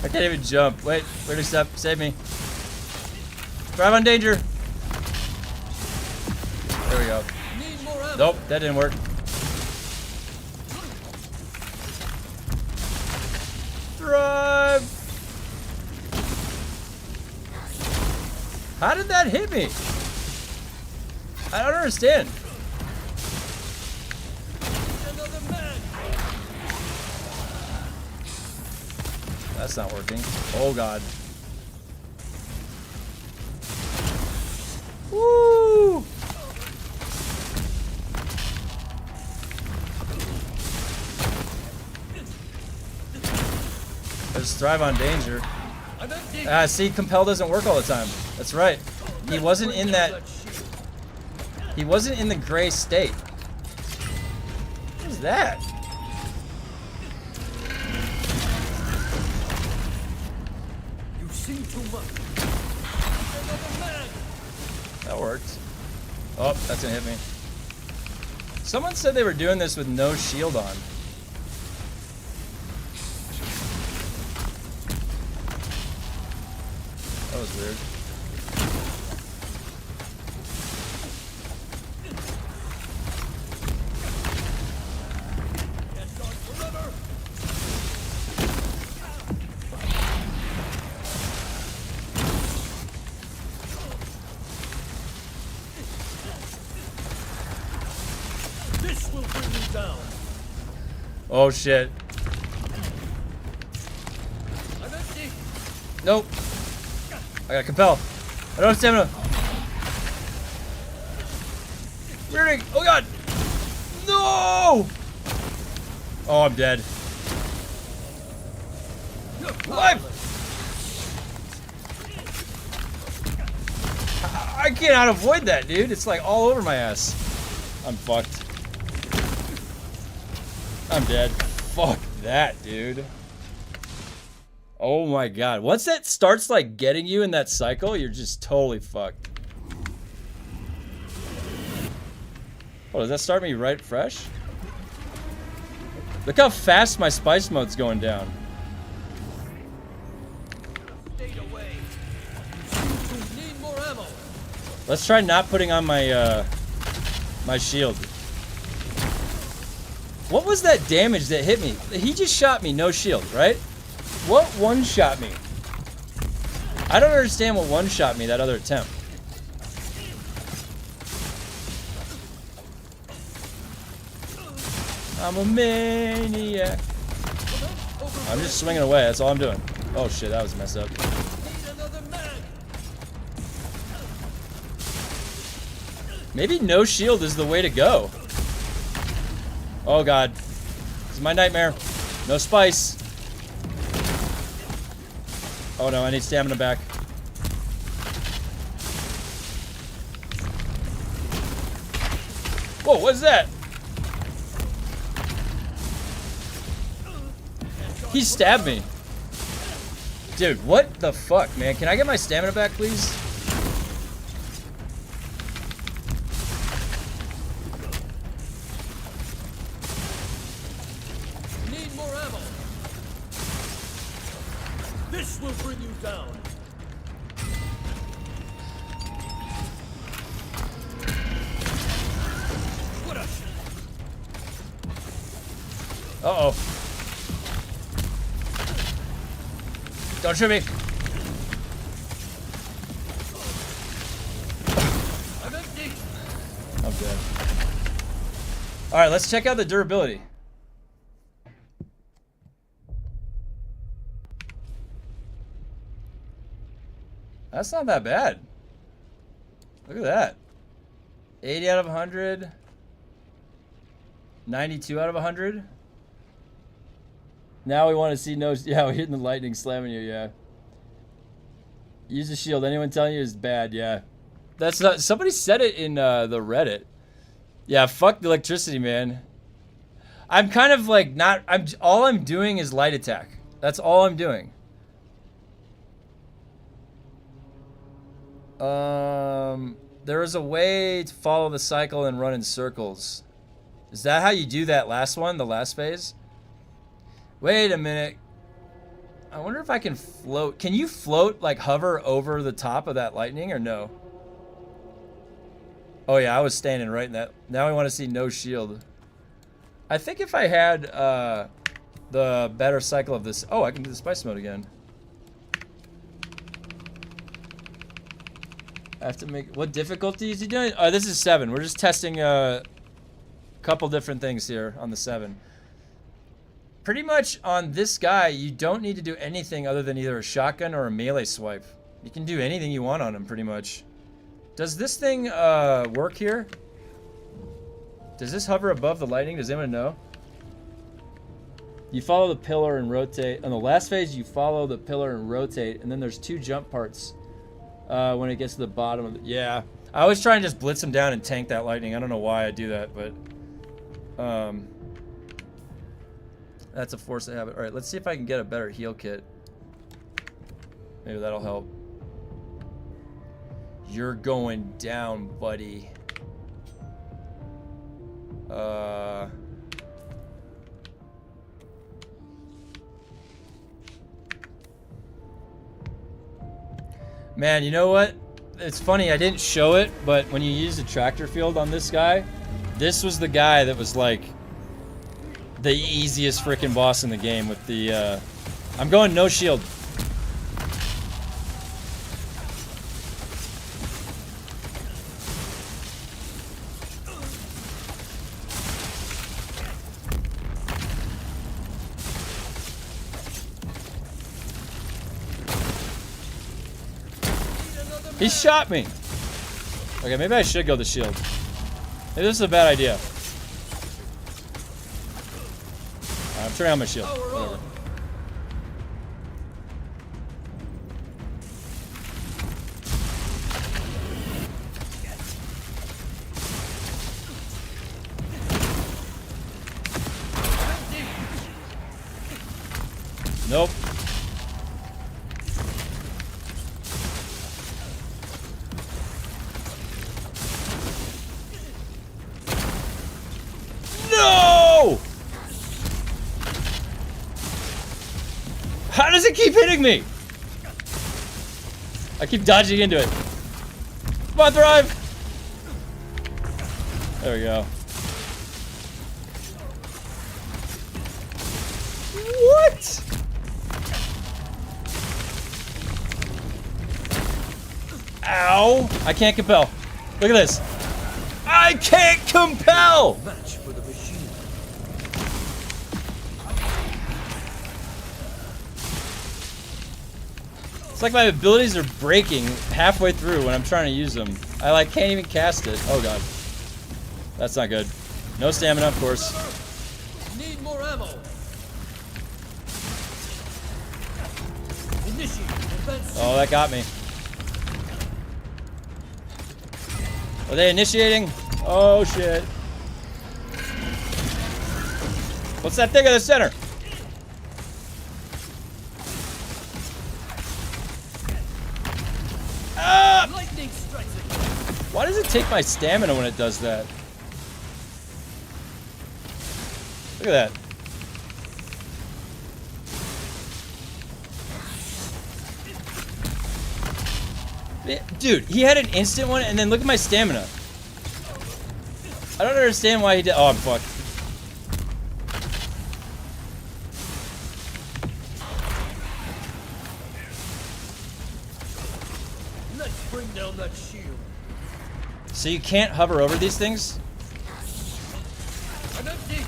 I can't even jump. Wait, where to step? Save me. Drive on danger. There we go. Need more ammo. Nope, that didn't work. Drive. How did that hit me? I don't understand. Another man. That's not working. Oh god. Woo! Just thrive on danger. I'm empty. Ah, see, compel doesn't work all the time. That's right. He wasn't in that. He wasn't in the gray state. What is that? You've seen too much. Another man. That worked. Oh, that's gonna hit me. Someone said they were doing this with no shield on. That was weird. Can't dodge forever. This will bring you down. Oh shit. I'm empty. Nope. I gotta compel. I don't have stamina. Rearing. Oh god. No. Oh, I'm dead. Life. I cannot avoid that, dude. It's like all over my ass. I'm fucked. I'm dead. Fuck that, dude. Oh my god. Once that starts like getting you in that cycle, you're just totally fucked. Oh, does that start me right fresh? Look how fast my spice mode's going down. Stay away. You need more ammo. Let's try not putting on my my shield. What was that damage that hit me? He just shot me, no shield, right? What one-shot me? I don't understand what one-shot me that other attempt. I'm a maniac. I'm just swinging away, that's all I'm doing. Oh shit, that was messed up. Need another man. Maybe no shield is the way to go. Oh god. This is my nightmare. No spice. Oh no, I need stamina back. Whoa, what's that? He stabbed me. Dude, what the fuck, man? Can I get my stamina back, please? Need more ammo. This will bring you down. What a Uh-oh. Don't shoot me. I'm empty. I'm dead. Alright, let's check out the durability. That's not that bad. Look at that. 80 out of 100. 92 out of 100. Now we want to see no... Yeah, we're hitting the lightning, slamming you, yeah. Use a shield. Anyone telling you is bad, yeah. That's not... Somebody said it in the Reddit. Yeah, fuck the electricity, man. I'm kind of like not... all I'm doing is light attack. That's all I'm doing. There is a way to follow the cycle and run in circles. Is that how you do that last one, the last phase? Wait a minute. I wonder if I can float. Can you float, like hover over the top of that lightning or no? Oh yeah, I was standing right in that. Now I want to see no shield. I think if I had the better cycle of this. Oh, I can do the spice mode again. I have to make. What difficulty is he doing? This is 7. We're just testing a couple different things here on the 7. Pretty much on this guy, you don't need to do anything other than either a shotgun or a melee swipe. You can do anything you want on him, pretty much. Does this thing work here? Does this hover above the lightning? Does anyone know? You follow the pillar and rotate. On the last phase, you follow the pillar and rotate, and then there's 2 jump parts when it gets to the bottom of the... Yeah. I always try and just blitz him down and tank that lightning. I don't know why I do that, but... that's a force of habit. Alright, let's see if I can get a better heal kit. Maybe that'll help. You're going down, buddy. Man, you know what? It's funny, I didn't show it, but when you use the tractor field on this guy, this was the guy that was like the easiest freaking boss in the game with the I'm going no shield. He shot me. Okay, maybe I should go the shield. Maybe this is a bad idea. I'm turning on my shield. Whatever. Nope. No! How does it keep hitting me? I keep dodging into it. Come on, Thrive! There we go. What? Ow! I can't compel. Look at this. I can't compel! Match for the machine. It's like my abilities are breaking halfway through when I'm trying to use them. I like can't even cast it. Oh god. That's not good. No stamina, of course. Need more ammo. Initiate advance. Oh, that got me. Are they initiating? Oh shit. What's that thing in the center? Ah! Lightning strikes it. Why does it take my stamina when it does that? Look at that. Dude, he had an instant one, and then look at my stamina. I don't understand why he did. Oh, I'm fucked. Let's bring down that shield. So you can't hover over these things? I'm empty.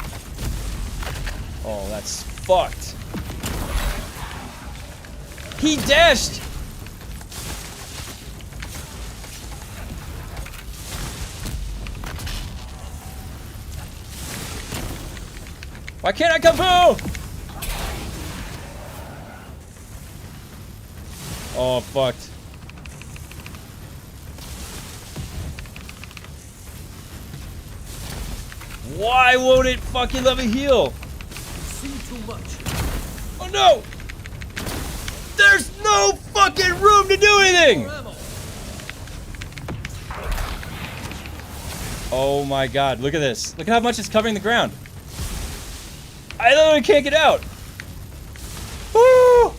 Oh, that's fucked. He dashed! Why can't I come through? Oh, fucked. Why won't it fucking let me heal? See too much. Oh no! There's no fucking room to do anything! More ammo. Oh my god, look at this. Look at how much it's covering the ground. I literally can't get out. Woo!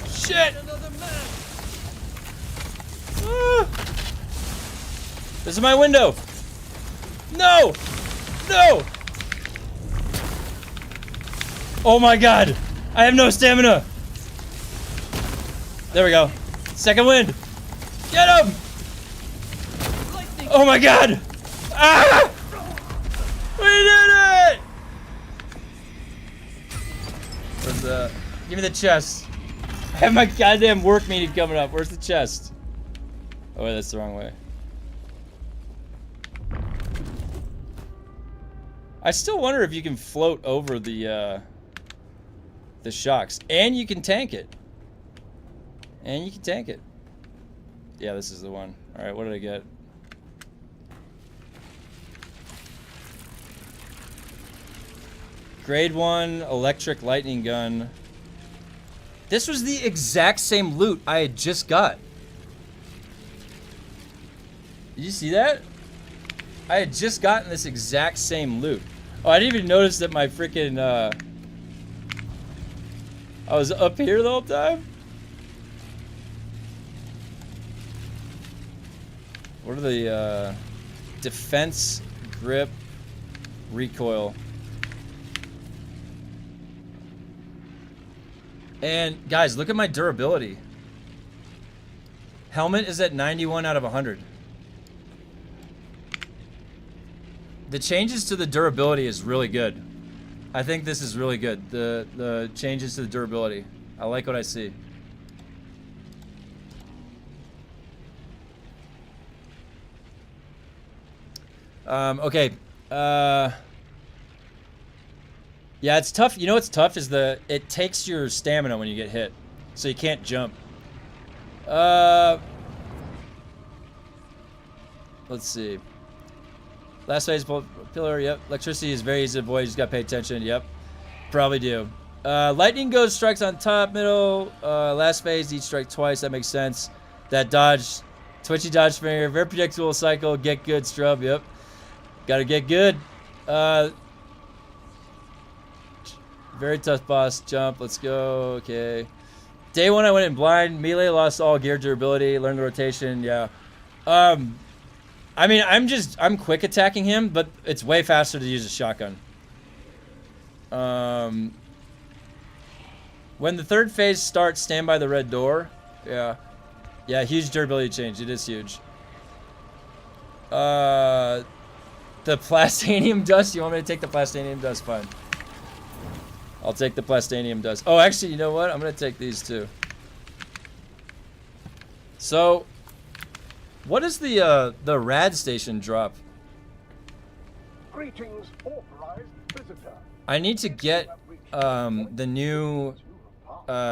Shit! Ah! This is my window. No! No! Oh my god! I have no stamina! There we go. Second wind! Get him! Oh my god! Ah! We did it! Where's the... Give me the chest. I have my goddamn work meeting coming up. Where's the chest? Oh wait, that's the wrong way. I still wonder if you can float over the shocks. And you can tank it. And you can tank it. Yeah, this is the one. Alright, what did I get? Grade 1 electric lightning gun. This was the exact same loot I had just got. Did you see that? I had just gotten this exact same loot. Oh, I didn't even notice that my freaking, I was up here the whole time? What are the, defense, grip, recoil. And, guys, look at my durability. Helmet is at 91 out of 100. The changes to the durability is really good. I think this is really good. The changes to the durability. I like what I see. Okay. Yeah, it's tough. You know what's tough is it takes your stamina when you get hit. So you can't jump. Let's see. Last phase pillar, yep. Electricity is very easy to avoid, you just gotta pay attention, yep. Probably do. Lightning goes strikes on top, middle, last phase, each strike twice, that makes sense. That dodge, twitchy dodge finger, very predictable cycle, get good, strub, yep. Gotta get good. Very tough boss, jump, let's go, okay. Day 1 I went in blind, melee lost all gear durability, learned the rotation, yeah. I mean, I'm quick attacking him, but it's way faster to use a shotgun. When the third phase starts, stand by the red door. Yeah. Yeah, huge durability change. It is huge. The plastanium dust. You want me to take the plastanium dust? Fine. I'll take the plastanium dust. Oh, actually, you know what? I'm going to take these too. So... what is the rad station drop? Greetings, authorized visitor. I need to get the new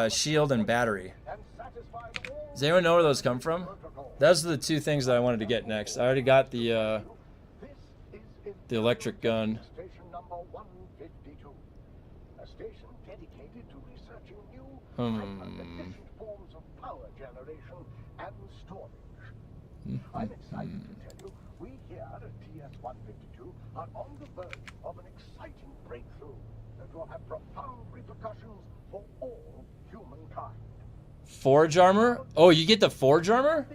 shield and battery. Does anyone know where those come from? Those are the two things that I wanted to get next. I already got the electric gun. Station number 152. A station dedicated to researching new hyper-efficient forms of power generation and storage. I'm excited to tell you, we here at TS-152 are on the verge of an exciting breakthrough that will have profound repercussions for all humankind. Forge armor? Oh, you get the forge armor?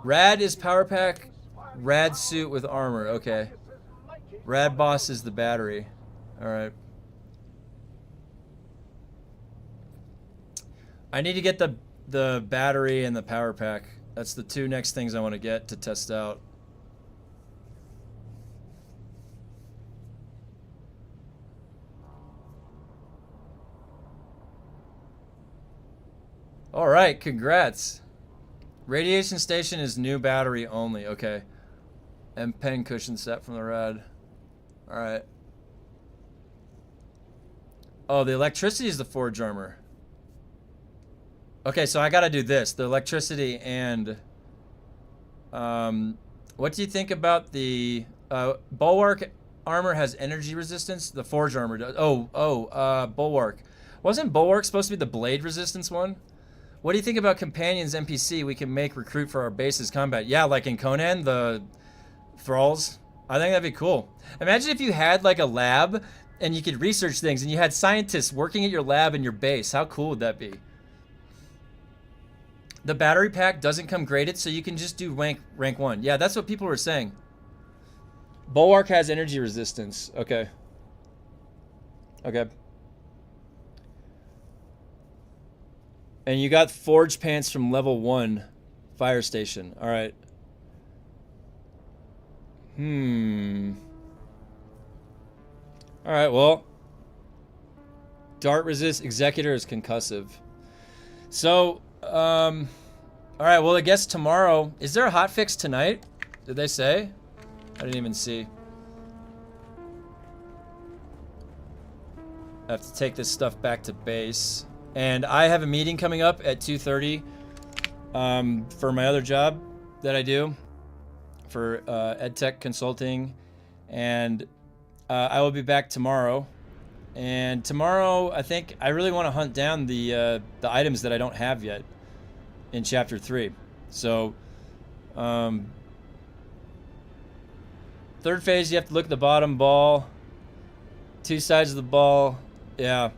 Rad is power pack. Rad suit with armor. Okay. Rad boss is the battery. Alright. I need to get the battery and the power pack. That's the two next things I want to get to test out. Alright, congrats. Radiation station is new battery only. Okay. And pen cushion set from the rad. Alright. Oh, the electricity is the forge armor. Okay, so I gotta do this. The electricity and... what do you think about the... bulwark armor has energy resistance? The forge armor does. Bulwark. Wasn't Bulwark supposed to be the blade resistance one? What do you think about companions NPC we can make recruit for our base's combat? Yeah, like in Conan, the thralls. I think that'd be cool. Imagine if you had like a lab and you could research things and you had scientists working at your lab in your base. How cool would that be? The battery pack doesn't come graded, so you can just do rank 1. Yeah, that's what people were saying. Bulwark has energy resistance. Okay. Okay. And you got forge pants from level 1 fire station. All right. All right, well. Dart resist executor is concussive. So, all right, well, I guess tomorrow. Is there a hotfix tonight? Did they say? I didn't even see. I have to take this stuff back to base. And I have a meeting coming up at 2:30 for my other job that I do for EdTech consulting. And I will be back tomorrow. And tomorrow, I think I really want to hunt down the items that I don't have yet in Chapter 3. So, third phase, you have to look at the bottom ball. 2 sides of the ball. Yeah.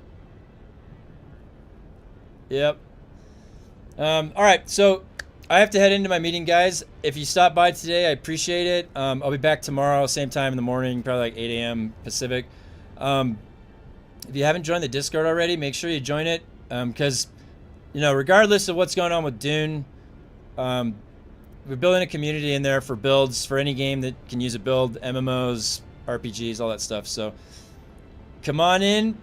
Yep. All right, so I have to head into my meeting, guys. If you stopped by today, I appreciate it. I'll be back tomorrow, same time in the morning, probably like 8 a.m. Pacific. If you haven't joined the Discord already, make sure you join it, because, you know, regardless of what's going on with DUNE, we're building a community in there for builds, for any game that can use a build, MMOs, RPGs, all that stuff. So come on in,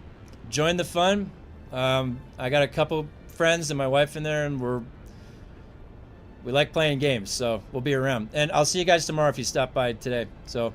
join the fun. I got a couple friends and my wife in there, and we like playing games, so we'll be around. And I'll see you guys tomorrow if you stop by today. So